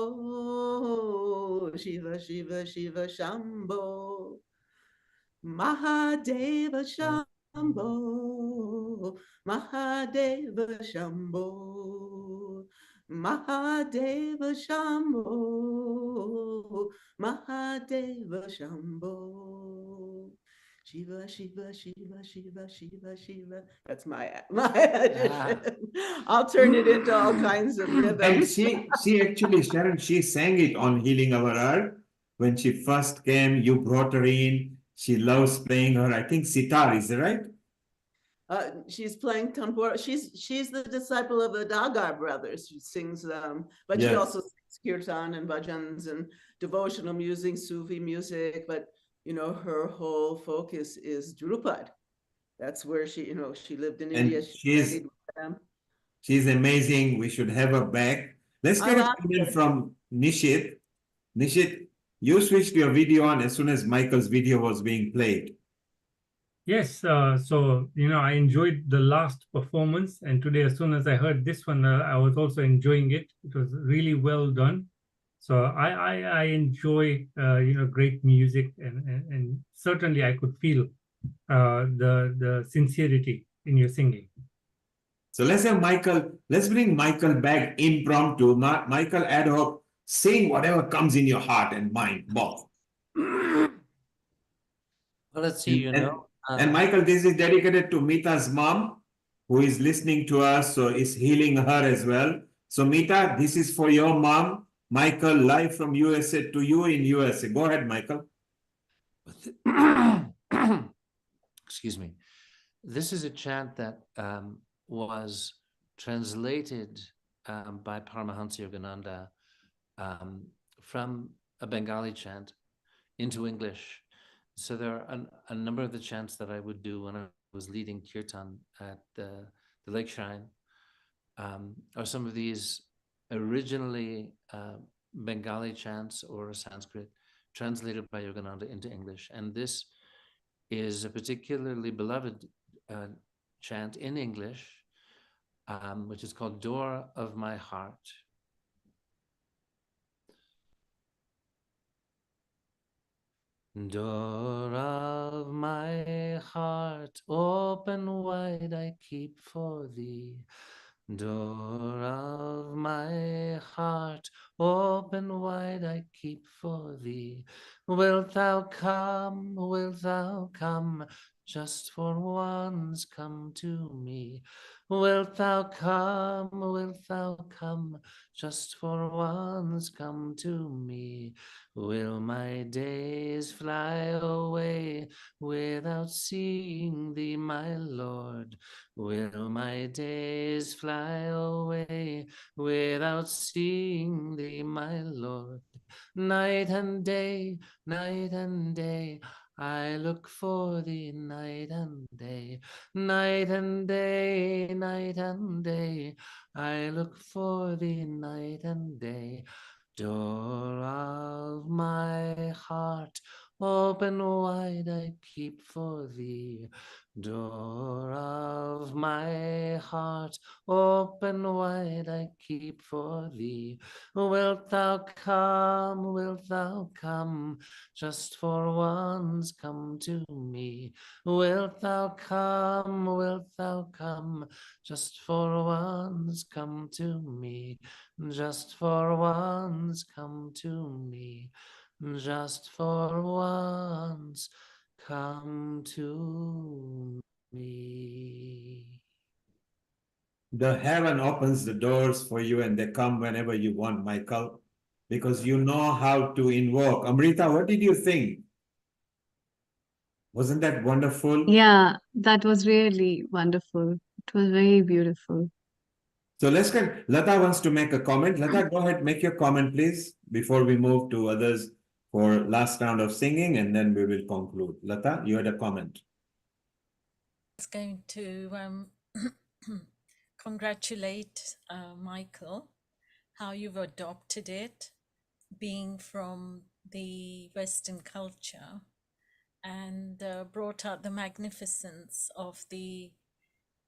Shiva, Shiva, Shiva, Shambho, Mahadeva Shambho, Mahadeva Shambho, Mahadeva Shambho, Mahadeva Shambho. Shiva, Shiva, Shiva, Shiva, Shiva, Shiva. That's my addition. I'll turn it into all kinds of And rhythms. she actually, Sharon, she sang it on Healing Our Earth. When she first came, you brought her in. She loves playing her, I think, sitar, is that right? She's playing tambura. She's the disciple of the Dagar brothers. She sings, but she Yes. also sings kirtan and bhajans and devotional music, Sufi music. But you know, her whole focus is Drupad. That's where she, you know, she lived in India. And She studied with them. she's amazing. We should have her back. Let's get a I'll comment from Nishit. Nishit, you switched your video on as soon as Michael's video was being played. Yes, so I enjoyed the last performance, and today, as soon as I heard this one, I was also enjoying it. It was really well done. So I enjoy great music, and certainly I could feel the sincerity in your singing. So let's have Michael. Let's bring Michael back impromptu. Michael ad hoc, sing whatever comes in your heart and mind, both. Well, let's see, And Michael, this is dedicated to Mita's mom, who is listening to us, so it's healing her as well. So Mita, this is for your mom. Michael, live from USA to you in USA. Go ahead, Michael. Excuse me. This is a chant that was translated by Paramahansa Yogananda from a Bengali chant into English. So there are a number of the chants that I would do when I was leading kirtan at the Lake Shrine are some of these originally Bengali chants or Sanskrit translated by Yogananda into English. And this is a particularly beloved chant in English, which is called Door of My Heart. Door of my heart, open wide I keep for thee. Door of my heart, open wide I keep for thee. Wilt thou come, just for once come to me? Wilt thou come, just for once come to me? Will my days fly away without seeing thee, my Lord? Will my days fly away without seeing thee, my Lord? Night and day, I look for thee night and day. Night and day, I look for thee night and day. Door of my heart, open wide I keep for thee. Door of my heart, open wide I keep for thee. Wilt thou come, just for once come to me? Wilt thou come, just for once come to me? Just for once come to me, just for once come to me. The heaven opens the doors for you and they come whenever you want, Michael, because you know how to invoke. Amrita, what did you think? Wasn't that wonderful? Yeah, that was really wonderful. It was very beautiful. So let's get, Lata wants to make a comment. Lata, go ahead, make your comment, please, before we move to others for last round of singing, and then we will conclude. Lata, you had a comment. I was going to congratulate Michael, how you've adopted it, being from the Western culture, and brought out the magnificence of the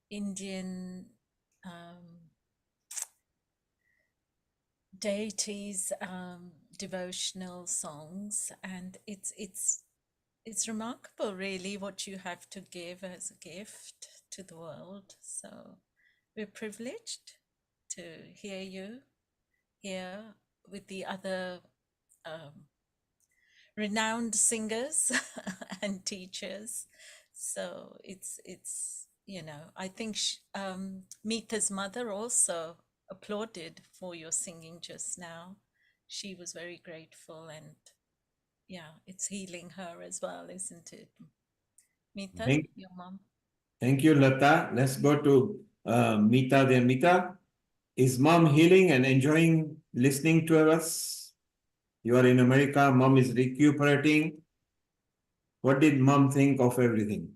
Indian deities, devotional songs, and it's remarkable, really, what you have to give as a gift to the world. So we're privileged to hear you here with the other renowned singers and teachers. So it's I think Mita's mother also applauded for your singing just now. She was very grateful, and yeah, it's healing her as well, isn't it? Mita, your mom? Thank you, Lata. Let's go to Meeta there. Meeta, is mom healing and enjoying listening to us? You are in America, mom is recuperating. What did mom think of everything?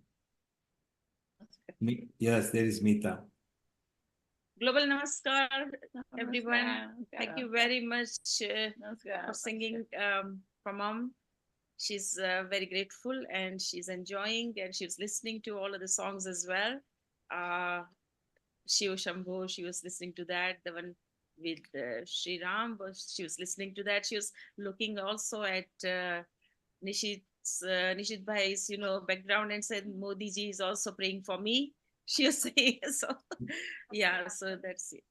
Yes, there is Meeta. Global Namaskar, everyone. Thank you very much for singing for mom. She's very grateful and she's enjoying and she's listening to all of the songs as well. Shiva Shambho, she was listening to that. The one with Sri Ram, she was listening to that. She was looking also at Nishit Bhai's, background and said, Modi ji is also praying for me. She was saying, so yeah, so that's it.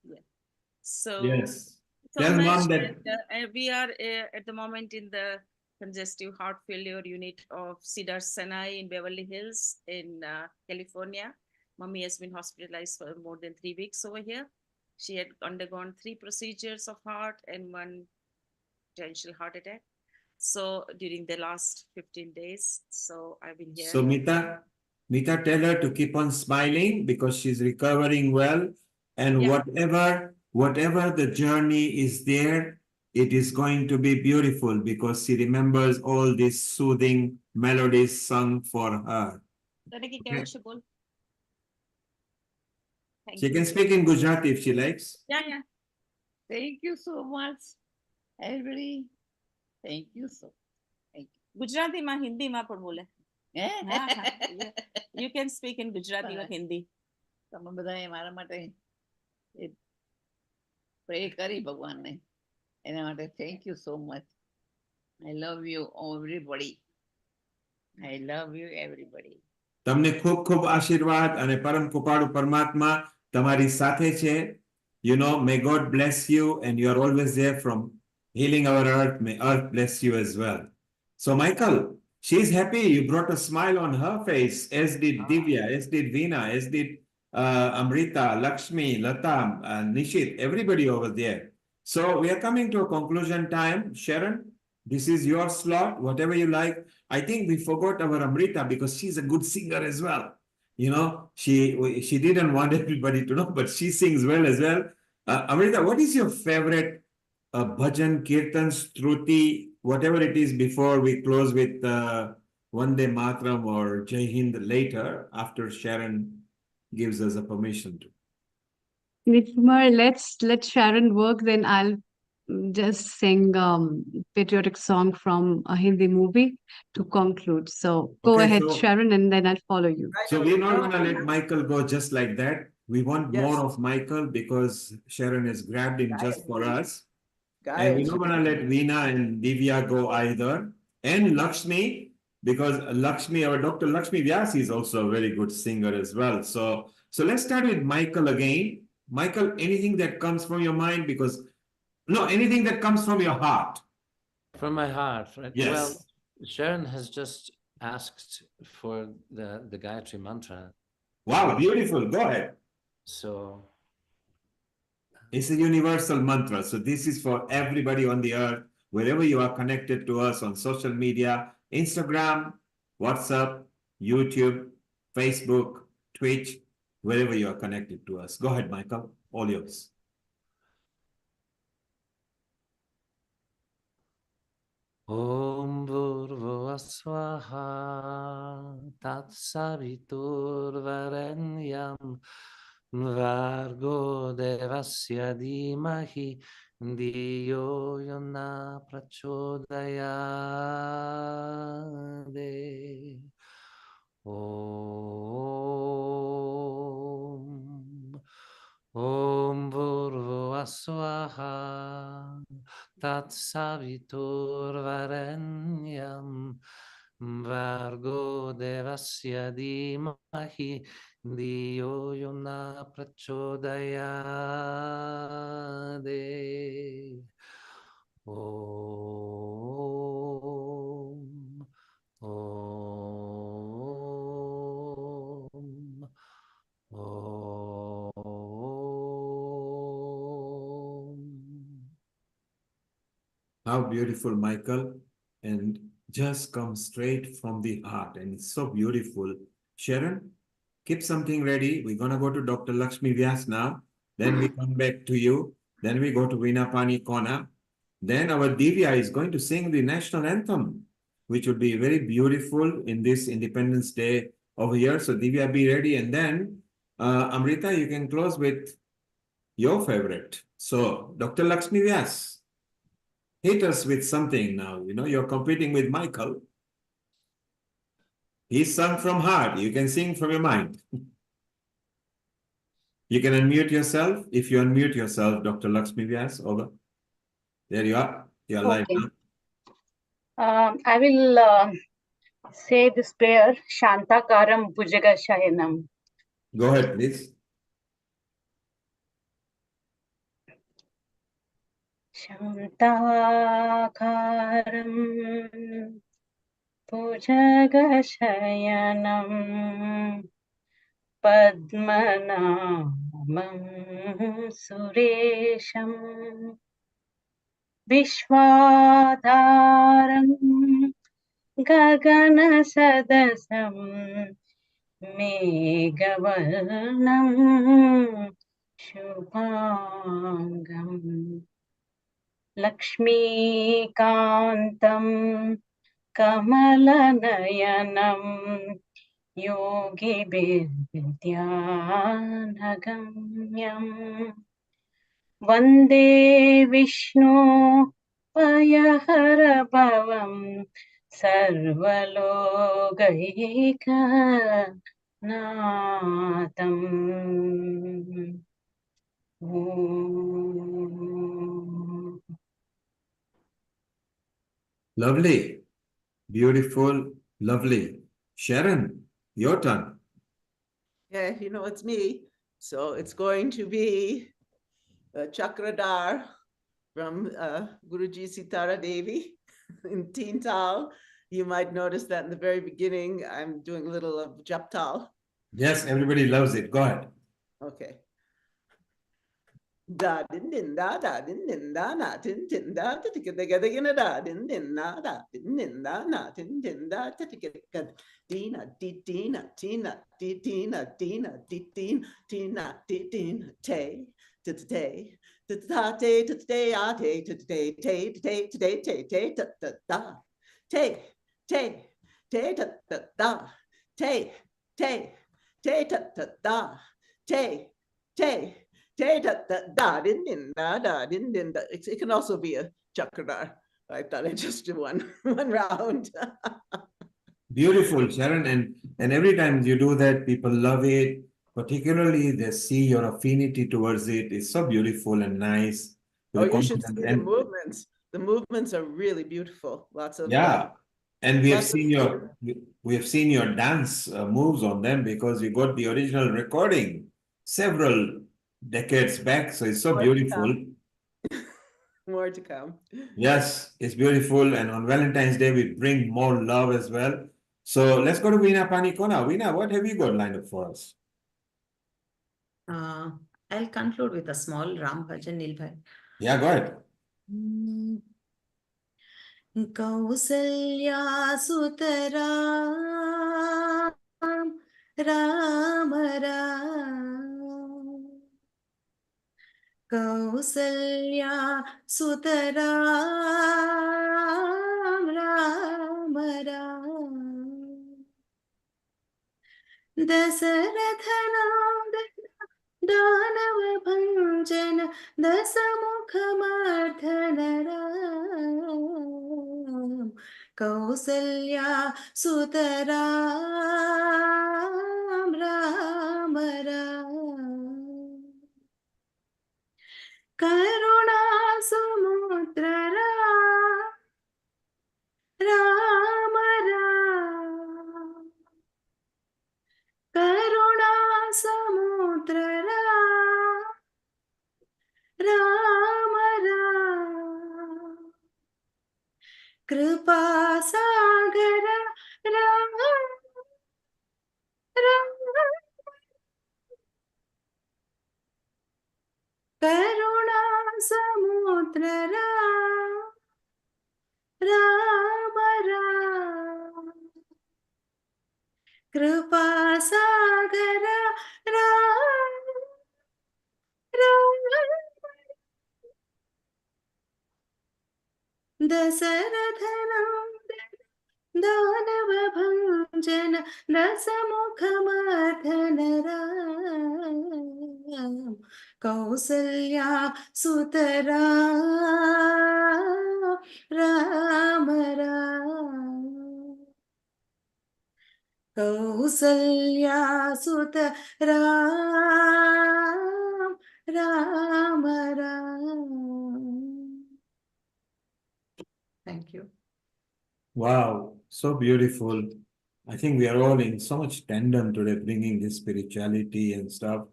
Yeah. So, Yes. so Tell much. mom that. And we are at the moment in the congestive heart failure unit of Cedar Sinai in Beverly Hills in California. Mommy has been hospitalized for more than 3 weeks over here. She had undergone 3 procedures of heart and 1 potential heart attack. So during the last 15 days, so I've been here. So Meeta, tell her to keep on smiling because she's recovering well. And Yeah. whatever the journey is there, it is going to be beautiful because she remembers all these soothing melodies sung for her. Okay. She can speak in Gujarati if she likes. Yeah. Thank you so much, everybody. Thank you so. Thank you. Gujarati ma Hindi ma પણ બોલે. You can speak in Gujarati or Hindi. તમે બધાએ મારા માટે પ્રે કરી ભગવાનને એના માટે thank you so much. I love you everybody. I love you everybody. તમને ખૂબ ખૂબ આશીર્વાદ અને પરમ કૃપાળુ પરમાત્મા તમારી સાથે છે. You know, may God bless you and you are always there from healing our earth. May earth bless you as well. So Michael, she's happy. You brought a smile on her face, as did Divya, as did Veena, as did Amrita, Lakshmi, Lata, Nishit, everybody over there. So we are coming to a conclusion time. Sharon, this is your slot, whatever you like. I think we forgot our Amrita because she's a good singer as well. You know, she didn't want everybody to know, but she sings well as well. Amrita, what is your favorite bhajan, kirtan, struti, whatever it is before we close with Vande Matram or Jai Hind later after Sharon gives us a permission to? Nitmar, let Sharon work, then I'll just sing patriotic song from a Hindi movie to conclude. So go ahead, Sharon, and then I'll follow you. So we're not going to let Michael go just like that. We want more of Michael because Sharon has grabbed him just for us. And we're not going to let Veena and Divya go either. And Lakshmi, because Lakshmi, our Dr. Lakshmi Vyas is also a very good singer as well. So let's start with Michael again. Michael, anything that comes from your mind? Because, no, anything that comes from your heart. From my heart, right? Yes. Well, Sharon has just asked for the Gayatri mantra. Wow, beautiful. Go ahead. So it's a universal mantra. So this is for everybody on the earth, wherever you are connected to us on social media, Instagram, WhatsApp, YouTube, Facebook, Twitch, wherever you are connected to us. Go ahead, Michael, all yours. Om Bhurvasvaha Tatsaviturvarenyam Vargo Devasya Dhimahi Diyo Yona Prachodayade. Om Bhurvasvaha Tatsaviturvarenyam Vargo Devasya Dhimahi Diyo Yona Prachodayade. How beautiful, Michael. And just come straight from the heart. And it's so beautiful. Sharon, keep something ready. We're going to go to Dr. Lakshmi Vyas now. Then we come back to you. Then we go to Vinapani Kona. Then our Divya is going to sing the national anthem, which would be very beautiful in this Independence Day over here. So Divya, be ready. And then Amrita, you can close with your favorite. So Dr. Lakshmi Vyas, hit us with something now. You know, you're competing with Michael. He sung from heart. You can sing from your mind. You can unmute yourself. If you unmute yourself, Dr. Lakshmi Vyas, over. There you are. You're live Okay. now. I will say this prayer, Shantakaram Bhujaga Shayanam. Go ahead, please. Shantakaram Bhujaga Shayanam Padmanamam Suresham Vishwadharam Gagana Sadasam Meghavarnam Shubhangam Lakshmikantam Kamalanayanam Yogibhidhyanagamyam Vande Vishnu Payahara Sarvalokaika Natham. Lovely. Beautiful. Lovely. Sharon, your turn. Yeah, you know, it's me. So it's going to be Chakradar from Guruji Sitara Devi in Teen Tal. You might notice that in the very beginning, I'm doing a little of Jap Tal. Yes, everybody loves it. Go ahead. Okay. Da din din da da din din da na tin tin da ta tika da da din din na da din din da na tin tin da ta tika dina di dina tina di dina dina di din tina di din te te te ta te te te a te te te te te te te te te da te te te te da te te te te da te te. It can also be a chakradar. I thought I just did one round. Beautiful, Sharon. And every time you do that, people love it. Particularly, they see your affinity towards it. It's so beautiful and nice. Oh, you should see the movements. The movements are really beautiful. Lots of and we have seen your dance moves on them because we got the original recording several decades back. So it's so beautiful. More to come. Yes, it's beautiful. And on Valentine's Day, we bring more love as well. So let's go to Veena Panikona. Veena, what have you got lined up for us? I'll conclude with a small Ram Bhajan, Nilbhai. Yeah, go ahead. Kausalya Sutara Ram Ram Kausalya Sutara Ram Ram Dasarathanandana Danava Bhanjana Dasamukhamardhana Ram Kausalya Sutara Ram Ram Karuna Samudra Ram Ram Karuna Samudra Ram Ram Kripa Sagara Ram Ram Karuna कृपा सागर दशरथ दानव भंजन दशमुख मर्दन राम कौसल्या सुत राम राम कौसल्या सुत Ram Ram Ram. Thank you. Wow, so beautiful. I think we are all in so much tandem today, bringing this spirituality and stuff.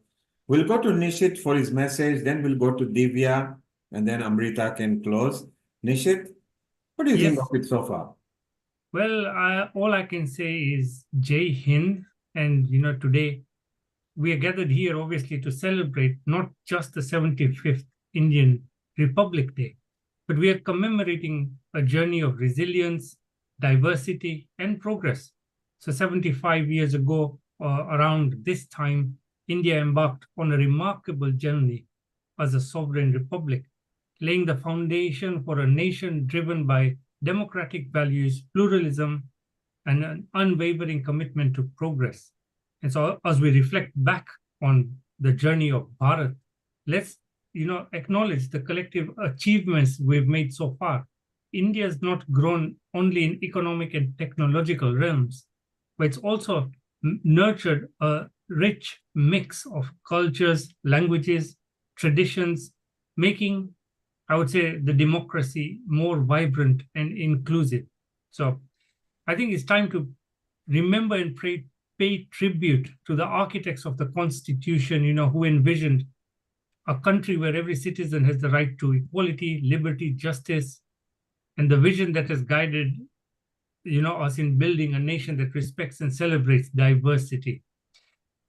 We'll go to Nishit for his message, then we'll go to Divya, and then Amrita can close. Nishit, what do you think Yes. of it so far? Well, all I can say is Jai Hind. And, today we are gathered here obviously to celebrate not just the 75th Indian Republic Day, but we are commemorating a journey of resilience, diversity, and progress. So 75 years ago, around this time, India embarked on a remarkable journey as a sovereign republic, laying the foundation for a nation driven by democratic values, pluralism, and an unwavering commitment to progress. And so as we reflect back on the journey of Bharat, let's acknowledge the collective achievements we've made so far. India has not grown only in economic and technological realms, but it's also nurtured a rich mix of cultures, languages, traditions, making, I would say, the democracy more vibrant and inclusive. So I think it's time to remember and pay tribute to the architects of the Constitution, who envisioned a country where every citizen has the right to equality, liberty, justice, and the vision that has guided, us in building a nation that respects and celebrates diversity.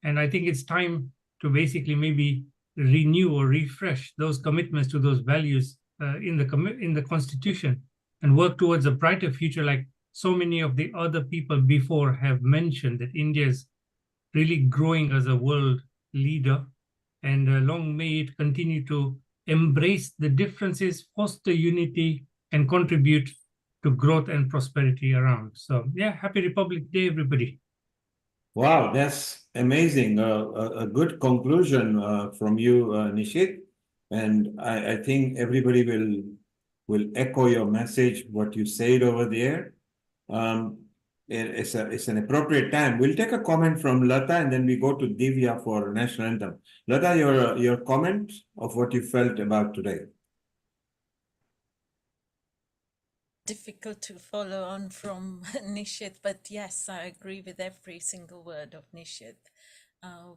And I think it's time to basically maybe renew or refresh those commitments to those values in the Constitution and work towards a brighter future, like so many of the other people before have mentioned, that India is really growing as a world leader, and long may it continue to embrace the differences, foster unity, and contribute to growth and prosperity around. So yeah, happy Republic Day, everybody. Wow, that's amazing. A good conclusion from you, Nishit. And I think everybody will echo your message, what you said over there. It's an appropriate time. We'll take a comment from Lata and then we go to Divya for national anthem. Lata, your comment of what you felt about today. Difficult to follow on from Nishit, but yes, I agree with every single word of Nishit.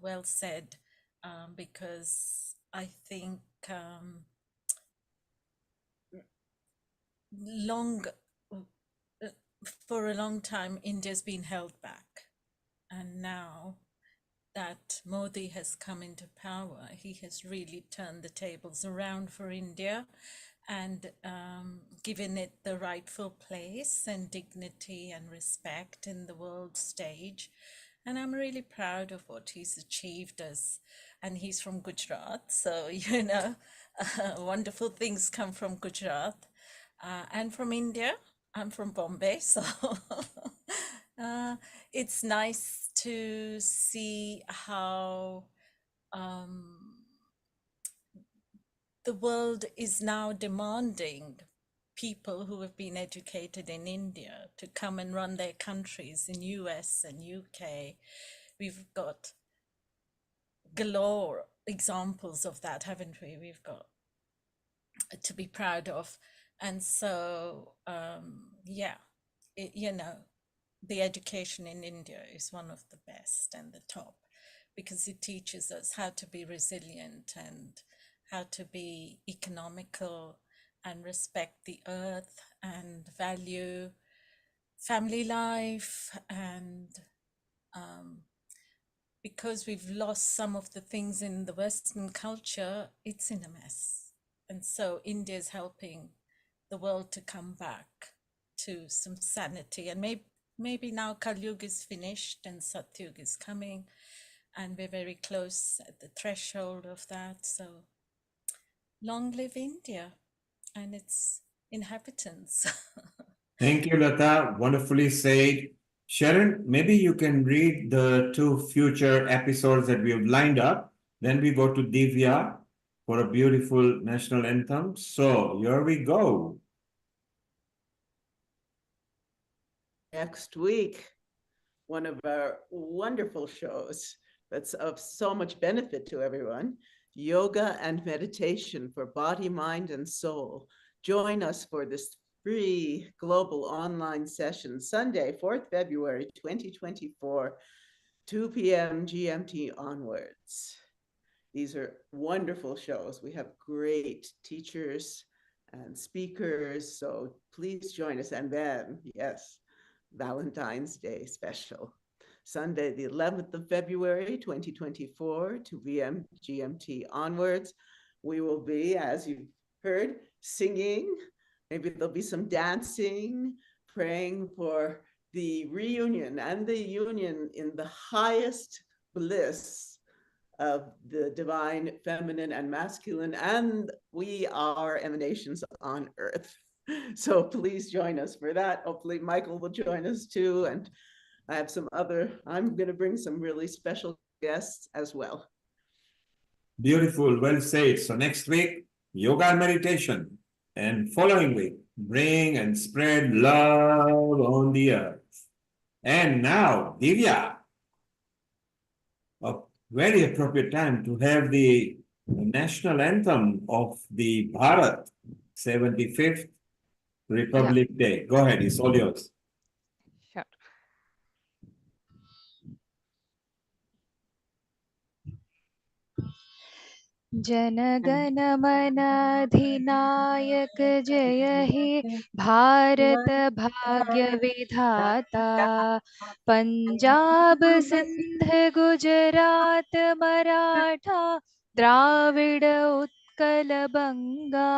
Well said, because I think for a long time, India's been held back. And now that Modi has come into power, he has really turned the tables around for India and given it the rightful place and dignity and respect in the world stage. And I'm really proud of what he's achieved and he's from Gujarat. So, wonderful things come from Gujarat and from India. I'm from Bombay, so it's nice to see how the world is now demanding people who have been educated in India to come and run their countries in US and UK. We've got galore examples of that, haven't we? We've got to be proud of. And so, the education in India is one of the best and the top, because it teaches us how to be resilient and how to be economical and respect the earth and value family life. And because we've lost some of the things in the Western culture, it's in a mess. And so India is helping the world to come back to some sanity. And maybe now Kalyug is finished and Satyug is coming, and we're very close at the threshold of that. So long live India and its inhabitants. Thank you, Lata. Wonderfully said. Sharon, maybe you can read the 2 future episodes that we have lined up. Then we go to Divya for a beautiful national anthem. So here we go. Next week, one of our wonderful shows that's of so much benefit to everyone, yoga and meditation for body, mind, and soul. Join us for this free global online session, Sunday, 4th February, 2024, 2 p.m. GMT onwards. These are wonderful shows. We have great teachers and speakers, so please join us. And then, yes, Valentine's Day special. Sunday, the 11th of February, 2024, 2 p.m. GMT onwards. We will be, as you've heard, singing. Maybe there'll be some dancing, praying for the reunion and the union in the highest bliss of the divine feminine and masculine, and we are emanations on earth. So please join us for that. Hopefully Michael will join us too. And I have I'm going to bring some really special guests as well. Beautiful, well said. So next week, yoga and meditation. And following week, bring and spread love on the earth. And now, Divya, a very appropriate time to have the national anthem of the Bharat, 75th Republic Day. Go ahead, it's all yours. Sure. जनगण मन अधिनायक जय हे भारत भाग्य विधाता पंजाब सिंध गुजरात मराठा द्राविड उत्कल बंगा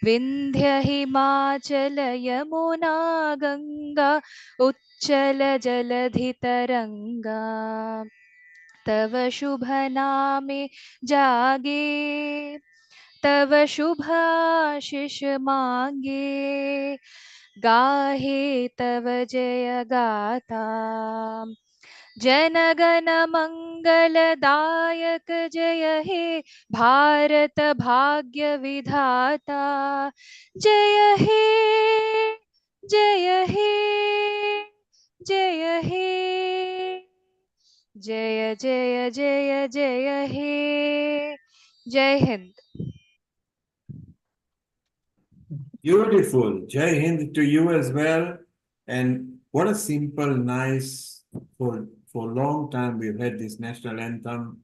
विंध्य हिमाचल यमुना गंगा उच्चल जलधि तरंगा तव शुभ नामे जागे तव शुभ आशीष मांगे गाहे तव जय गाथा जनगण मंगलदायक जय हे भारत भाग्य विधाता जय हे जय हे जय हे जय जय जय जय हे जय Hind. Beautiful. Jai Hind to you as well. And what a simple, nice, for a long time we've had this national anthem,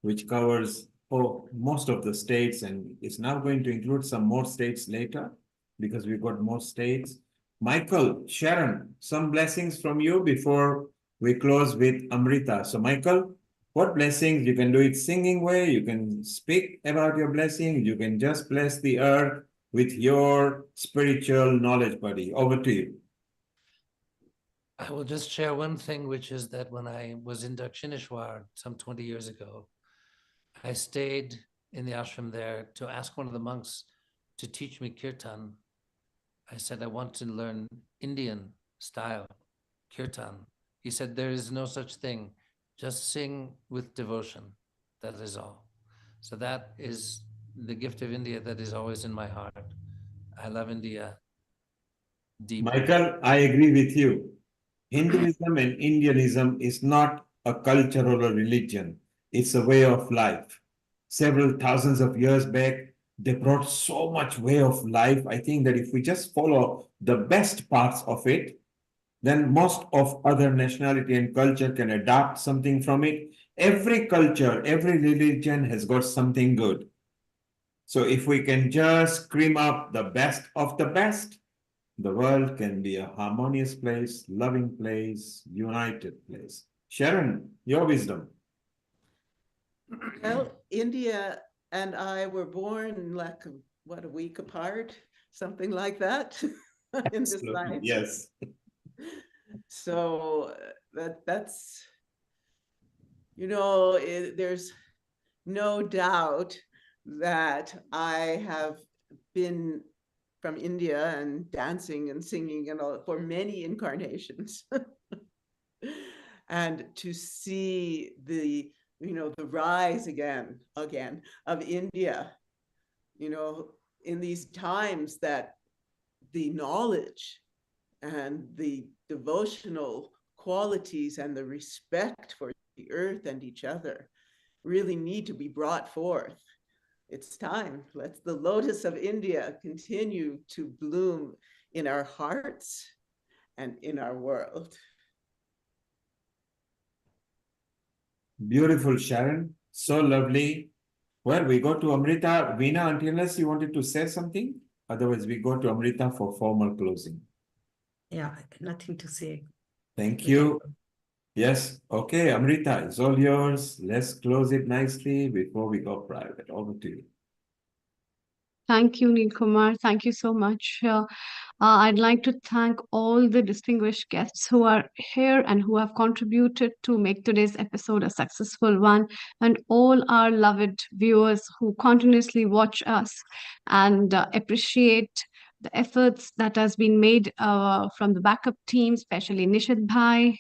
which covers most of the states, and it's now going to include some more states later because we've got more states. Michael, Sharon, some blessings from you before we close with Amrita. So Michael, what blessings? You can do it singing way, you can speak about your blessings, you can just bless the earth with your spiritual knowledge, buddy. Over to you. I will just share one thing, which is that when I was in Dakshineshwar some 20 years ago, I stayed in the ashram there to ask one of the monks to teach me kirtan. I said, I want to learn Indian style kirtan. He said, there is no such thing. Just sing with devotion. That is all. So that is the gift of India that is always in my heart. I love India deeply. Michael, I agree with you. Hinduism and Indianism is not a culture or a religion. It's a way of life. Several thousands of years back, they brought so much way of life. I think that if we just follow the best parts of it, then most of other nationality and culture can adopt something from it. Every culture, every religion has got something good. So if we can just scream up the best of the best, the world can be a harmonious place, loving place, united place. Sharon, your wisdom. Well, India and I were born like, a week apart, something like that in this life. Yes. So that's, there's no doubt that I have been from India and dancing and singing and all for many incarnations. And to see the rise again of India, in these times that the knowledge and the devotional qualities and the respect for the earth and each other really need to be brought forth. It's time. Let the lotus of India continue to bloom in our hearts and in our world. Beautiful, Sharon. So lovely. Well, we go to Amrita. Veena, unless you wanted to say something, otherwise we go to Amrita for formal closing. Yeah, nothing to say. Thank you. Yes. Okay, Amrita, it's all yours. Let's close it nicely before we go private. Over to you. Thank you, Neil Kumar. Thank you so much. I'd like to thank all the distinguished guests who are here and who have contributed to make today's episode a successful one, and all our loved viewers who continuously watch us and appreciate the efforts that has been made from the backup team, especially Nishit Bhai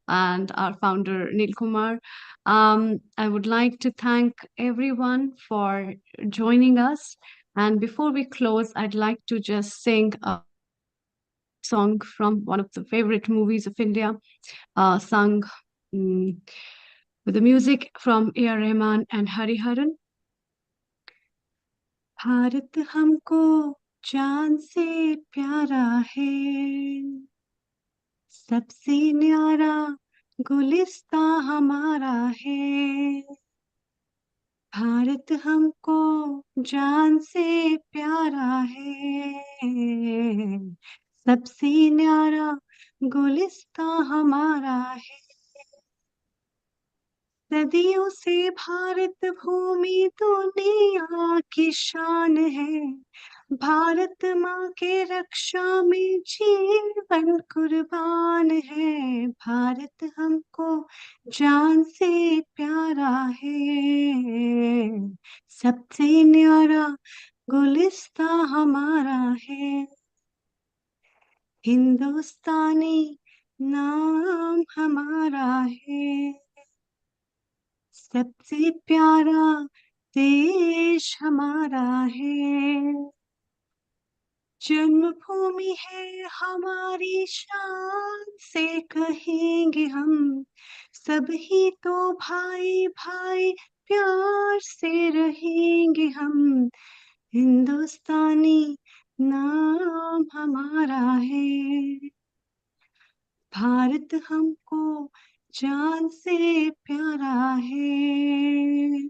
and our founder Neil Kumar. I would like to thank everyone for joining us. And before we close, I'd like to just sing a song from one of the favorite movies of India, sung with the music from A.R. Rahman and Hariharan. Bharat हमको जान से प्यारा है, सबसे न्यारा गुलिस्ता हमारा है। भारत हमको जान से प्यारा है, सबसे न्यारा गुलिस्ता हमारा है। सदियों से भारत भूमि दुनिया की शान है, भारत माँ के रक्षा में जीवन कुर्बान है। भारत हमको जान से प्यारा है, सबसे न्यारा गुलिस्ता हमारा है। हिंदुस्तानी नाम हमारा है, सबसे प्यारा देश हमारा है। जन्मभूमि है हमारी, शान से कहेंगे हम, सब ही तो भाई भाई प्यार से रहेंगे हम। हिंदुस्तानी नाम हमारा है, भारत हमको जान से प्यारा है।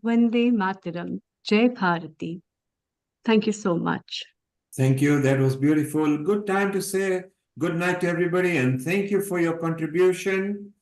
Vande Mataram. Jai Bharati. Thank you so much. Thank you. That was beautiful. Good time to say good night to everybody and thank you for your contribution.